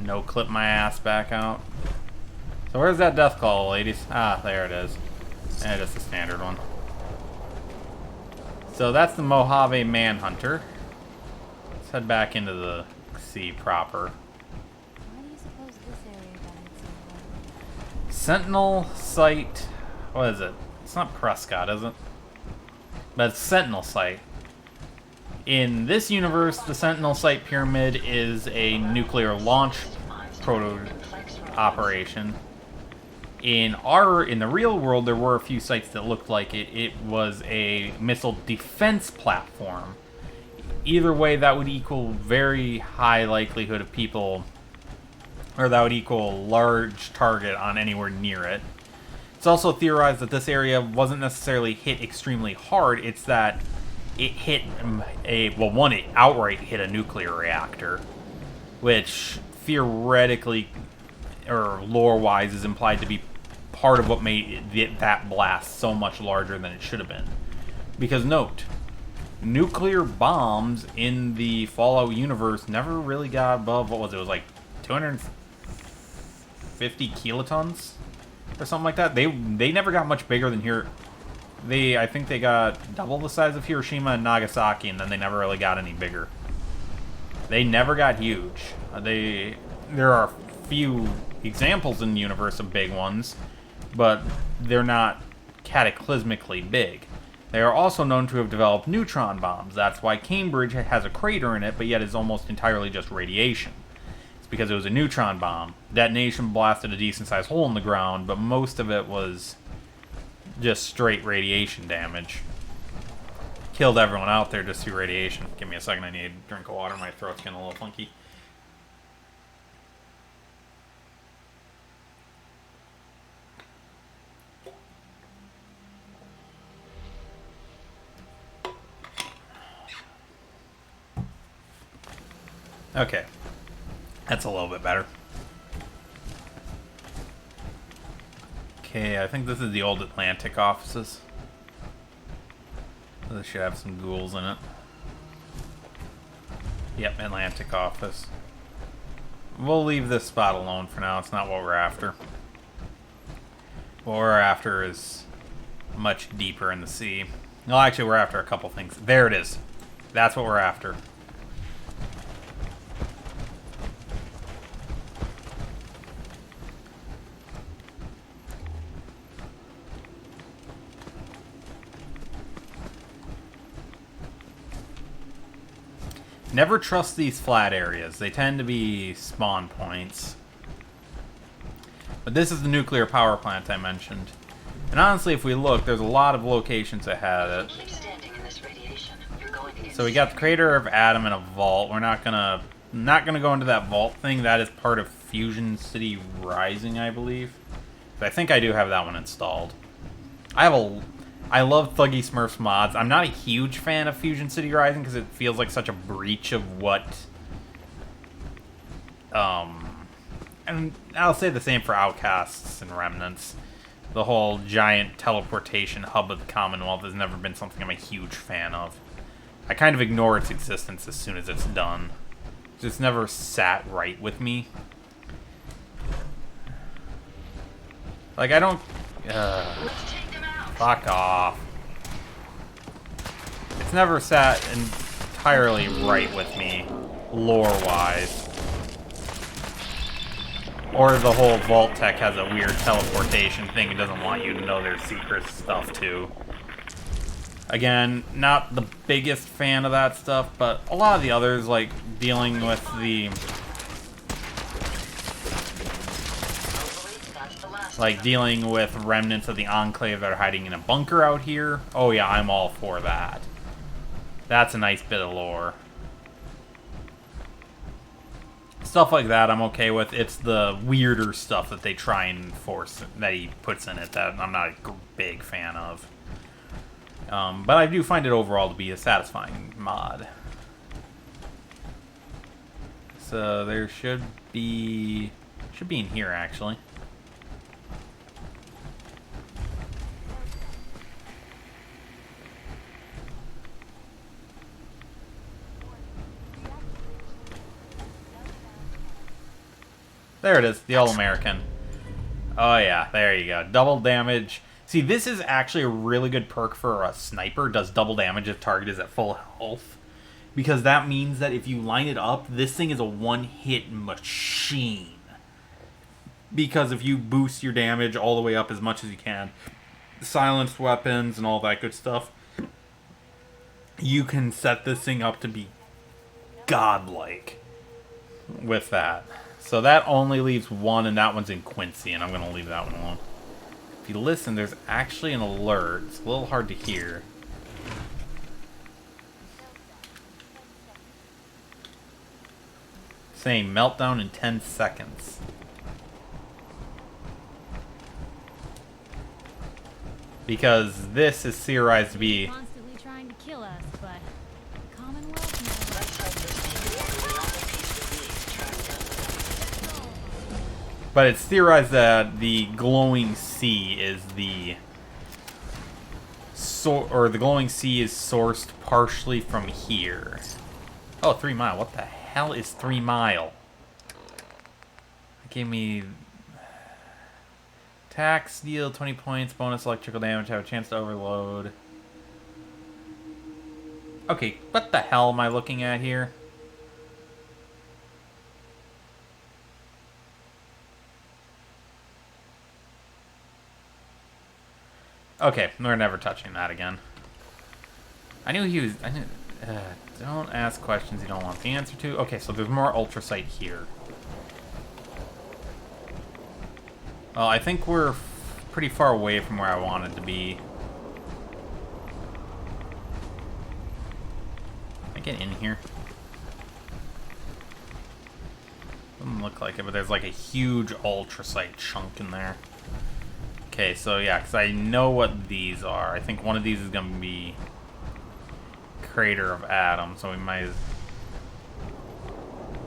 [SPEAKER 1] no-clip my ass back out. So where's that death call, ladies? Ah, there it is. And it's a standard one. So that's the Mojave Manhunter. Let's head back into the sea proper.
[SPEAKER 5] Why do you suppose this area got its name?
[SPEAKER 1] Sentinel Site. What is it? It's not Prescott, is it? But it's Sentinel Site. In this universe, the Sentinel Site Pyramid is a nuclear launch operation. In the real world, there were a few sites that looked like it. It was a missile defense platform. Either way, that would equal very high likelihood of people, or that would equal a large target on anywhere near it. It's also theorized that this area wasn't necessarily hit extremely hard. It's that it hit it outright hit a nuclear reactor, which theoretically, or lore-wise, is implied to be part of what made that blast so much larger than it should have been. Because note, nuclear bombs in the Fallout universe never really got above, what was it? It was like 250 kilotons or something like that. They never got much bigger than here. I think they got double the size of Hiroshima and Nagasaki, and then they never really got any bigger. They never got huge. There are few examples in the universe of big ones. but they're not cataclysmically big. They are also known to have developed neutron bombs. That's why Cambridge has a crater in it, but yet is almost entirely just radiation. It's because it was a neutron bomb. Detonation blasted a decent-sized hole in the ground, but most of it was just straight radiation damage. Killed everyone out there just through radiation. Give me a second, I need a drink of water. My throat's getting a little funky. Okay. That's a little bit better. Okay, I think this is the old Atlantic offices. This should have some ghouls in it. Yep, Atlantic office. We'll leave this spot alone for now. It's not what we're after. What we're after is much deeper in the sea. Well, actually, we're after a couple things. There it is. That's what we're after. Never trust these flat areas. They tend to be spawn points. But this is the nuclear power plant I mentioned. And honestly, if we look, there's a lot of locations that have it.
[SPEAKER 4] Keep standing in this radiation. You're going to get
[SPEAKER 1] So we got the crater of Adam and a vault. We're not gonna go into that vault thing. That is part of Fusion City Rising, I believe. But I think I do have that one installed. I love Thuggy Smurfs mods. I'm not a huge fan of Fusion City Rising because it feels like such a breach of what... and I'll say the same for Outcasts and Remnants. The whole giant teleportation hub of the Commonwealth has never been something I'm a huge fan of. I kind of ignore its existence as soon as it's done. It's never sat right with me. Like, I don't... fuck off. It's never sat entirely right with me, lore-wise. Or the whole Vault Tech has a weird teleportation thing it doesn't want you to know their secret stuff, too. Again, not the biggest fan of that stuff, but a lot of the others, like dealing with the... like dealing with remnants of the Enclave that are hiding in a bunker out here. Oh yeah, I'm all for that. That's a nice bit of lore. Stuff like that I'm okay with. It's the weirder stuff that they try and force, that he puts in it, that I'm not a big fan of. But I do find it overall to be a satisfying mod. So there should be in here actually. There it is, the All-American. Oh yeah, there you go. Double damage. See, this is actually a really good perk for a sniper. Does double damage if target is at full health. Because that means that if you line it up, this thing is a one-hit machine. Because if you boost your damage all the way up as much as you can, silenced weapons and all that good stuff, you can set this thing up to be godlike with that. So that only leaves one, and that one's in Quincy, and I'm going to leave that one alone. If you listen, there's actually an alert. It's a little hard to hear. Saying meltdown in 10 seconds. Because this is theorized to be...
[SPEAKER 5] constantly trying to kill us, but the Commonwealth never...
[SPEAKER 1] But it's theorized that the glowing sea is the the glowing sea is sourced partially from here. Oh, 3 Mile. What the hell is 3 Mile? It gave me tax, deal 20 points, bonus electrical damage, have a chance to overload. Okay, what the hell am I looking at here? Okay, we're never touching that again. I knew he was... don't ask questions you don't want the answer to. Okay, so there's more ultrasight here. Well, I think we're pretty far away from where I wanted to be. Can I get in here? Doesn't look like it, but there's like a huge ultrasight chunk in there. Okay, so yeah, because I know what these are. I think one of these is going to be Crater of Adam, so we might...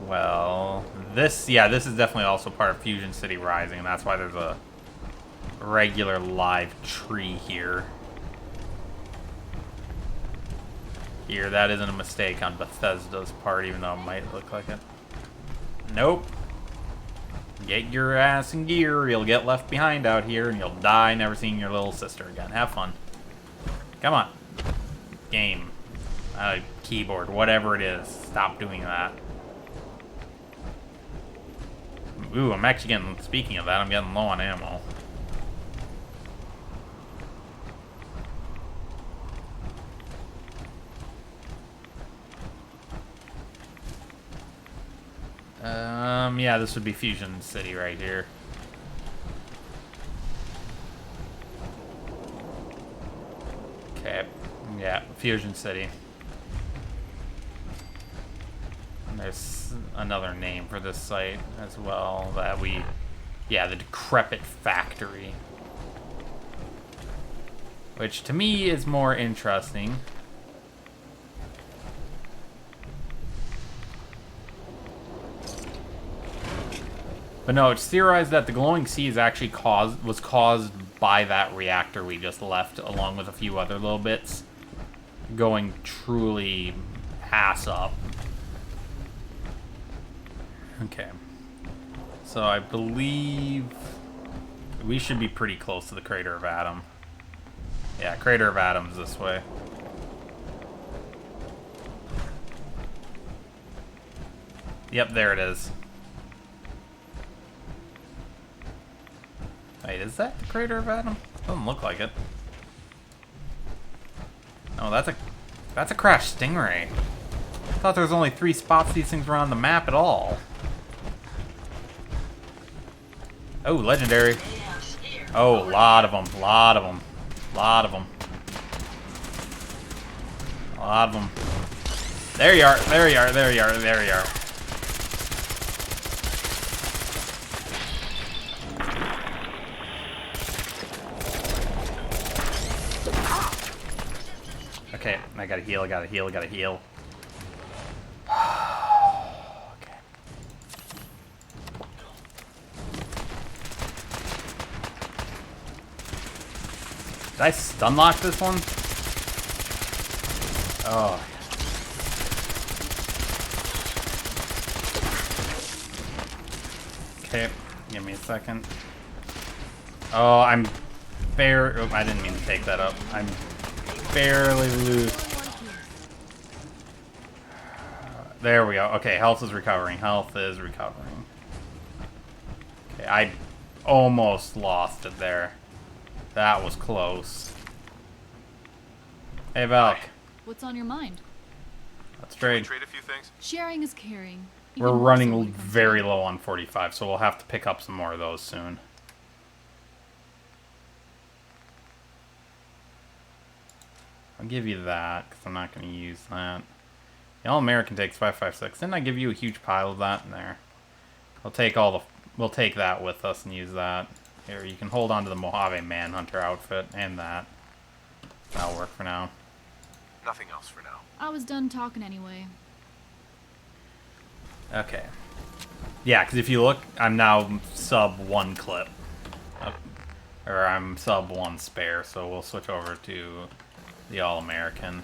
[SPEAKER 1] Well, this, yeah, this is definitely also part of Fusion City Rising, and that's why there's a regular live tree here. Here, that isn't a mistake on Bethesda's part, even though it might look like it. Nope. Get your ass in gear, you'll get left behind out here, and you'll die never seeing your little sister again. Have fun. Come on. Game. Keyboard, whatever it is. Stop doing that. Ooh, I'm actually getting, speaking of that, I'm getting low on ammo. Yeah, this would be Fusion City right here. Okay, yeah, Fusion City. And there's another name for this site as well that we... Yeah, the Decrepit Factory. Which, to me, is more interesting. But no, it's theorized that the glowing sea is actually was caused by that reactor we just left, along with a few other little bits, going truly ass up. Okay. So I believe we should be pretty close to the Crater of Adam. Yeah, Crater of Adam's this way. Yep, there it is. Wait, is that the Crater of Adam? Doesn't look like it. No, that's a crashed Stingray. I thought there was only 3 spots these things were on the map at all. Oh, legendary. Oh, a lot of them, lot of them, lot of them. A lot of them. There you are, there you are, there you are, there you are. Okay, I gotta heal, I gotta heal, I gotta heal. Okay. Did I stun lock this one? Oh. Okay, give me a second. Oh, I'm fair. Oh, I didn't mean to take that up. I'm barely loose. There we go. Okay, health is recovering. Health is recovering. Okay, I almost lost it there. That was close. Hey, Valk.
[SPEAKER 9] What's on your mind?
[SPEAKER 1] Let's trade.
[SPEAKER 3] Trade a few things.
[SPEAKER 9] Sharing is caring.
[SPEAKER 1] We're running very low on 45, so we'll have to pick up some more of those soon. I'll give you that, because I'm not going to use that. The All-American takes 556. Didn't I give you a huge pile of that in there? We'll take all the... We'll take that with us and use that. Here, you can hold on to the Mojave Manhunter outfit and that. That'll work for now.
[SPEAKER 3] Nothing else for now.
[SPEAKER 9] I was done talking anyway.
[SPEAKER 1] Okay. Yeah, because if you look, I'm now sub 1 clip. Or I'm sub 1 spare, so we'll switch over to the All-American.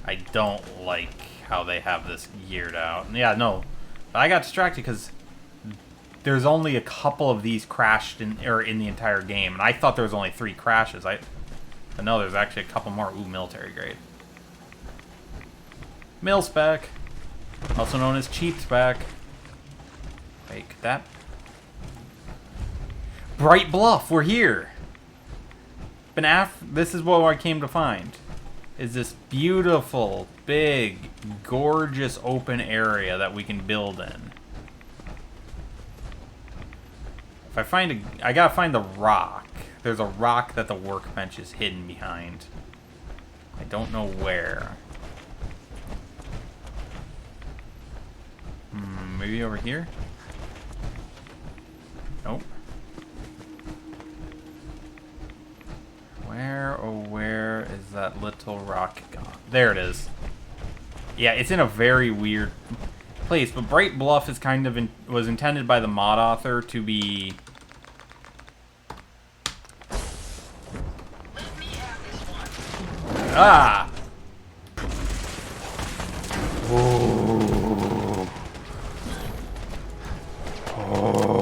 [SPEAKER 1] I don't like how they have this geared out. Yeah, no. But I got distracted because there's only a couple of these crashed in the entire game, and I thought there was only 3 crashes. But no, there's actually a couple more. Ooh, military grade. Mil spec, also known as cheap spec. Wait, could that? Bright Bluff, we're here. This is what I came to find. Is this beautiful, big, gorgeous open area that we can build in. If I find I gotta find the rock. There's a rock that the workbench is hidden behind. I don't know where. Maybe over here? Nope. Where, oh where is that little rock gone? There it is. Yeah, it's in a very weird place, but Bright Bluff is kind of was intended by the mod author to be...
[SPEAKER 4] Let me have this one.
[SPEAKER 1] Ah! Whoa. Oh.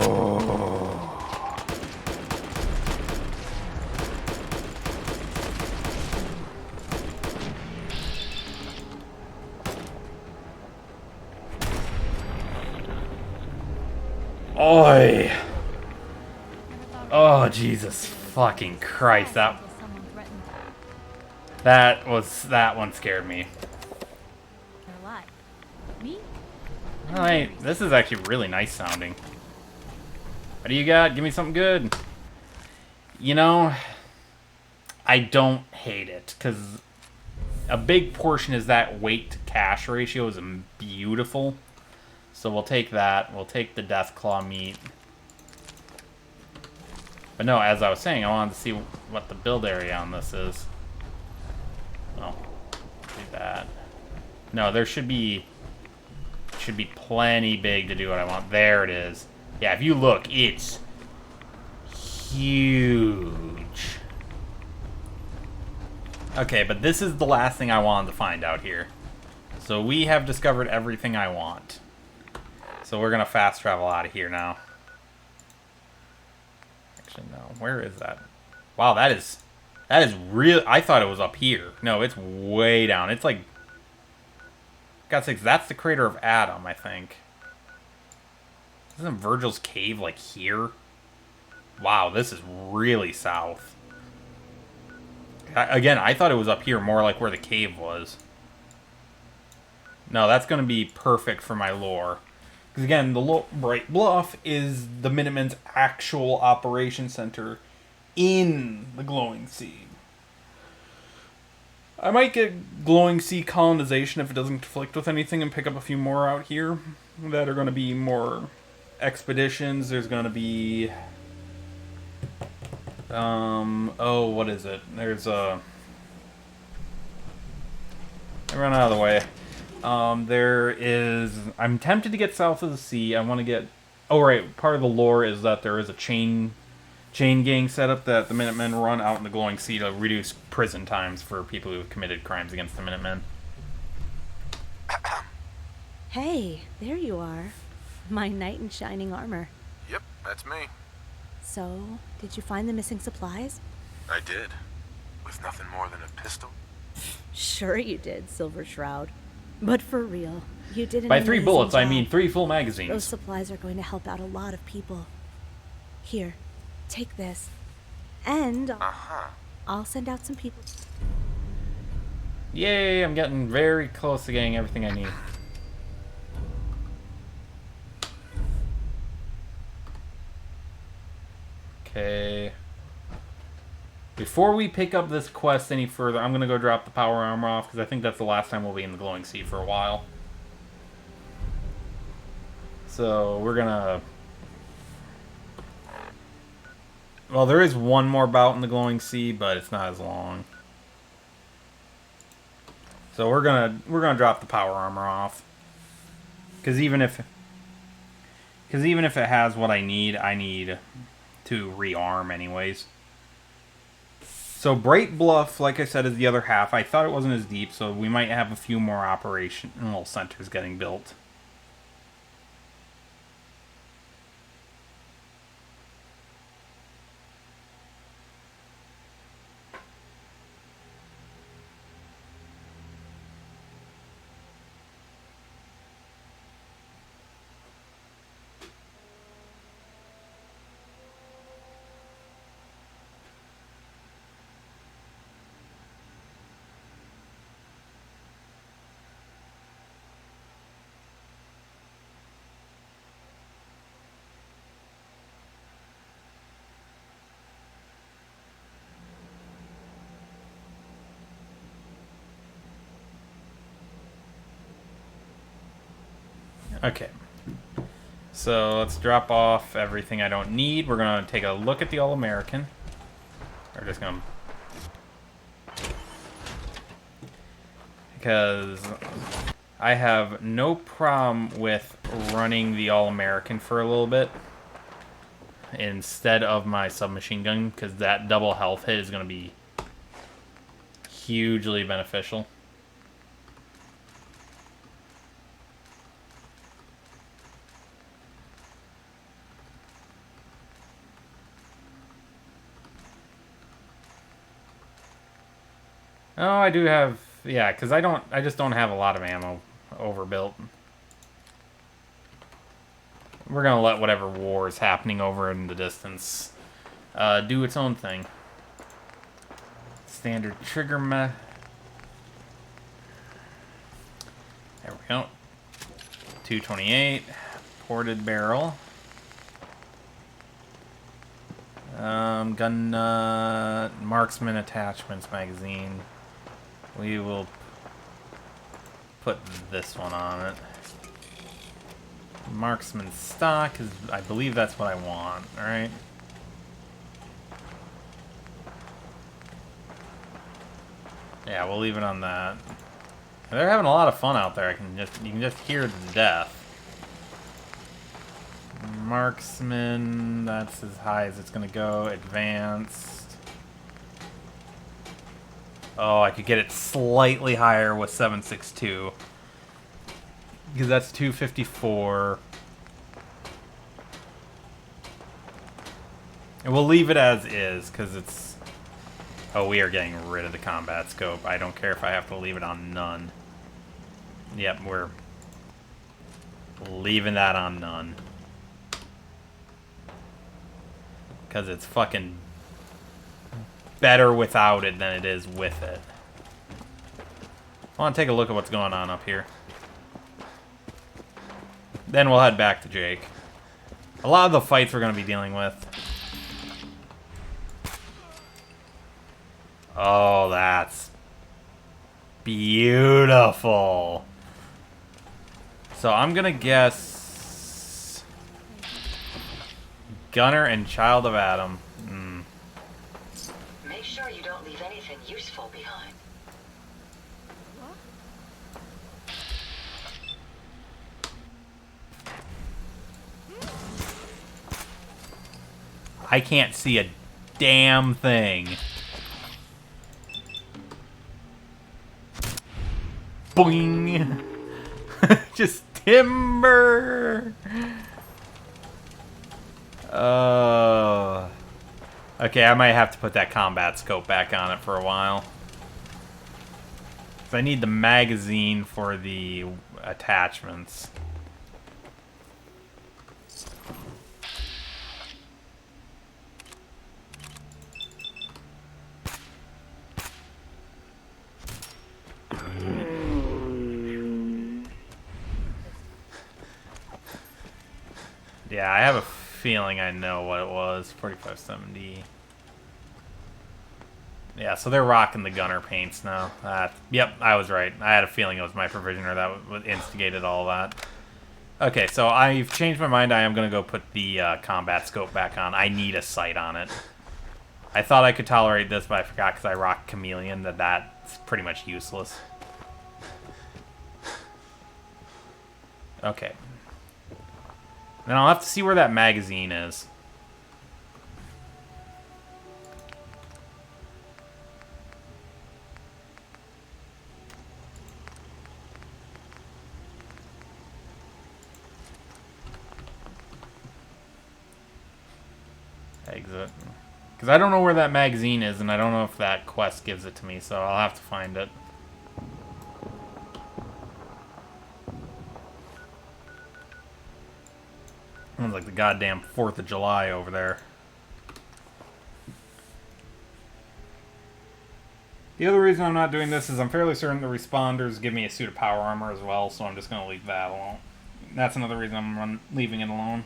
[SPEAKER 1] Oi! Oh, Jesus fucking Christ, that one scared me.
[SPEAKER 5] They're alive. Me?
[SPEAKER 1] Alright, this is actually really nice sounding. What do you got? Give me something good. You know, I don't hate it, because a big portion is that weight to cash ratio is beautiful. So we'll take that. We'll take the Deathclaw meat. But no, as I was saying, I wanted to see what the build area on this is. Oh, do that. No, there should be plenty big to do what I want. There it is. Yeah, if you look, it's huge. Okay, but this is the last thing I wanted to find out here. So we have discovered everything I want. So we're gonna fast travel out of here now. Actually, no. Where is that? Wow, that is real. I thought it was up here. No, it's way down. It's like, God's sakes, that's the crater of Adam, I think. Isn't Virgil's cave like here? Wow, this is really south. Again, I thought it was up here, more like where the cave was. No, that's gonna be perfect for my lore. Because again, the Bright Bluff is the Minutemen's actual operation center in the Glowing Sea. I might get Glowing Sea colonization if it doesn't conflict with anything and pick up a few more out here that are going to be more expeditions. There's going to be... oh, what is it? There's a... I run out of the way. There is... I'm tempted to get south of the sea. I want to get... Oh, right. Part of the lore is that there is a chain gang setup that the Minutemen run out in the Glowing Sea to reduce prison times for people who have committed crimes against the Minutemen.
[SPEAKER 6] Hey, there you are. My knight in shining armor.
[SPEAKER 3] Yep, that's me.
[SPEAKER 6] So, did you find the missing supplies?
[SPEAKER 3] I did. With nothing more than a pistol.
[SPEAKER 6] Sure you did, Silver Shroud. But for real, you did an
[SPEAKER 1] By 3
[SPEAKER 6] amazing
[SPEAKER 1] bullets, I
[SPEAKER 6] job.
[SPEAKER 1] mean 3 full magazines.
[SPEAKER 6] Those supplies are going to help out a lot of people. Here, take this. And I'll send out some people.
[SPEAKER 1] Yay, I'm getting very close to getting everything I need. Okay. Before we pick up this quest any further, I'm going to go drop the power armor off, because I think that's the last time we'll be in the Glowing Sea for a while. So, we're going to... Well, there is one more bout in the Glowing Sea, but it's not as long. So we're gonna drop the power armor off, because even if it has what I need to rearm anyways. So Bright Bluff, like I said, is the other half. I thought it wasn't as deep, so we might have a few more operational centers getting built. Okay. So let's drop off everything I don't need. We're going to take a look at the All-American. We're just going to... Because I have no problem with running the All-American for a little bit instead of my submachine gun, because that double health hit is going to be hugely beneficial. Oh, I do have, yeah, because I just don't have a lot of ammo overbuilt. We're gonna let whatever war is happening over in the distance do its own thing. Standard trigger There we go. 228 ported barrel. Gun marksman attachments magazine. We will put this one on it. Marksman stock is, I believe that's what I want, alright? Yeah, we'll leave it on that. They're having a lot of fun out there. You can just hear the death. Marksman, that's as high as it's gonna go. Advanced. Oh, I could get it slightly higher with 7.62. Because that's 254. And we'll leave it as is, because it's... Oh, we are getting rid of the combat scope. I don't care if I have to leave it on none. Yep, we're leaving that on none. Because it's fucking better without it than it is with it. I want to take a look at what's going on up here. Then we'll head back to Jake. A lot of the fights we're going to be dealing with. Oh, that's beautiful. So I'm going to guess Gunner and Child of Adam.
[SPEAKER 4] Make sure you don't leave anything useful behind.
[SPEAKER 1] I can't see a damn thing. Boing! Just timber! Oh. Okay, I might have to put that combat scope back on it for a while. 'Cause I need the magazine for the attachments. Yeah, I have a feeling I know what it was. 4570. Yeah, so they're rocking the gunner paints now. Yep, I was right. I had a feeling it was my provisioner that instigated all that. Okay, so I've changed my mind. I am going to go put the combat scope back on. I need a sight on it. I thought I could tolerate this, but I forgot because I rock Chameleon that's pretty much useless. Okay. Then I'll have to see where that magazine is. Exit. Because I don't know where that magazine is, and I don't know if that quest gives it to me, so I'll have to find it. Sounds like the goddamn 4th of July over there. The other reason I'm not doing this is I'm fairly certain the responders give me a suit of power armor as well, so I'm just going to leave that alone. That's another reason I'm leaving it alone.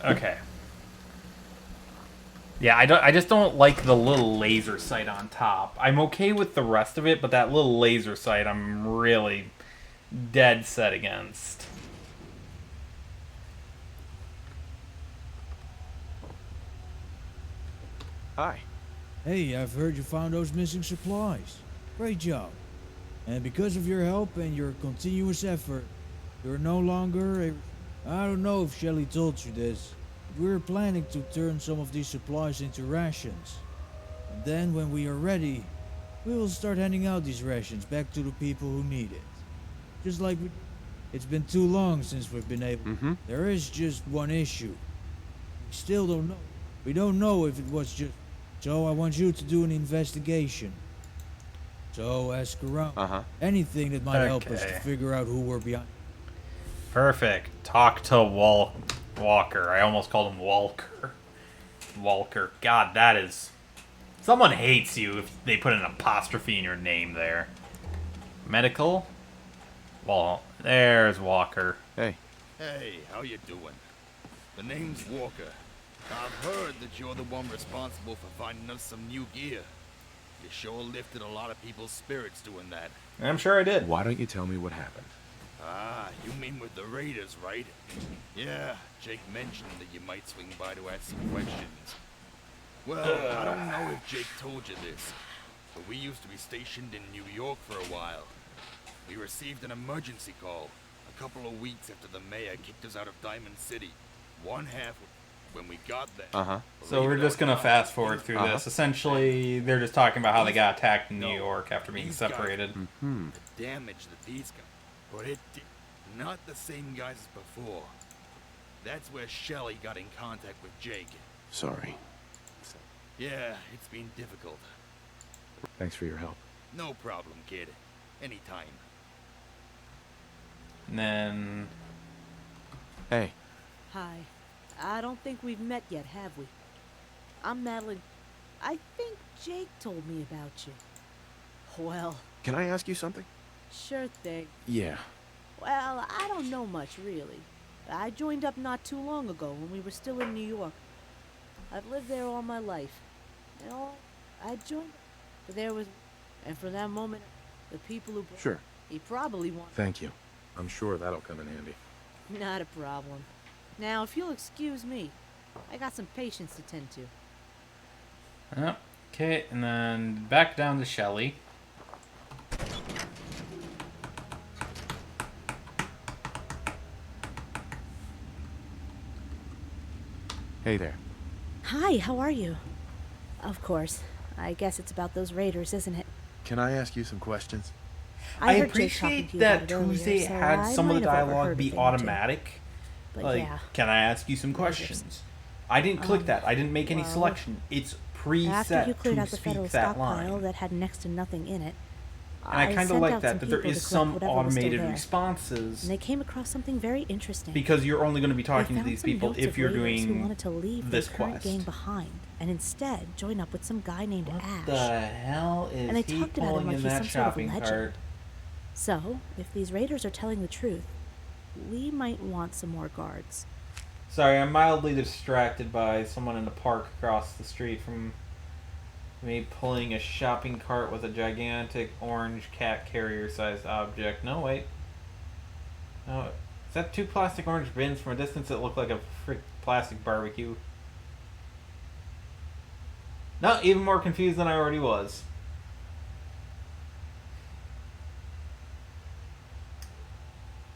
[SPEAKER 1] Okay. Yeah, I just don't like the little laser sight on top. I'm okay with the rest of it, but that little laser sight I'm really dead set against.
[SPEAKER 3] Hi.
[SPEAKER 7] Hey, I've heard you found those missing supplies. Great job. And because of your help and your continuous effort, you're no longer a... I don't know if Shelley told you this. We're planning to turn some of these supplies into rations. And then when we are ready, we will start handing out these rations back to the people who need it. Just like we... It's been too long since we've been able... There is just one issue. We still don't know. We don't know if it was just... So I want you to do an investigation. So ask around. Anything that might help us to figure out who we're behind.
[SPEAKER 1] Perfect. Talk to Walker. I almost called him Walker. Walker. God, that is... Someone hates you if they put an apostrophe in your name there. Medical? Well, there's Walker.
[SPEAKER 3] Hey.
[SPEAKER 11] Hey, how you doing? The name's Walker. I've heard that you're the one responsible for finding us some new gear. You sure lifted a lot of people's spirits doing that.
[SPEAKER 1] I'm sure I did.
[SPEAKER 3] Why don't you tell me what happened?
[SPEAKER 11] Ah, you mean with the Raiders, right? Yeah, Jake mentioned that you might swing by to ask some questions. Well, I don't know if Jake told you this, but we used to be stationed in New York for a while. We received an emergency call a couple of weeks after the mayor kicked us out of Diamond City. One half when we got there.
[SPEAKER 1] So we're just going to fast forward through this. Essentially, they're just talking about how they got attacked in New York after being separated.
[SPEAKER 11] The damage that these guys... But it did... Not the same guys as before. That's where Shelley got in contact with Jake.
[SPEAKER 3] Sorry.
[SPEAKER 11] Yeah, it's been difficult.
[SPEAKER 3] Thanks for your help.
[SPEAKER 11] No problem, kid. Anytime.
[SPEAKER 1] And then...
[SPEAKER 3] Hey.
[SPEAKER 6] Hi. I don't think we've met yet, have we? I'm Madeline. I think Jake told me about you. Well...
[SPEAKER 3] Can I ask you something?
[SPEAKER 6] Sure thing.
[SPEAKER 3] Yeah.
[SPEAKER 6] Well, I don't know much, really. I joined up not too long ago when we were still in New York. I've lived there all my life. You know, I joined... But there was... And from that moment, the people who...
[SPEAKER 3] Sure.
[SPEAKER 6] He probably wanted...
[SPEAKER 3] Thank you. I'm sure that'll come in handy.
[SPEAKER 6] Not a problem. Now, if you'll excuse me, I got some patients to tend to.
[SPEAKER 1] Okay, and then back down to Shelley.
[SPEAKER 3] Hey there.
[SPEAKER 6] Hi, how are you? Of course. I guess it's about those raiders, isn't it?
[SPEAKER 3] Can I ask you some questions?
[SPEAKER 1] I
[SPEAKER 6] heard Jake talking
[SPEAKER 1] appreciate
[SPEAKER 6] to you
[SPEAKER 1] that
[SPEAKER 6] about it earlier,
[SPEAKER 1] Tuesday
[SPEAKER 6] so
[SPEAKER 1] had
[SPEAKER 6] I
[SPEAKER 1] some of the
[SPEAKER 6] might have
[SPEAKER 1] dialogue
[SPEAKER 6] overheard a
[SPEAKER 1] be
[SPEAKER 6] thing or two.
[SPEAKER 1] automatic.
[SPEAKER 6] But
[SPEAKER 1] Like,
[SPEAKER 6] yeah.
[SPEAKER 1] can I ask you some questions? I didn't click that. I didn't make any
[SPEAKER 6] well,
[SPEAKER 1] selection. It's
[SPEAKER 6] After
[SPEAKER 1] preset
[SPEAKER 6] you cleared
[SPEAKER 1] to
[SPEAKER 6] out the
[SPEAKER 1] speak
[SPEAKER 6] federal
[SPEAKER 1] that
[SPEAKER 6] stockpile
[SPEAKER 1] line.
[SPEAKER 6] that had next to nothing in it,
[SPEAKER 1] And I kind of
[SPEAKER 6] sent
[SPEAKER 1] like
[SPEAKER 6] out
[SPEAKER 1] that,
[SPEAKER 6] some
[SPEAKER 1] that there
[SPEAKER 6] people
[SPEAKER 1] is
[SPEAKER 6] to collect
[SPEAKER 1] some
[SPEAKER 6] whatever was still
[SPEAKER 1] automated
[SPEAKER 6] there.
[SPEAKER 1] responses.
[SPEAKER 6] And they came across something very interesting.
[SPEAKER 1] Because you're only going to be
[SPEAKER 6] They
[SPEAKER 1] talking to
[SPEAKER 6] found
[SPEAKER 1] these
[SPEAKER 6] some
[SPEAKER 1] people
[SPEAKER 6] notes
[SPEAKER 1] if
[SPEAKER 6] of
[SPEAKER 1] you're
[SPEAKER 6] raiders who
[SPEAKER 1] doing
[SPEAKER 6] wanted to leave
[SPEAKER 1] this
[SPEAKER 6] their current
[SPEAKER 1] quest.
[SPEAKER 6] gang behind and instead join up with some guy named
[SPEAKER 1] What
[SPEAKER 6] Ash.
[SPEAKER 1] the hell is
[SPEAKER 6] And they
[SPEAKER 1] he
[SPEAKER 6] talked about him
[SPEAKER 1] pulling
[SPEAKER 6] like
[SPEAKER 1] in
[SPEAKER 6] he's
[SPEAKER 1] that
[SPEAKER 6] some sort of
[SPEAKER 1] shopping
[SPEAKER 6] legend.
[SPEAKER 1] cart?
[SPEAKER 6] So, if these raiders are telling the truth, we might want some more guards.
[SPEAKER 1] Sorry, I'm mildly distracted by someone in the park across the street from me pulling a shopping cart with a gigantic orange cat carrier-sized object. No, wait. No, is that two plastic orange bins from a distance that look like a frick plastic barbecue? No, even more confused than I already was.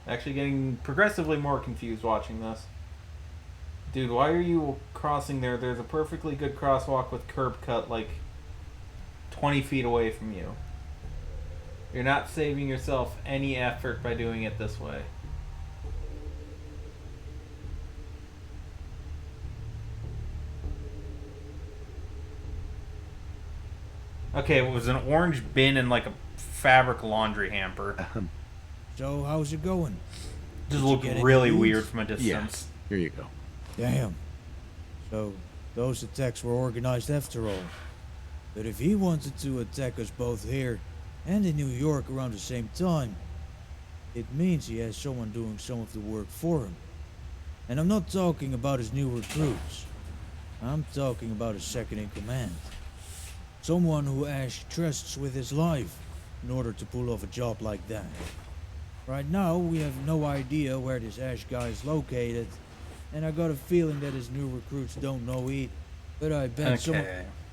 [SPEAKER 1] Actually getting progressively more confused watching this. Dude, why are you crossing there? There's a perfectly good crosswalk with curb cut like 20 feet away from you. You're not saving yourself any effort by doing it this way. Okay, it was an orange bin and like a fabric laundry hamper.
[SPEAKER 7] So, how's it going?
[SPEAKER 1] Just
[SPEAKER 7] Did you
[SPEAKER 1] looked
[SPEAKER 7] get any
[SPEAKER 1] really
[SPEAKER 7] leads?
[SPEAKER 1] weird from a distance.
[SPEAKER 3] Here you go.
[SPEAKER 7] Damn. So, those attacks were organized after all. But if he wanted to attack us both here and in New York around the same time, it means he has someone doing some of the work for him. And I'm not talking about his new recruits. I'm talking about his second in command. Someone who Ash trusts with his life in order to pull off a job like that. Right now, we have no idea where this Ash guy is located, and I got a feeling that his new recruits don't know either. But I bet someone...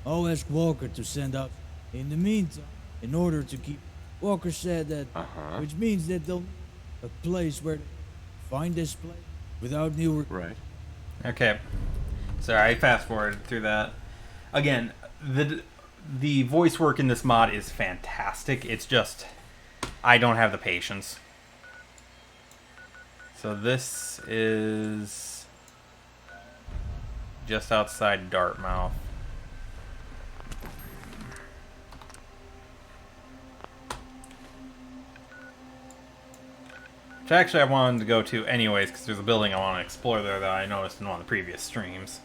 [SPEAKER 7] I'll ask Walker to send out... In the meantime, in order to keep... Walker said that... Which means that they'll... A place where... Find this place without new...
[SPEAKER 3] Right.
[SPEAKER 1] Okay. Sorry, I fast-forwarded through that. Again, the voice work in this mod is fantastic. It's just... I don't have the patience. So this is... just outside Dartmouth. Which actually I wanted to go to anyways, because there's a building I want to explore there that I noticed in one of the previous streams.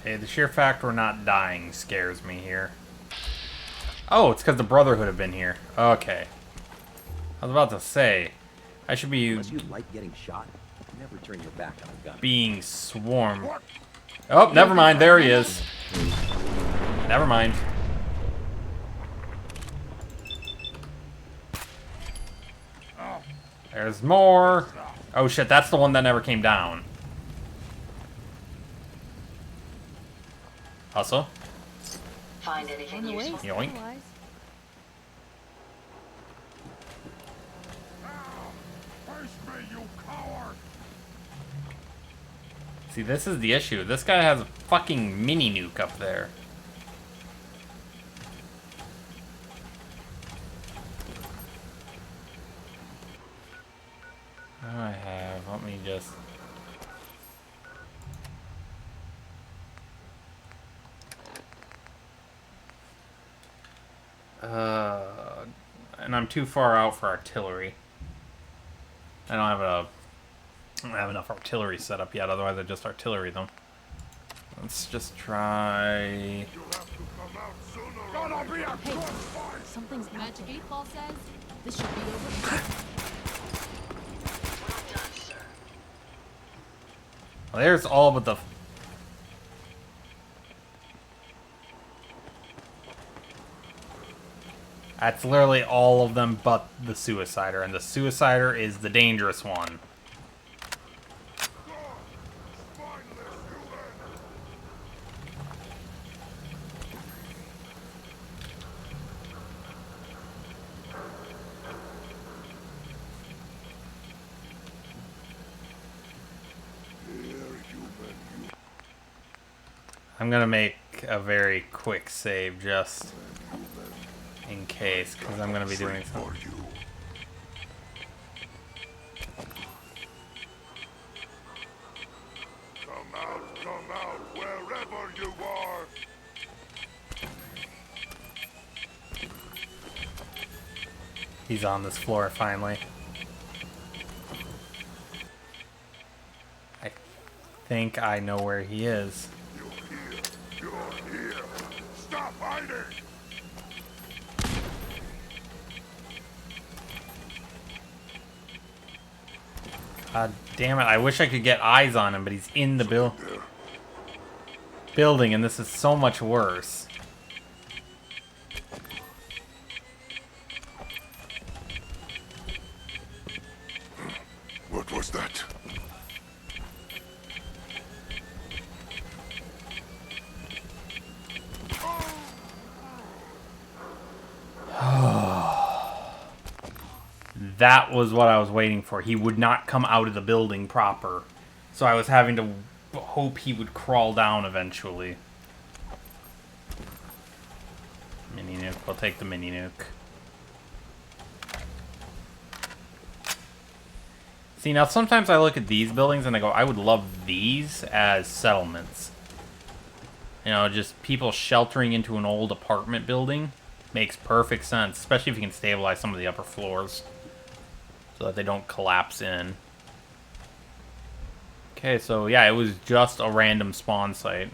[SPEAKER 1] Okay, the sheer fact we're not dying scares me here. Oh, it's because the Brotherhood have been here. Okay. I was about to say, I should be
[SPEAKER 12] Unless you like getting shot, never turn your back on a gun.
[SPEAKER 1] being swarmed. Oh, never mind. There he is. Never mind. There's more. Oh shit, that's the one that never came down. Also.
[SPEAKER 4] Find anything useful?
[SPEAKER 1] Yoink. See, this is the issue. This guy has a fucking mini nuke up there. I have. Let me just... and I'm too far out for artillery. I don't have enough artillery set up yet, otherwise I'd just artillery them. Let's just try...
[SPEAKER 9] Hey, something's Magic 8 Ball says this should be over.
[SPEAKER 1] Well, there's all but the... That's literally all of them but the Suicider, and the Suicider is the dangerous one. I'm gonna make a very quick save just in case, because I'm gonna be doing something.
[SPEAKER 10] Come out, wherever you are.
[SPEAKER 1] He's on this floor finally. I think I know where he is.
[SPEAKER 10] You're here. Stop hiding.
[SPEAKER 1] God damn it, I wish I could get eyes on him, but he's in the building, and this is so much worse.
[SPEAKER 10] What was that?
[SPEAKER 1] That was what I was waiting for. He would not come out of the building proper. So I was having to hope he would crawl down eventually. Mini nuke. We'll take the mini nuke. See, now sometimes I look at these buildings and I go, I would love these as settlements. You know, just people sheltering into an old apartment building makes perfect sense, especially if you can stabilize some of the upper floors so that they don't collapse in. Okay, so yeah, it was just a random spawn site.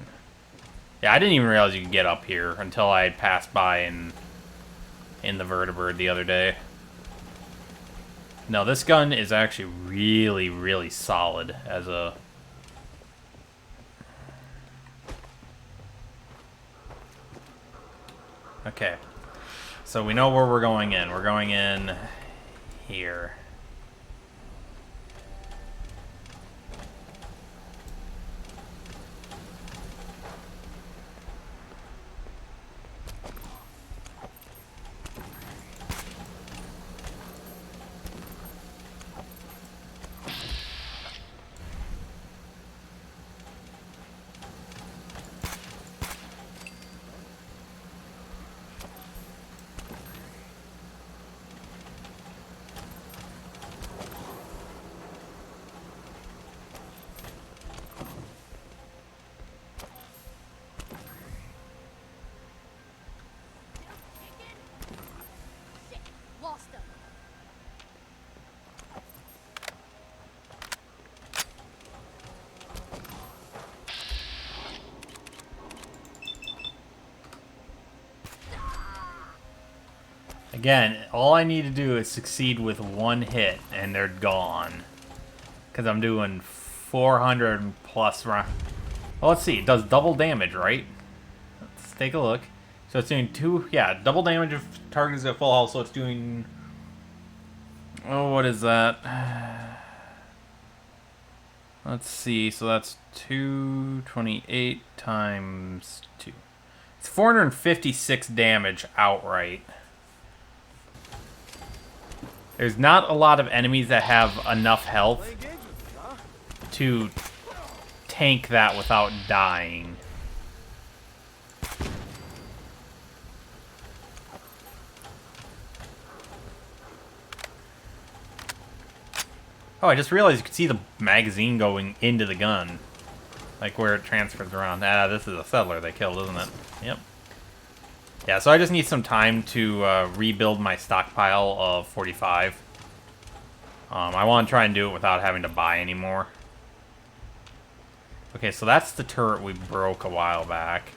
[SPEAKER 1] Yeah, I didn't even realize you could get up here until I had passed by in the vertibird the other day. No, this gun is actually really, really solid as a... Okay. So we know where we're going in. We're going in here.
[SPEAKER 2] Lost them.
[SPEAKER 1] Again, all I need to do is succeed with one hit, and they're gone. Because I'm doing 400 plus rounds. Well, let's see. It does double damage, right? Let's take a look. So it's doing double damage if target is at full health, so it's doing... Oh, what is that? Let's see. So that's 228 times 2. It's 456 damage outright. There's not a lot of enemies that have enough health to tank that without dying. Oh, I just realized you could see the magazine going into the gun. Like where it transfers around. Ah, this is a settler they killed, isn't it? Yep. Yeah, so I just need some time to rebuild my stockpile of 45. I want to try and do it without having to buy anymore. Okay, so that's the turret we broke a while back.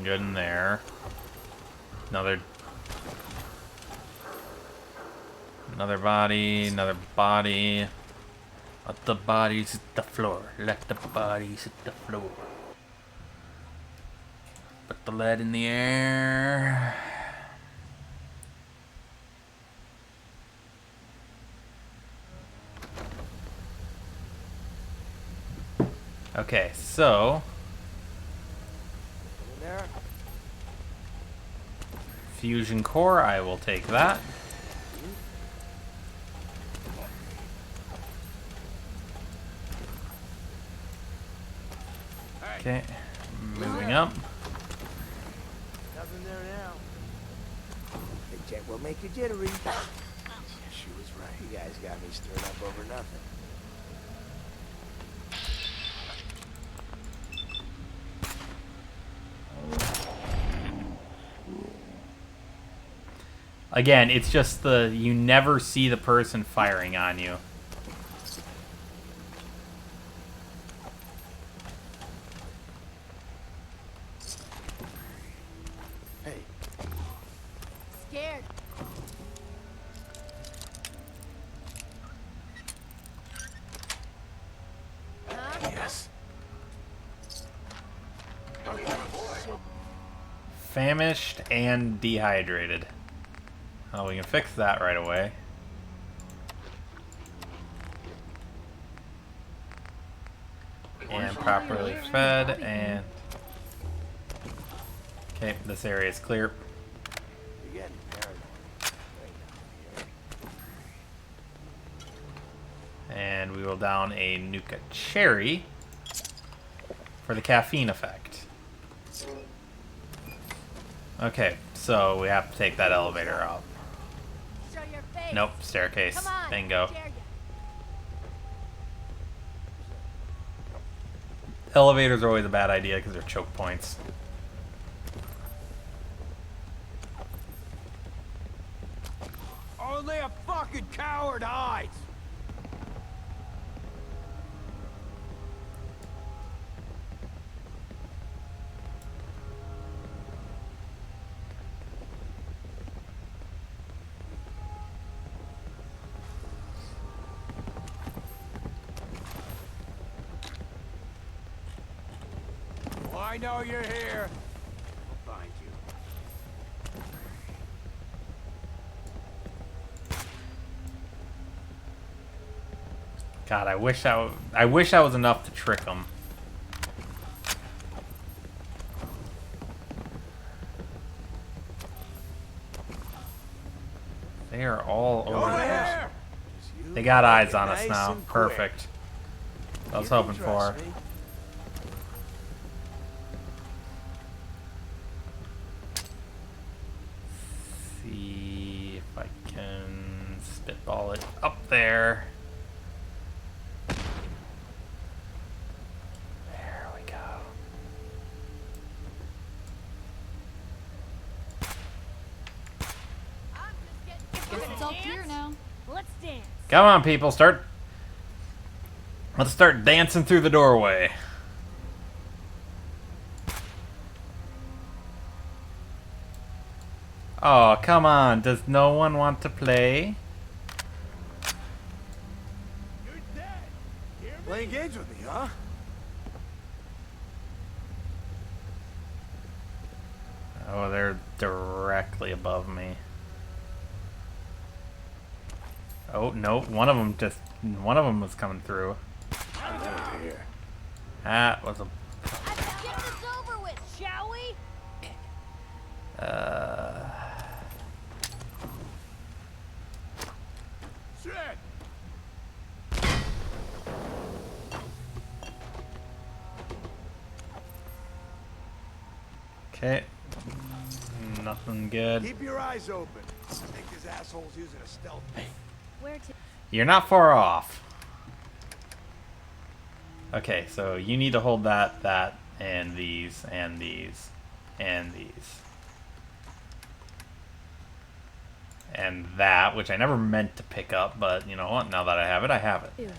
[SPEAKER 1] Good in there. Another body, another body. Let the bodies hit the floor. Let the bodies hit the floor. Put the lead in the air. Okay, so fusion core, I will take that. Okay, moving up.
[SPEAKER 13] Nothing there now. Big check will make you jittery. She was right. You guys got me stirred up over nothing.
[SPEAKER 1] Again, it's just you never see the person firing on you.
[SPEAKER 2] Scared.
[SPEAKER 1] Famished and dehydrated. Oh, we can fix that right away. And properly fed, and... Okay, this area is clear.
[SPEAKER 13] You're getting paranoid.
[SPEAKER 1] And we will down a Nuka Cherry for the caffeine effect. Okay, so we have to take that elevator out.
[SPEAKER 2] Show your face.
[SPEAKER 1] Nope, staircase.
[SPEAKER 2] Come on,
[SPEAKER 1] Bingo.
[SPEAKER 2] dare ya.
[SPEAKER 1] Elevators are always a bad idea because they're choke points.
[SPEAKER 13] Only a fucking coward hides. Well, I know you're here. I'll find you.
[SPEAKER 1] God, I wish I was enough to trick them. They are all over there. They got eyes on us now. Perfect. I was hoping for. See if I can spitball it up there. There we go.
[SPEAKER 9] Guess it's all clear now.
[SPEAKER 2] Let's dance.
[SPEAKER 1] Come on, people, let's start dancing through the doorway. Oh, come on. Does no one want to play?
[SPEAKER 13] You're dead. Playing games with me, huh?
[SPEAKER 1] Oh, they're directly above me. Oh, no. One of them was coming through.
[SPEAKER 13] Here.
[SPEAKER 1] That was a...
[SPEAKER 2] Let's get this over with, shall we?
[SPEAKER 13] Shit.
[SPEAKER 1] Okay. Nothing good.
[SPEAKER 13] Keep your eyes open. I think this asshole's using a stealth.
[SPEAKER 2] Where to?
[SPEAKER 1] You're not far off. Okay, so you need to hold that, and these, and these, and these. And that, which I never meant to pick up, but you know what? Now that I have it, I have it.
[SPEAKER 2] Ew.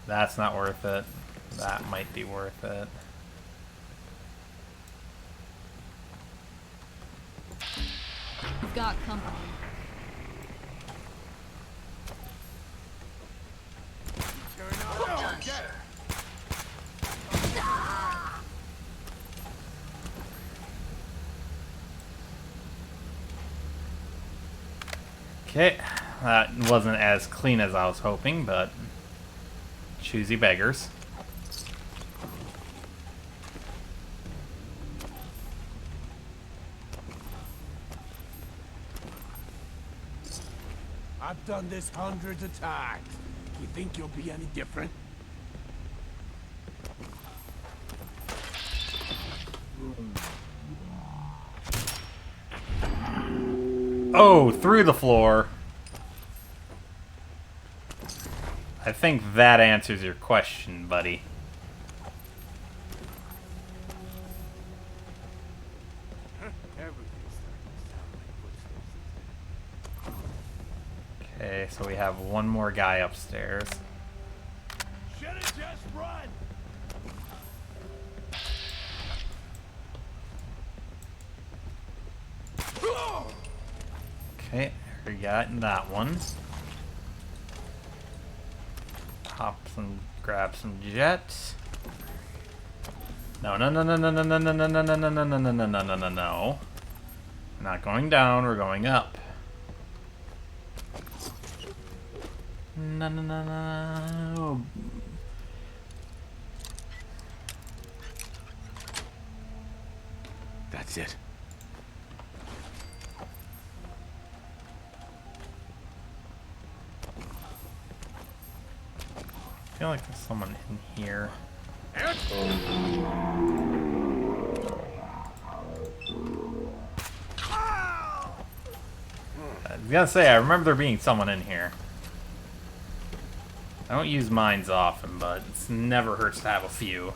[SPEAKER 1] That's not worth it. That might be worth it.
[SPEAKER 9] We've got company.
[SPEAKER 1] Okay, that wasn't as clean as I was hoping, but choosy beggars.
[SPEAKER 13] I've done this hundreds of times. You think you'll be any different?
[SPEAKER 1] Oh, through the floor. I think that answers your question, buddy. Okay, so we have one more guy upstairs.
[SPEAKER 13] Should've just run.
[SPEAKER 1] Okay, we got that one. Hop and grab some jets. No, no, no, no, no, no, no, no, no, no, no, no, no, no, no, no, no, no, no. We're not going down, we're going up. No, no, no, no.
[SPEAKER 3] That's it.
[SPEAKER 1] I feel like there's someone in here. I was gonna say, I remember there being someone in here. I don't use mines often, but it never hurts to have a few.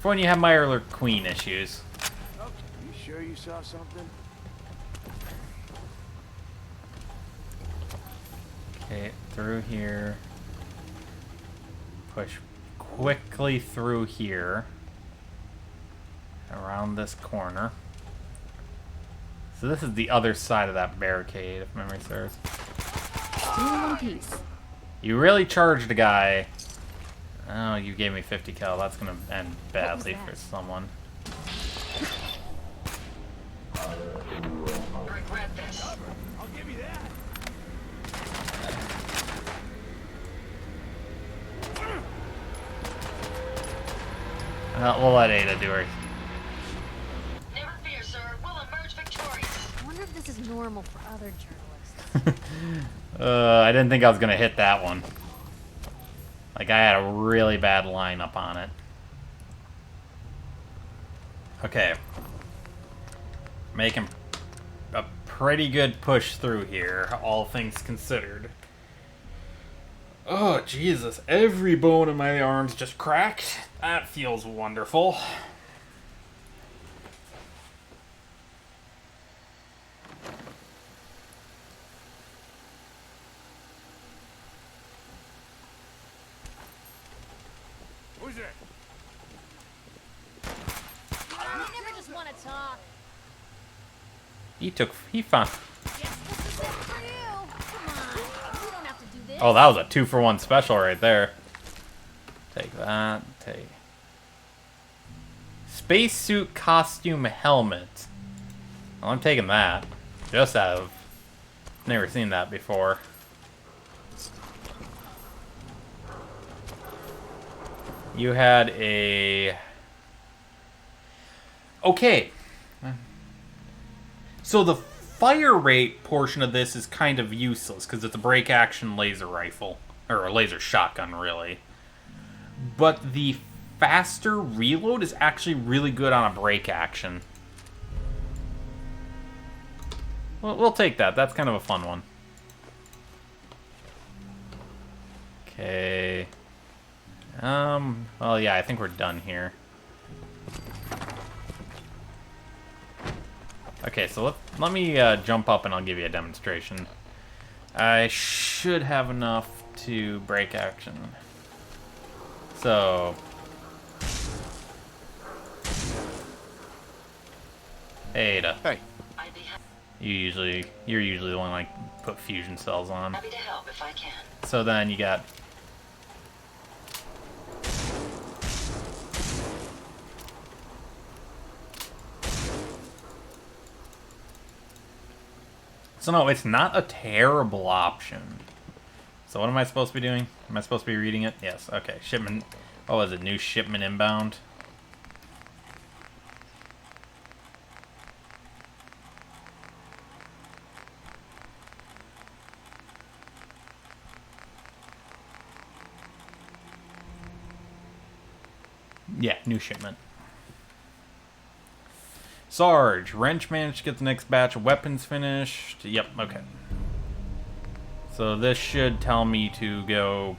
[SPEAKER 1] For when you have Meyer or Queen issues.
[SPEAKER 13] Oh, you sure you saw something?
[SPEAKER 1] Okay, through here. Push quickly through here. Around this corner. So this is the other side of that barricade, if memory serves.
[SPEAKER 9] Two in piece.
[SPEAKER 1] You really charged a guy. Oh, you gave me 50 cal. That's gonna end badly for someone.
[SPEAKER 4] Regret this.
[SPEAKER 13] I'll give you that.
[SPEAKER 1] We'll let Ada do her.
[SPEAKER 4] Never fear, sir. We'll emerge victorious.
[SPEAKER 5] I wonder if this is normal for other journalists.
[SPEAKER 1] I didn't think I was gonna hit that one. Like, I had a really bad lineup on it. Okay. Making a pretty good push through here, all things considered. Oh, Jesus. Every bone in my arm's just cracked. That feels wonderful.
[SPEAKER 13] Who's that?
[SPEAKER 2] You never just want to talk.
[SPEAKER 1] He found.
[SPEAKER 2] Yes, this is it for you. Come on. You don't have to do this.
[SPEAKER 1] Oh, that was a 2-for-1 special right there. Take that. Take. Spacesuit costume helmet. Well, I'm taking that. Just out of. Never seen that before. You had a. Okay. So the fire rate portion of this is kind of useless because it's a break action laser rifle. Or a laser shotgun, really. But the faster reload is actually really good on a break action. Well, we'll take that. That's kind of a fun one. Okay. Well, yeah, I think we're done here. Okay, so let me jump up and I'll give you a demonstration. I should have enough to break action. So... Hey, Ada.
[SPEAKER 3] Hey.
[SPEAKER 1] You're usually the one like put fusion cells on.
[SPEAKER 4] Happy to help if I can.
[SPEAKER 1] So then you got... So no, it's not a terrible option. So what am I supposed to be doing? Am I supposed to be reading it? Yes, okay. Shipment... What was it? New shipment inbound? Yeah, new shipment. Sarge, Wrench managed to get the next batch of weapons finished. Yep, okay. So this should tell me to go...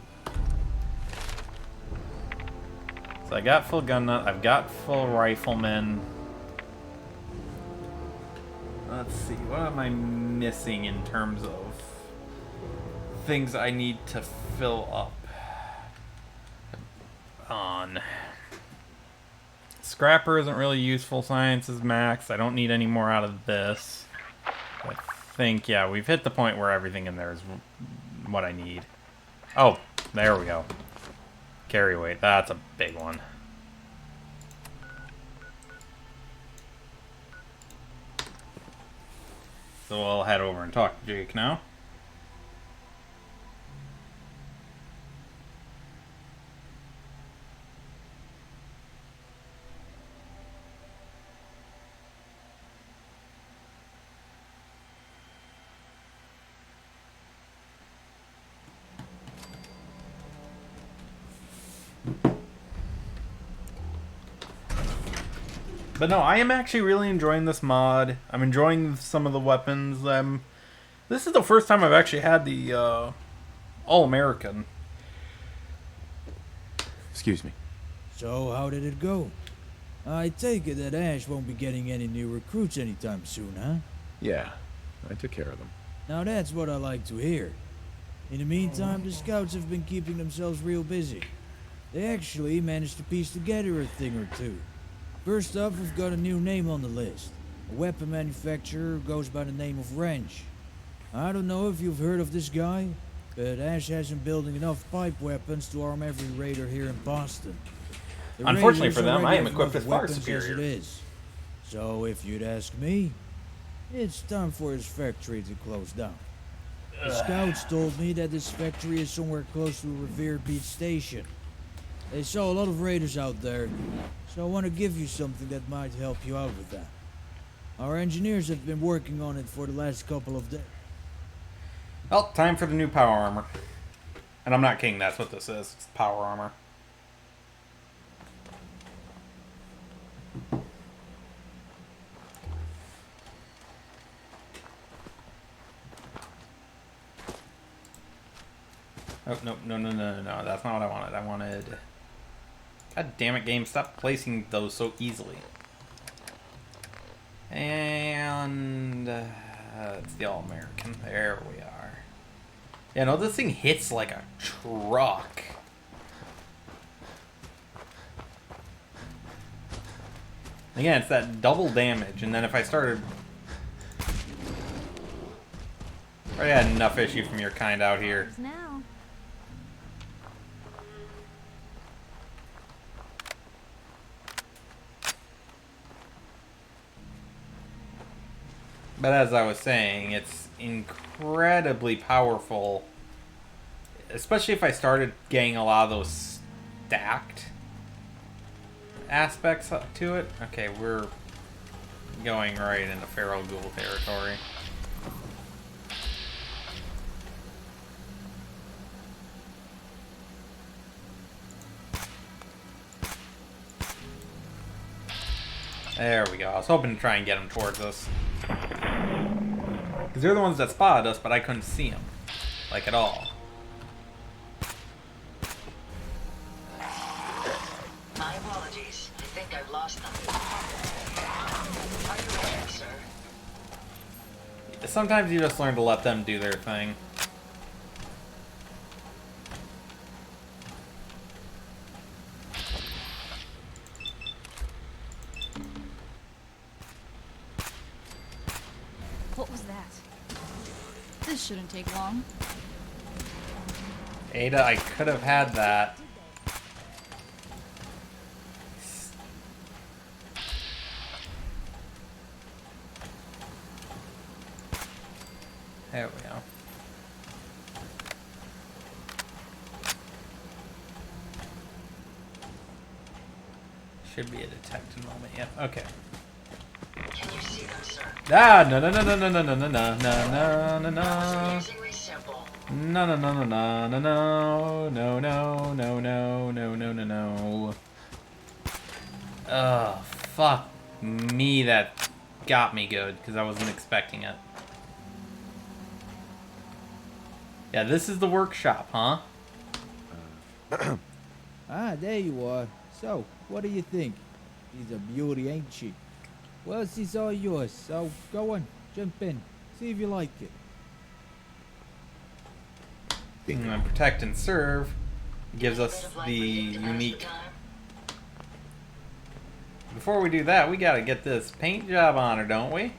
[SPEAKER 1] So I got full gun nut, I've got full rifleman. Let's see, what am I missing in terms of things I need to fill up on? Scrapper isn't really useful. Science is max. I don't need any more out of this. I think, yeah, we've hit the point where everything in there is what I need. Oh, there we go. Carry weight. That's a big one. So I'll head over and talk to Jake now. But no, I am actually really enjoying this mod. I'm enjoying some of the weapons. This is the first time I've actually had the All-American.
[SPEAKER 3] Excuse me.
[SPEAKER 7] So, how did it go? I take it that Ash won't be getting any new recruits anytime soon, huh?
[SPEAKER 3] Yeah, I took care of them.
[SPEAKER 7] Now that's what I like to hear. In the meantime, the scouts have been keeping themselves real busy. They actually managed to piece together a thing or two. First off, we've got a new name on the list. A weapon manufacturer who goes by the name of Wrench. I don't know if you've heard of this guy, but Ash has him building enough pipe weapons to arm every raider here in Boston. The
[SPEAKER 1] Unfortunately
[SPEAKER 7] raiders
[SPEAKER 1] for them,
[SPEAKER 7] already
[SPEAKER 1] I am
[SPEAKER 7] have
[SPEAKER 1] equipped
[SPEAKER 7] enough
[SPEAKER 1] with far
[SPEAKER 7] weapons as
[SPEAKER 1] superior.
[SPEAKER 7] it is. So if you'd ask me, it's time for his factory to close down. The scouts told me that this factory is somewhere close to a revered beach station. They saw a lot of raiders out there, so I want to give you something that might help you out with that. Our engineers have been working on it for the last couple of days.
[SPEAKER 1] Well, time for the new power armor. And I'm not kidding, that's what this is. It's power armor. Oh, no, no, no, no, no, no. That's not what I wanted. I wanted... God damn it, game. Stop placing those so easily. And... it's the All-American. There we are. Yeah, no, this thing hits like a truck. Again, it's that double damage, and then if I started... I already had enough issue from your kind out here.
[SPEAKER 5] Now.
[SPEAKER 1] But as I was saying, it's incredibly powerful. Especially if I started getting a lot of those stacked aspects up to it. Okay, we're going right into Feral Ghoul territory. There we go. I was hoping to try and get them towards us. Because they're the ones that spotted us, but I couldn't see them. Like, at all.
[SPEAKER 4] My apologies. I think I've lost them. Are you ready, sir?
[SPEAKER 1] Sometimes you just learn to let them do their thing.
[SPEAKER 9] What was that? This shouldn't take long.
[SPEAKER 1] Ada, I could have had that. There we go. Should be a detected moment. Yep. Okay.
[SPEAKER 4] Can you see them, sir?
[SPEAKER 1] Ah, no, no, no, no, no, no, no, no, no, no, no, no.
[SPEAKER 4] Amazingly simple.
[SPEAKER 1] No, no, no, no, no, no, no, no, no, no, no, no, no, no, no. Oh, fuck me, that got me good, because I wasn't expecting it. Yeah, this is the workshop, huh?
[SPEAKER 7] Ah, there you are. So, what do you think? She's a beauty, ain't she? Well, she's all yours, so go on, jump in, see if you like it.
[SPEAKER 1] And protect and serve gives us the unique... Before we do that, we gotta get this paint job on her, don't we?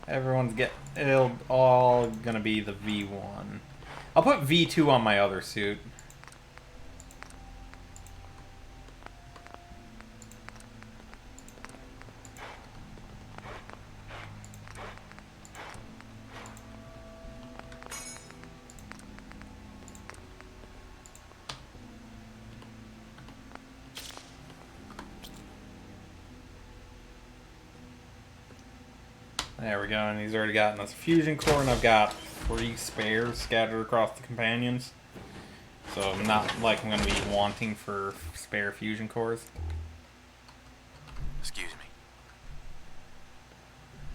[SPEAKER 1] It'll all gonna be the V1. I'll put V2 on my other suit. There we go, and he's already gotten us fusion core, and I've got 3 spares scattered across the companions. So I'm not like I'm going to be wanting for spare fusion cores.
[SPEAKER 3] Excuse me.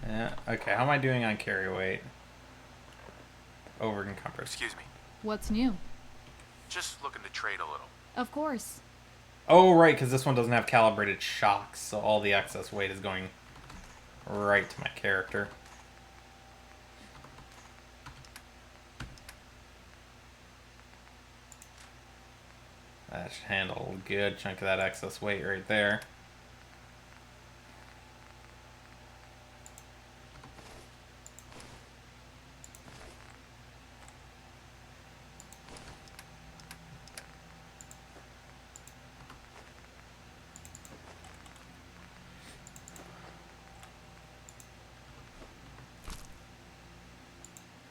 [SPEAKER 1] Yeah, okay, how am I doing on carry weight? Over encumbered.
[SPEAKER 3] Excuse me.
[SPEAKER 9] What's new?
[SPEAKER 3] Just looking to trade a little.
[SPEAKER 9] Of course.
[SPEAKER 1] Oh, right, because this one doesn't have calibrated shocks, so all the excess weight is going right to my character. That should handle a good chunk of that excess weight right there.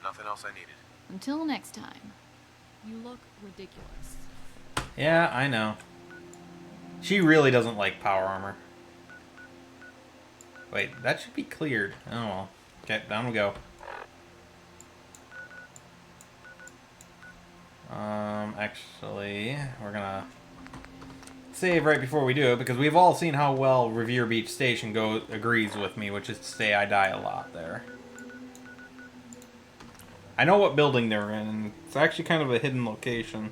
[SPEAKER 3] Nothing else I needed.
[SPEAKER 9] Until next time. You look ridiculous.
[SPEAKER 1] Yeah, I know. She really doesn't like power armor. Wait, that should be cleared. Oh well. Okay, down we go. Actually, we're gonna save right before we do it, because we've all seen how well Revere Beach Station agrees with me, which is to say I die a lot there. I know what building they're in, and it's actually kind of a hidden location.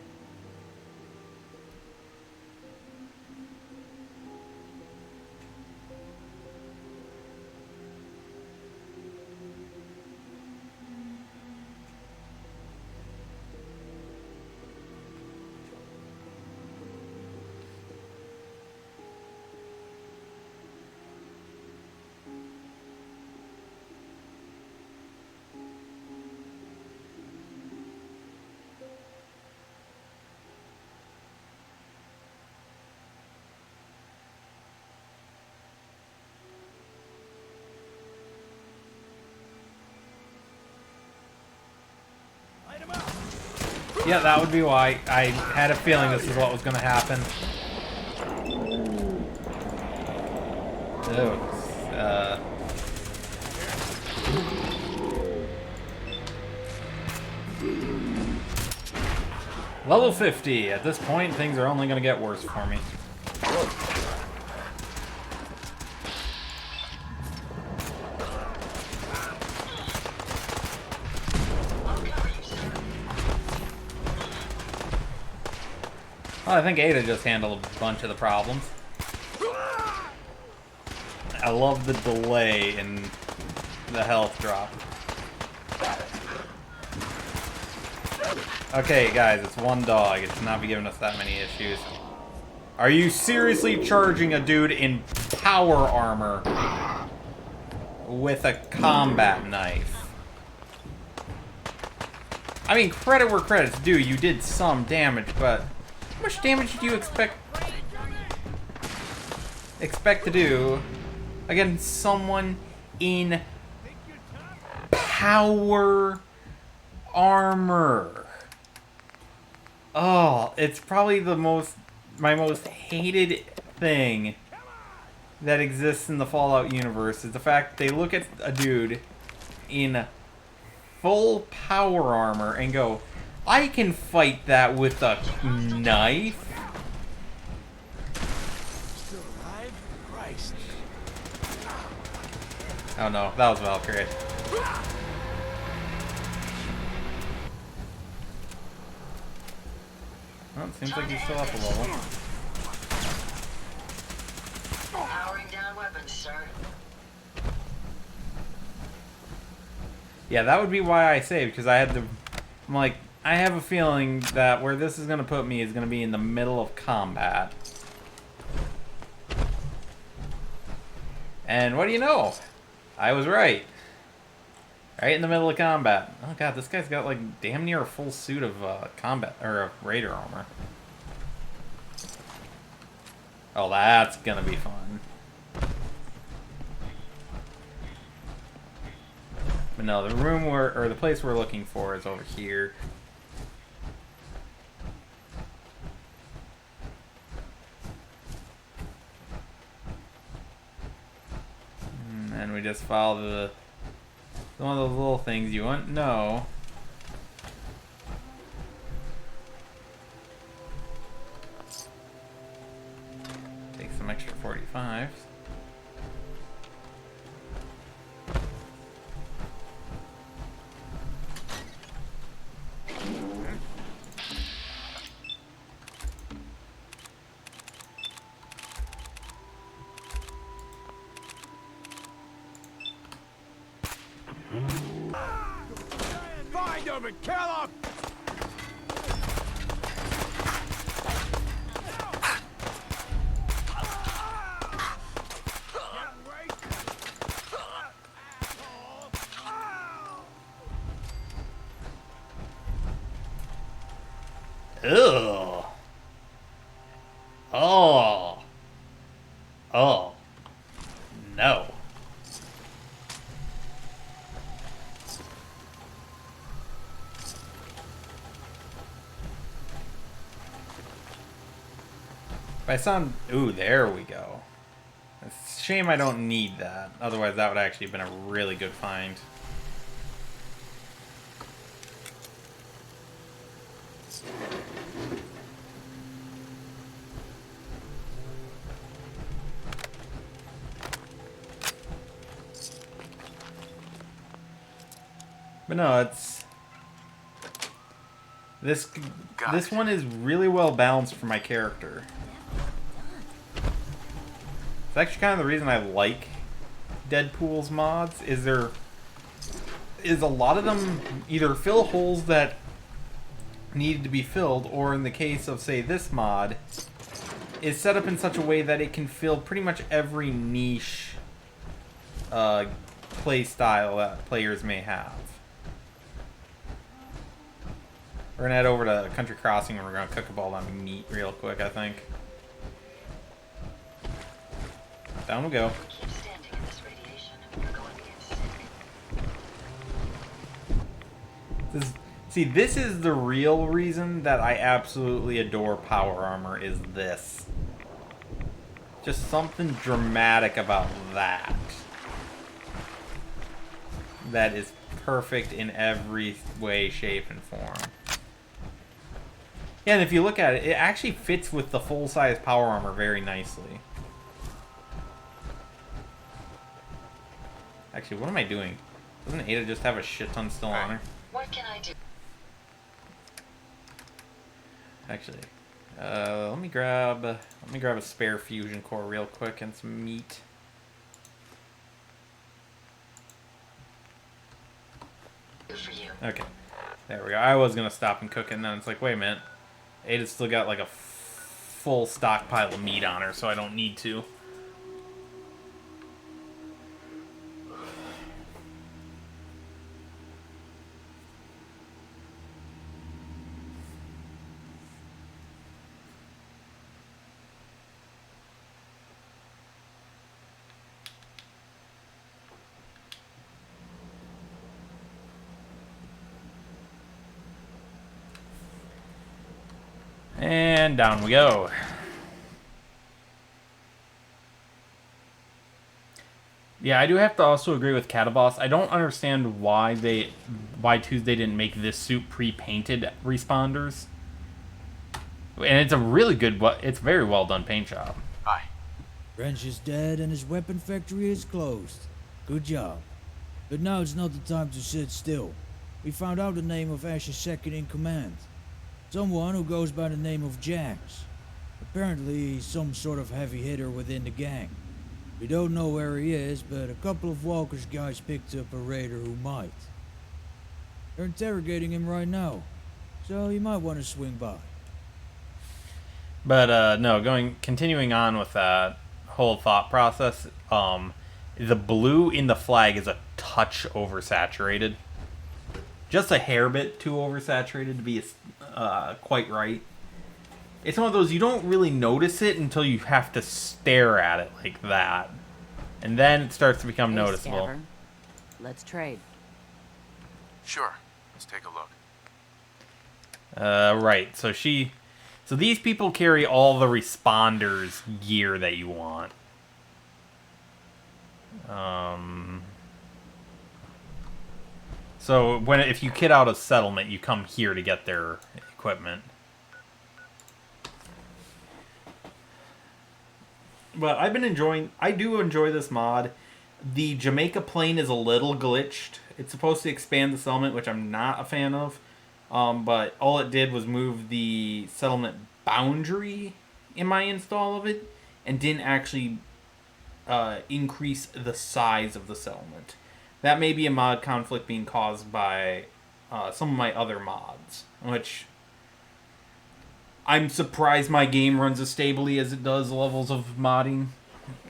[SPEAKER 1] Yeah, that would be why. I had a feeling this is what was going to happen. Level 50. At this point, things are only going to get worse for me. Well, I think Ada just handled a bunch of the problems. I love the delay in the health drop. Okay, guys, it's one dog. It should not be giving us that many issues. Are you seriously charging a dude in power armor with a combat knife? I mean, credit where credit's due. You did some damage, but how much damage do you expect to do against someone in power armor? Oh, it's probably my most hated thing that exists in the Fallout universe is the fact they look at a dude in full power armor and go, I can fight that with a knife?
[SPEAKER 13] Still alive? Christ.
[SPEAKER 1] Oh no, that was Valkyrie. Well, it seems like he's still up a level.
[SPEAKER 4] Powering down weapons, sir.
[SPEAKER 1] Yeah, that would be why I saved, because I'm like, I have a feeling that where this is going to put me is going to be in the middle of combat. And what do you know? I was right. Right in the middle of combat. Oh god, this guy's got like damn near a full suit of combat, or raider armor. Oh, that's gonna be fun. But no, the room or the place we're looking for is over here. And then we just follow one of those little things you wouldn't know. Take some extra 45s.
[SPEAKER 13] Find him and kill him!
[SPEAKER 1] Ugh. Oh. Oh. No. If I sound... Ooh, there we go. It's a shame I don't need that. Otherwise, that would actually have been a really good find. But no, it's... This one is really well balanced for my character. It's actually kind of the reason I like Deadpool's mods, is a lot of them either fill holes that needed to be filled, or in the case of, say, this mod, is set up in such a way that it can fill pretty much every niche play style that players may have. We're gonna head over to Country Crossing and we're gonna cook up all that meat real quick, I think. Down we go. This is the real reason that I absolutely adore power armor, is this. Just something dramatic about that. That is perfect in every way, shape, and form. Yeah, and if you look at it, it actually fits with the full-size power armor very nicely. Actually, what am I doing? Doesn't Ada just have a shit ton still on her?
[SPEAKER 4] What can I do?
[SPEAKER 1] Actually, let me grab a spare fusion core real quick and some meat.
[SPEAKER 4] For you.
[SPEAKER 1] Okay, there we go. I was gonna stop and cook it, and then it's like, wait a minute, Ada's still got like a full stockpile of meat on her, so I don't need to. And down we go. Yeah, I do have to also agree with Cataboss. I don't understand why Tuesday didn't make this suit pre-painted responders. And it's a really good, it's very well done paint job.
[SPEAKER 3] Hi.
[SPEAKER 7] Wrench is dead and his weapon factory is closed. Good job. But now it's not the time to sit still. We found out the name of Ash's second in command. Someone who goes by the name of Jax. Apparently he's some sort of heavy hitter within the gang. We don't know where he is, but a couple of Walker's guys picked up a raider who might. They're interrogating him right now, so you might want to swing by.
[SPEAKER 1] But no, continuing on with that whole thought process, the blue in the flag is a touch oversaturated. Just a hair bit too oversaturated to be quite right. It's one of those, you don't really notice it until you have to stare at it like that. And then it starts to become noticeable.
[SPEAKER 14] Scaver. Let's trade.
[SPEAKER 3] Sure. Let's take a look.
[SPEAKER 1] Right. So these people carry all the responders gear that you want. So if you kit out a settlement, you come here to get their equipment. But I do enjoy this mod. The Jamaica plane is a little glitched. It's supposed to expand the settlement, which I'm not a fan of. But all it did was move the settlement boundary in my install of it, and didn't actually increase the size of the settlement. That may be a mod conflict being caused by some of my other mods, which I'm surprised my game runs as stably as it does levels of modding.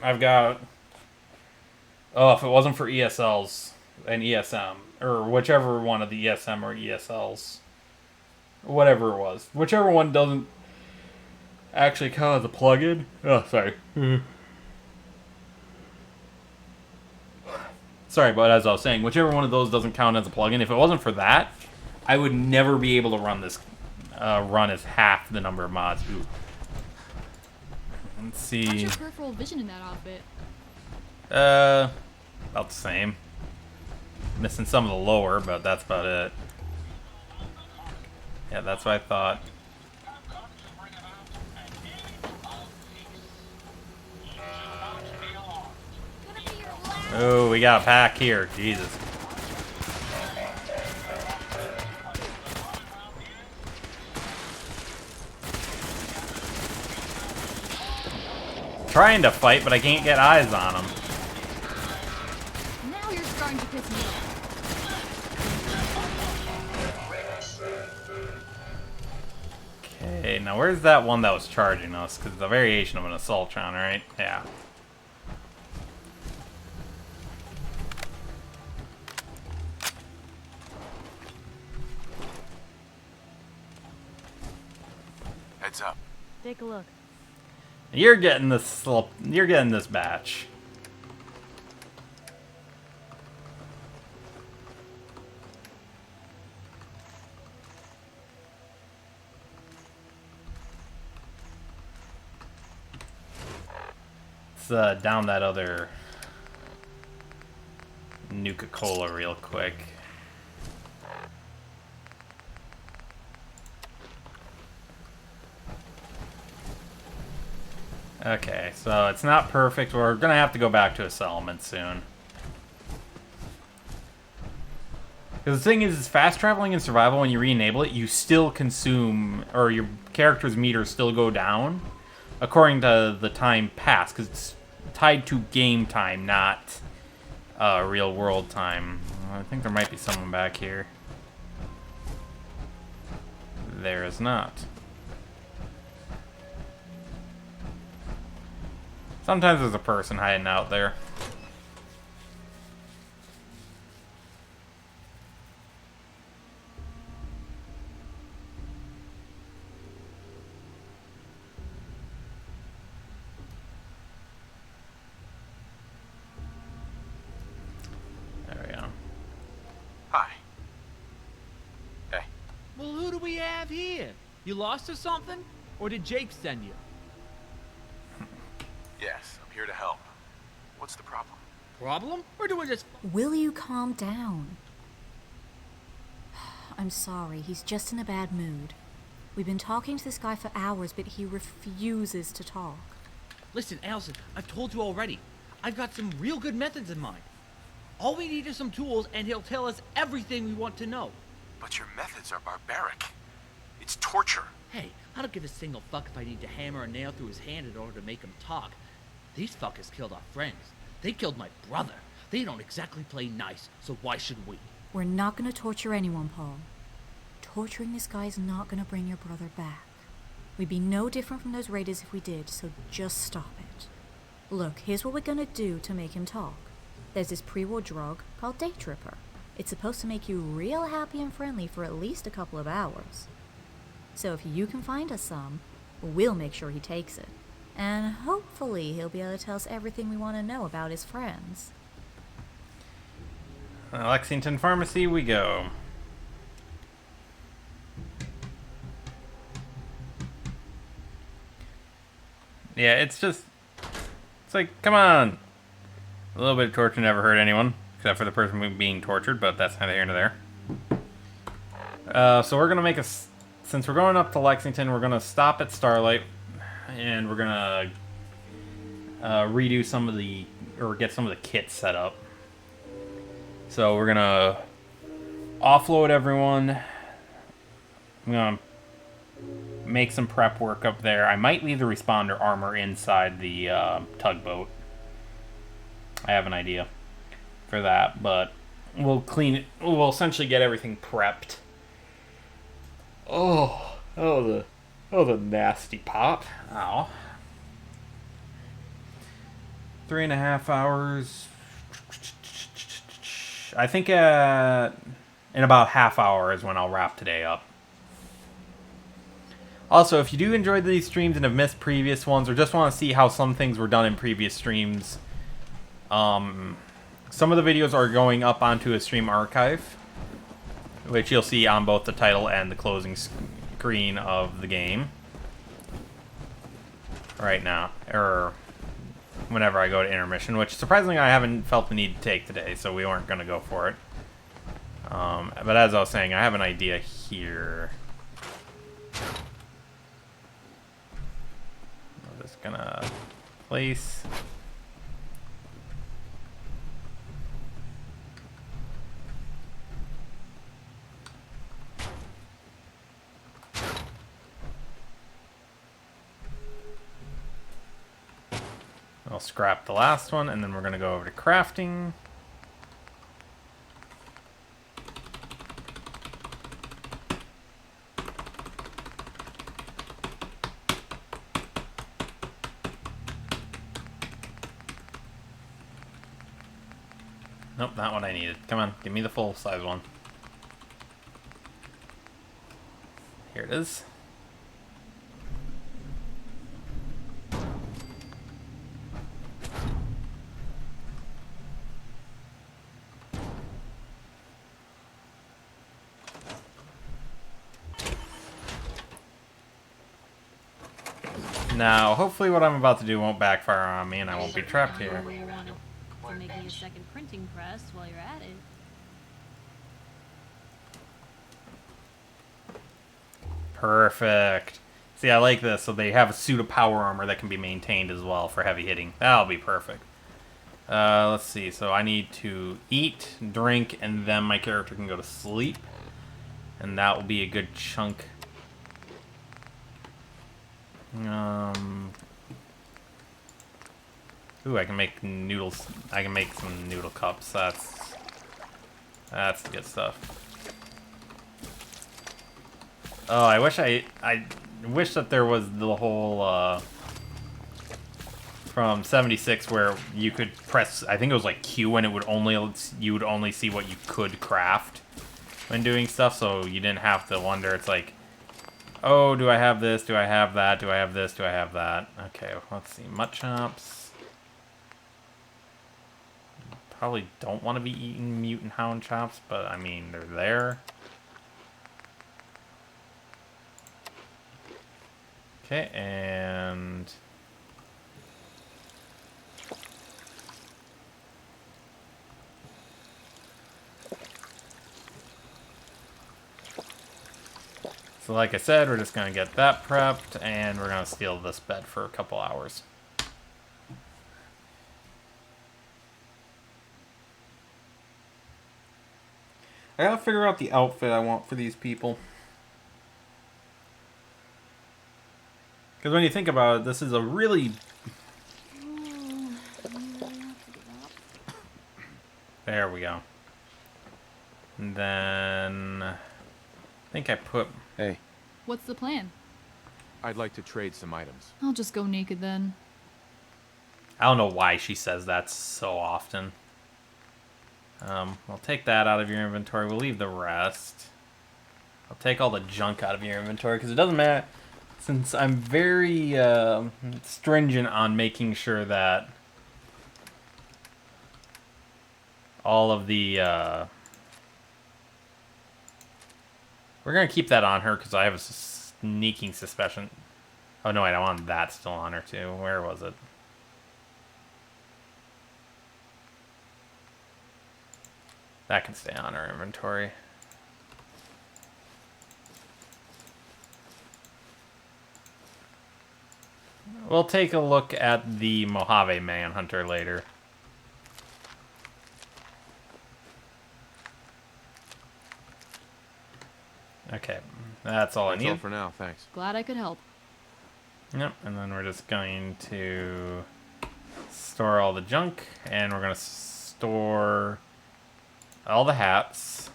[SPEAKER 1] I've got... Oh, if it wasn't for ESLs and ESM, or whichever one of the ESM or ESLs, whatever it was, whichever one doesn't actually count as a plugin. Oh, sorry. Sorry, but as I was saying, whichever one of those doesn't count as a plugin, if it wasn't for that, I would never be able to run this, run as half the number of mods. Ooh. Let's see.
[SPEAKER 9] How's your peripheral vision in that outfit?
[SPEAKER 1] About the same. Missing some of the lower, but that's about it. Yeah, that's what I thought. Oh, we got a pack here. Jesus. Trying to fight, but I can't get eyes on them.
[SPEAKER 9] Now you're starting to piss me off.
[SPEAKER 1] Okay, now where's that one that was charging us? Because it's a variation of an Assaultron, right? Yeah.
[SPEAKER 3] Heads up.
[SPEAKER 5] Take a look.
[SPEAKER 1] You're getting this. You're getting this batch. Let's down that other Nuka-Cola real quick. Okay, so it's not perfect. We're gonna have to go back to a settlement soon. Because the thing is, fast traveling in survival, when you re-enable it, you still consume, or your character's meters still go down according to the time passed, because it's tied to game time, not real world time. I think there might be someone back here. There is not. Sometimes there's a person hiding out there. There we go.
[SPEAKER 3] Hi. Hey.
[SPEAKER 15] Well, who do we have here? You lost or something? Or did Jake send you?
[SPEAKER 3] Yes, I'm here to help. What's the problem?
[SPEAKER 15] Problem? Or do we just...
[SPEAKER 6] Will you calm down? I'm sorry, he's just in a bad mood. We've been talking to this guy for hours, but he refuses to talk.
[SPEAKER 15] Listen, Allison, I've told you already. I've got some real good methods in mind. All we need is some tools, and he'll tell us everything we want to know.
[SPEAKER 3] But your methods are barbaric. It's torture.
[SPEAKER 15] Hey, I don't give a single fuck if I need to hammer a nail through his hand in order to make him talk. These fuckers killed our friends. They killed my brother. They don't exactly play nice, so why should we?
[SPEAKER 6] We're not gonna torture anyone, Paul. Torturing this guy is not gonna bring your brother back. We'd be no different from those raiders if we did, so just stop it. Look, here's what we're gonna do to make him talk. There's this pre-war drug called Day Tripper. It's supposed to make you real happy and friendly for at least a couple of hours. So if you can find us some, we'll make sure he takes it. And hopefully he'll be able to tell us everything we want to know about his friends.
[SPEAKER 1] Lexington Pharmacy we go. Yeah, it's like, come on. A little bit of torture never hurt anyone. except for the person being tortured, but that's neither here nor there. So we're gonna make a, since we're going up to Lexington, we're gonna stop at Starlight, and we're gonna redo some of the, or get some of the kits set up. So we're gonna offload everyone. I'm gonna make some prep work up there. I might leave the responder armor inside the tugboat. I have an idea for that, but we'll clean it. We'll essentially get everything prepped. Oh, the nasty pop. Ow. 3.5 hours. I think in about half hour is when I'll wrap today up. Also, if you do enjoy these streams and have missed previous ones, or just want to see how some things were done in previous streams, some of the videos are going up onto a stream archive, which you'll see on both the title and the closing screen of the game. Right now, or whenever I go to intermission, which surprisingly I haven't felt the need to take today, so we weren't going to go for it. But as I was saying, I have an idea here. I'm just gonna place. I'll scrap the last one, and then we're going to go over to crafting. Nope, not what I needed. Come on, give me the full size one. Here it is. Now, hopefully what I'm about to do won't backfire on me and I won't be trapped here.
[SPEAKER 5] For making a second printing press while you're at it.
[SPEAKER 1] Perfect. See, I like this. So they have a suit of power armor that can be maintained as well for heavy hitting. That'll be perfect. Let's see. So I need to eat, drink, and then my character can go to sleep. And that will be a good chunk. Ooh, I can make noodles. I can make some noodle cups. That's the good stuff. Oh, I wish I wish that there was the whole from 76 where you could press, I think it was like Q, and it would you would only see what you could craft when doing stuff, so you didn't have to wonder. It's like, oh, do I have this? Do I have that? Do I have this? Do I have that? Okay, let's see. Mutt chops. Probably don't want to be eating mutant hound chops, but I mean, they're there. Okay, and so like I said, we're just gonna get that prepped, and we're gonna steal this bed for a couple hours. I gotta figure out the outfit I want for these people. Because when you think about it, this is a really... There we go. And then... I think I put...
[SPEAKER 3] Hey.
[SPEAKER 9] What's the plan?
[SPEAKER 3] I'd like to trade some items.
[SPEAKER 9] I'll just go naked then.
[SPEAKER 1] I don't know why she says that so often. We'll take that out of your inventory. We'll leave the rest. I'll take all the junk out of your inventory because it doesn't matter. Since I'm very stringent on making sure that all of the... we're going to keep that on her because I have a sneaking suspicion. Oh, no, wait, I want that still on her, too. Where was it? That can stay on our inventory. We'll take a look at the Mojave Manhunter later. Okay, that's all I need.
[SPEAKER 3] That's all for now, thanks.
[SPEAKER 9] Glad I could help.
[SPEAKER 1] Yep, and then we're just going to store all the junk, and we're going to store all the hats,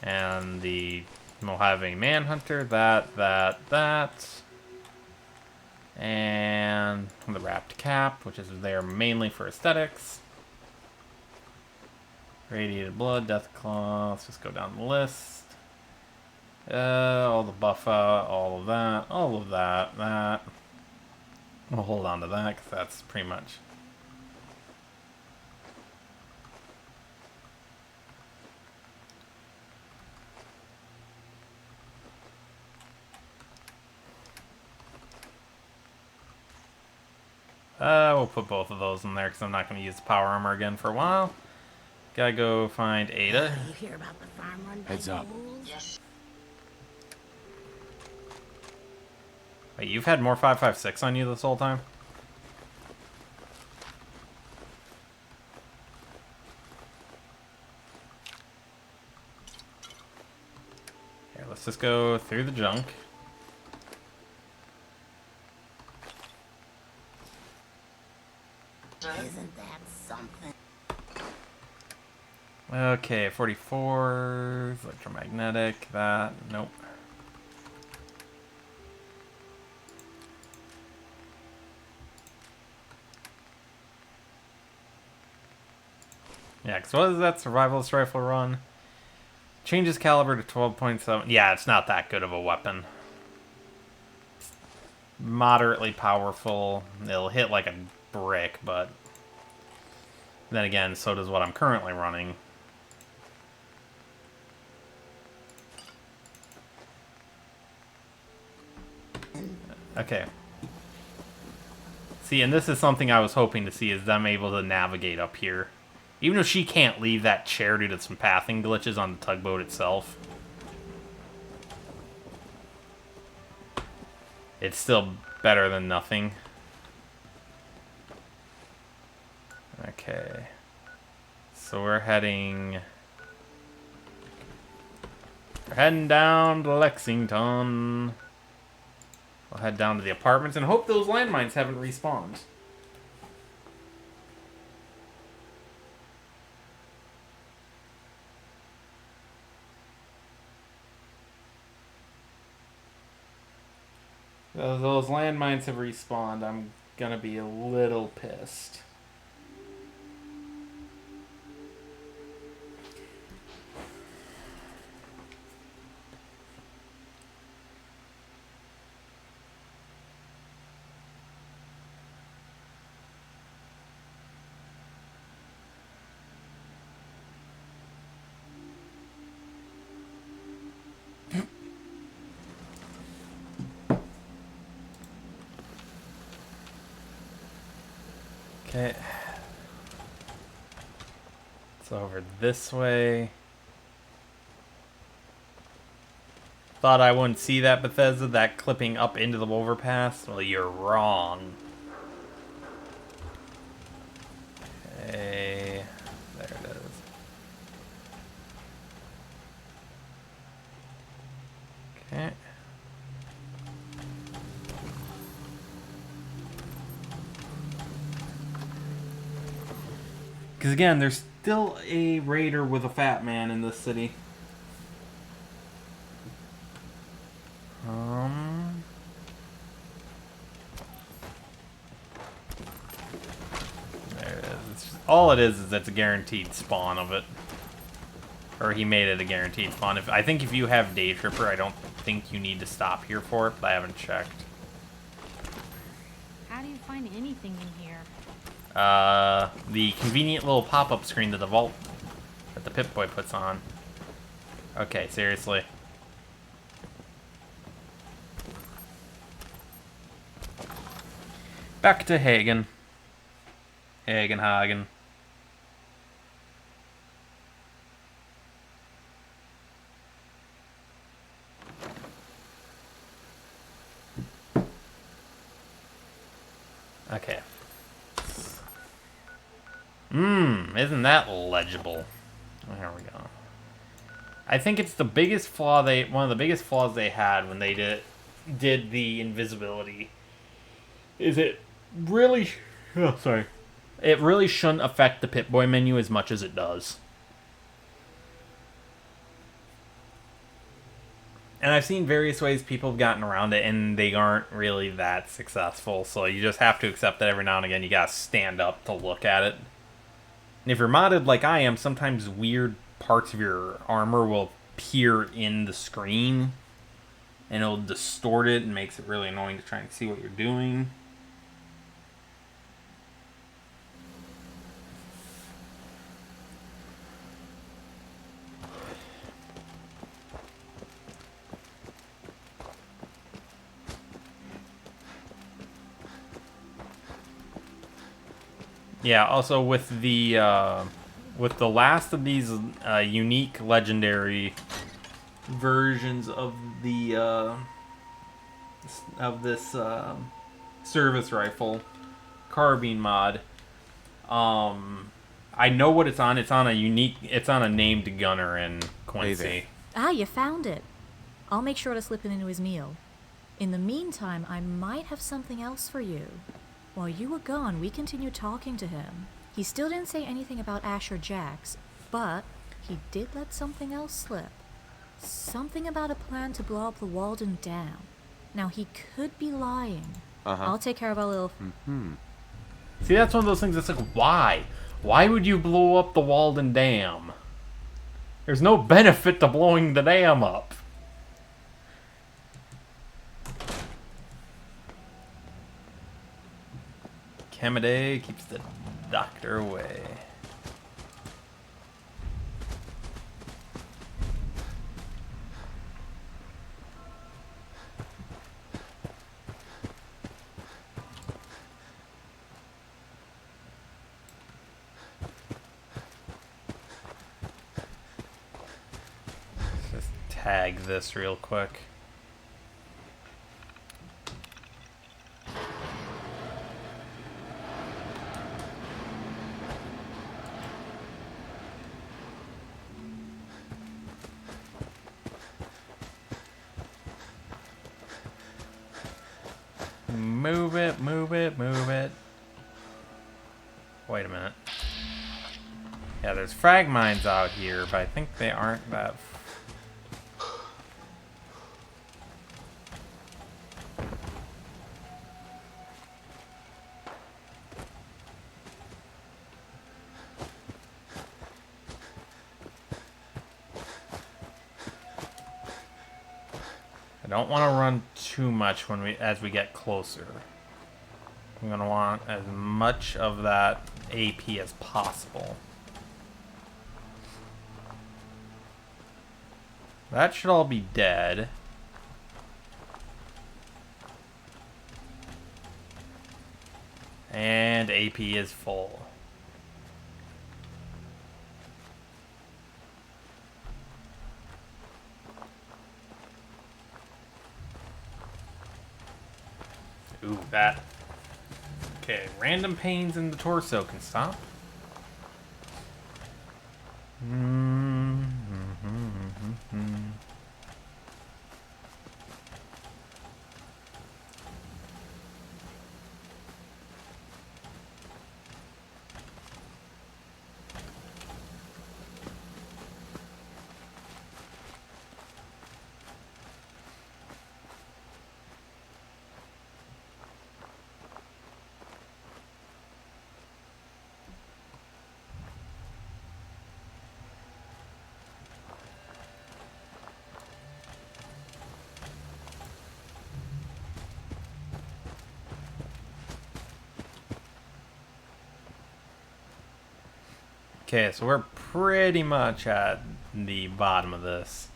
[SPEAKER 1] and the Mojave Manhunter, that, and the wrapped cap, which is there mainly for aesthetics. Radiated blood, death claw, let's just go down the list. All the buffa, all of that, that. We'll hold on to that because that's pretty much. We'll put both of those in there because I'm not going to use the power armor again for a while. Gotta go find Ada.
[SPEAKER 4] You hear about the farm run by
[SPEAKER 3] Heads up.
[SPEAKER 4] ghouls? Yes.
[SPEAKER 1] Wait, you've had more 5.56 on you this whole time? Here, let's just go through the junk.
[SPEAKER 4] Isn't that something?
[SPEAKER 1] Okay, 44, electromagnetic, that, nope. Yeah, because what is that survivalist rifle run? Changes caliber to 12.7. Yeah, it's not that good of a weapon. It's moderately powerful. It'll hit like a brick, but then again, so does what I'm currently running. Okay. See, and this is something I was hoping to see, is them able to navigate up here. Even though she can't leave that chair due to some pathing glitches on the tugboat itself. It's still better than nothing. Okay. So we're heading down to Lexington. We'll head down to the apartments and hope those landmines haven't respawned. If those landmines have respawned, I'm gonna be a little pissed. Okay. It's over this way. Thought I wouldn't see that, Bethesda, that clipping up into the overpass? Well, you're wrong. Okay. There it is. Okay. Because again, there's still a raider with a fat man in this city. There it is. All it is it's a guaranteed spawn of it. Or he made it a guaranteed spawn. I think if you have Day Tripper, I don't think you need to stop here for it, but I haven't checked.
[SPEAKER 5] How do you find anything in here?
[SPEAKER 1] The convenient little pop-up screen that the vault that the Pip-Boy puts on. Okay, seriously. Back to Hagen. Hagen. Okay. Isn't that legible? There we go. I think it's the biggest flaw one of the biggest flaws they had when they did the invisibility. Is it really? Oh, sorry. It really shouldn't affect the Pip-Boy menu as much as it does. And I've seen various ways people have gotten around it, and they aren't really that successful. So you just have to accept that every now and again you gotta stand up to look at it. And if you're modded like I am, sometimes weird parts of your armor will appear in the screen, and it'll distort it and makes it really annoying to try and see what you're doing. Yeah, also with the last of these unique legendary versions of the this service rifle carbine mod, I know what it's on. It's on a named gunner in Quincy.
[SPEAKER 16] Ah, you found it. I'll make sure to slip it into his meal. In the meantime, I might have something else for you. While you were gone, we continued talking to him. He still didn't say anything about Ash or Jax, but he did let something else slip. Something about a plan to blow up the Walden Dam. Now, he could be lying. I'll take care of our little...
[SPEAKER 1] See, that's one of those things that's like, why? Why would you blow up the Walden Dam? There's no benefit to blowing the dam up. Kamade keeps the doctor away. Just tag this real quick. Move it, move it, move it. Wait a minute. Yeah, there's frag mines out here, but I think they aren't that... I don't want to run too much as we get closer. I'm going to want as much of that AP as possible. That should all be dead. And AP is full. Ooh, that. Okay, random pains in the torso can stop. Okay, so we're pretty much at the bottom of this.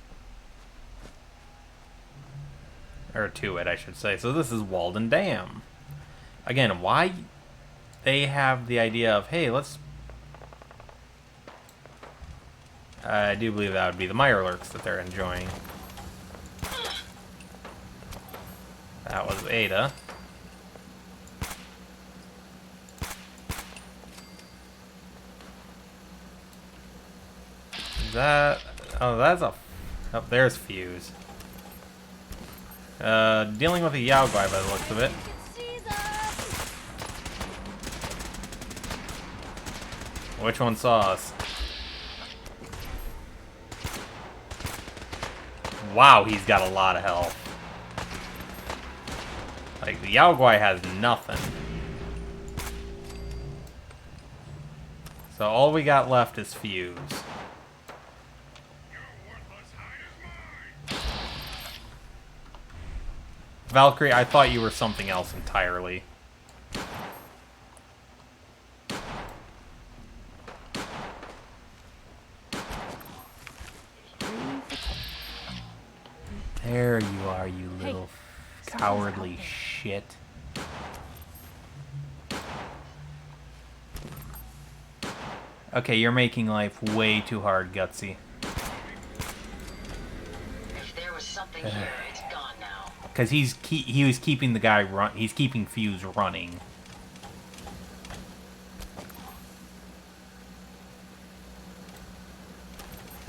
[SPEAKER 1] Or to it, I should say. So this is Walden Dam. Again, why they have the idea of, hey, let's... I do believe that would be the Mirelurks that they're enjoying. That was Ada. Is that... Oh, that's a... Oh, there's Fuse. Dealing with a Yao Guai by the looks of it. Which one saw us? Wow, he's got a lot of health. Like, the Yao Guai has nothing. So all we got left is Fuse. Valkyrie, I thought you were something else entirely. There you are, you little cowardly shit. Okay, you're making life way too hard, Gutsy.
[SPEAKER 4] If there was something here, it's gone now.
[SPEAKER 1] Because he was keeping the guy he's keeping Fuse running.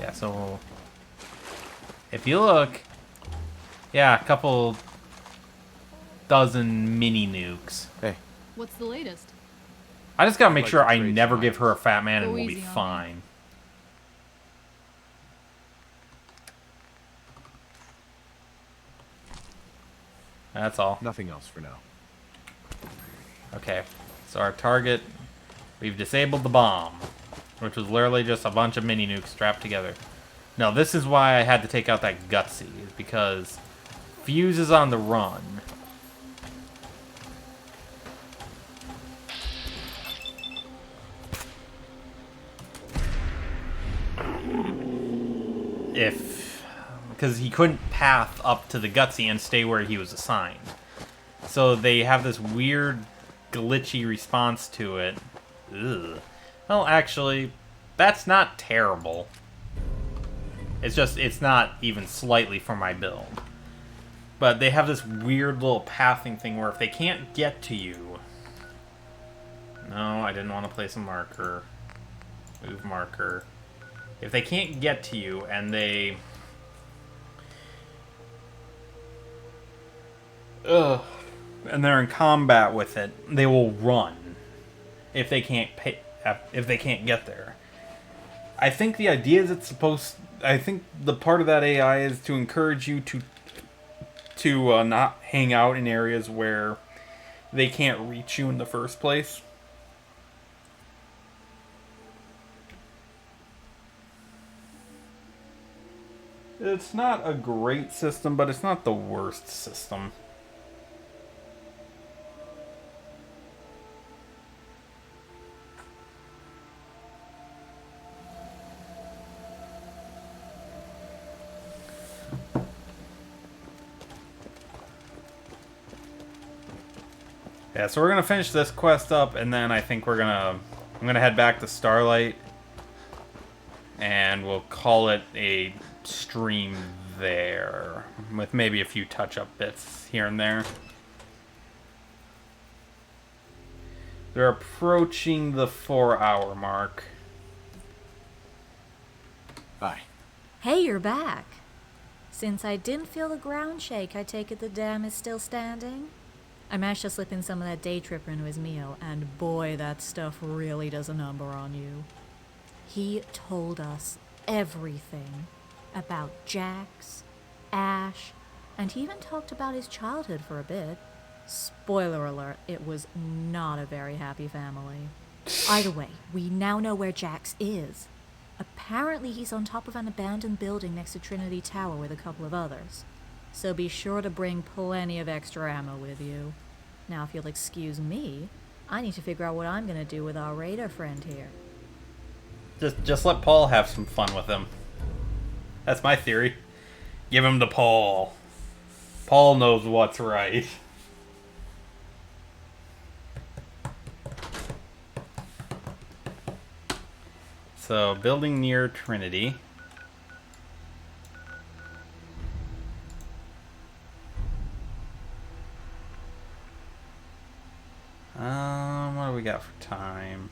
[SPEAKER 1] Yeah, so if you look, yeah, a couple dozen mini nukes.
[SPEAKER 3] Hey.
[SPEAKER 9] What's the latest?
[SPEAKER 1] I just gotta make sure I never give her a fat man and we'll be fine. That's all.
[SPEAKER 3] Nothing else for now.
[SPEAKER 1] Okay, so our target, we've disabled the bomb, which was literally just a bunch of mini nukes strapped together. No, this is why I had to take out that Gutsy, is because Fuse is on the run. Because he couldn't path up to the Gutsy and stay where he was assigned. So they have this weird, glitchy response to it. Ugh. Well, actually, that's not terrible. It's just, it's not even slightly for my build. But they have this weird little pathing thing where if they can't get to you... No, I didn't want to place a marker. Move marker. If they can't get to you and they... and they're in combat with it, they will run if they can't get there. I think the idea is it's supposed... I think the part of that AI is to encourage you to not hang out in areas where they can't reach you in the first place. It's not a great system, but it's not the worst system. Yeah, so we're gonna finish this quest up, and then I think I'm gonna head back to Starlight, and we'll call it a stream there, with maybe a few touch-up bits here and there. They're approaching the 4-hour mark.
[SPEAKER 3] Bye.
[SPEAKER 16] Hey, you're back. Since I didn't feel the ground shake, I take it the dam is still standing? I managed to slip in some of that day tripper into his meal, and boy, that stuff really does a number on you. He told us everything about Jax, Ash, and he even talked about his childhood for a bit. Spoiler alert, it was not a very happy family. Either way, we now know where Jax is. Apparently he's on top of an abandoned building next to Trinity Tower with a couple of others. So be sure to bring plenty of extra ammo with you. Now, if you'll excuse me, I need to figure out what I'm gonna do with our raider friend here.
[SPEAKER 1] Just let Paul have some fun with him. That's my theory. Give him to Paul. Paul knows what's right. So, building near Trinity. What do we got for time?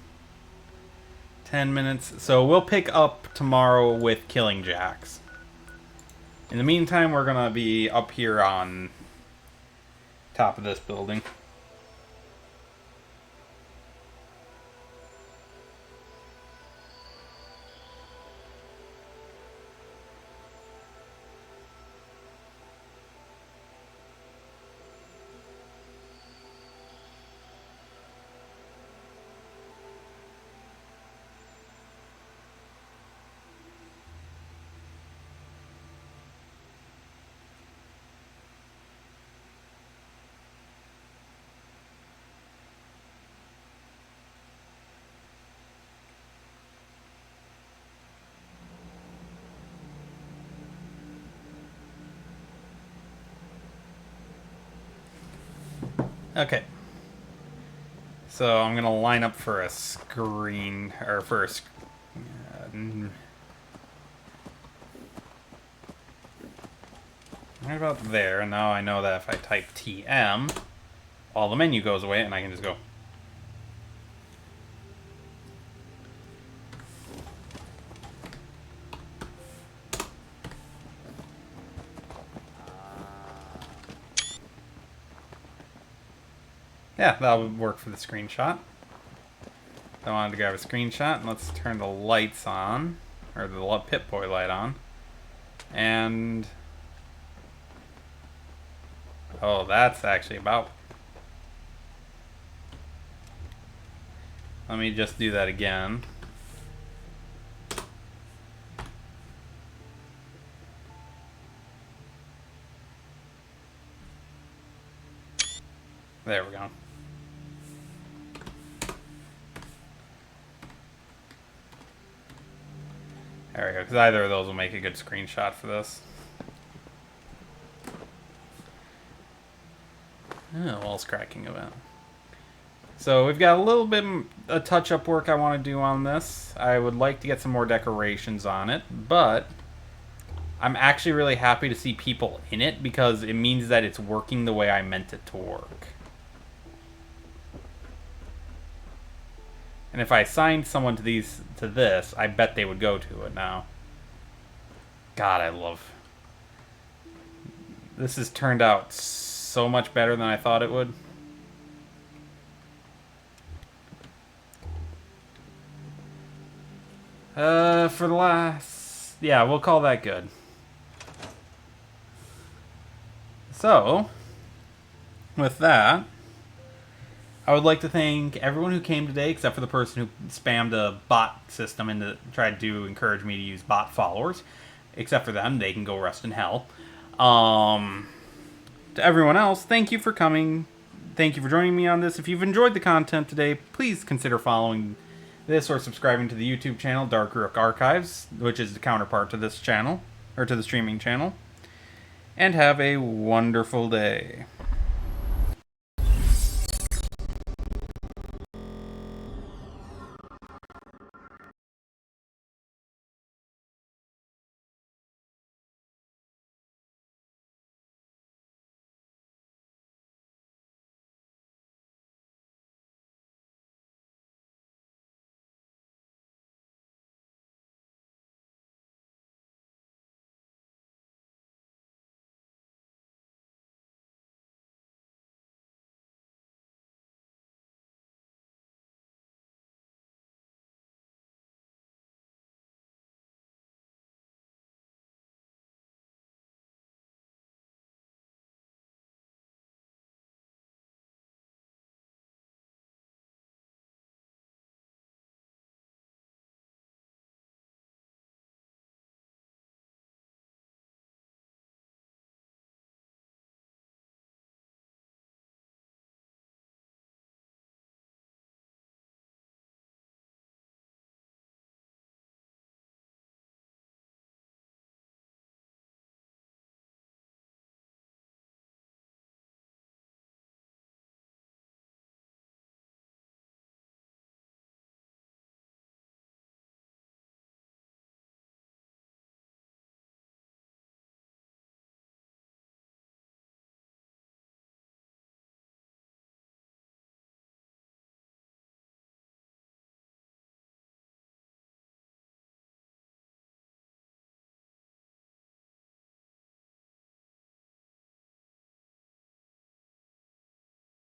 [SPEAKER 1] 10 minutes. So we'll pick up tomorrow with killing Jax. In the meantime, we're gonna be up here on top of this building. Okay. So I'm gonna line up for a screen, or for a right about there, and now I know that if I type TM, all the menu goes away and I can just go. Yeah, that would work for the screenshot. I wanted to grab a screenshot, and let's turn the lights on, or the Pip-Boy light on. And oh, that's actually about. Let me just do that again. There we go. There we go, because either of those will make a good screenshot for this. Oh, walls cracking event. So we've got a little bit of touch-up work I want to do on this. I would like to get some more decorations on it, but I'm actually really happy to see people in it because it means that it's working the way I meant it to work. And if I assigned someone to this, I bet they would go to it now. God, I love. This has turned out so much better than I thought it would. For the last, yeah, we'll call that good. So, with that, I would like to thank everyone who came today, except for the person who spammed a bot system and tried to encourage me to use bot followers. Except for them, they can go rest in hell. To everyone else, thank you for coming. Thank you for joining me on this. If you've enjoyed the content today, please consider following this or subscribing to the YouTube channel, Dark Rook Archives, which is the counterpart to this channel, or to the streaming channel. And have a wonderful day.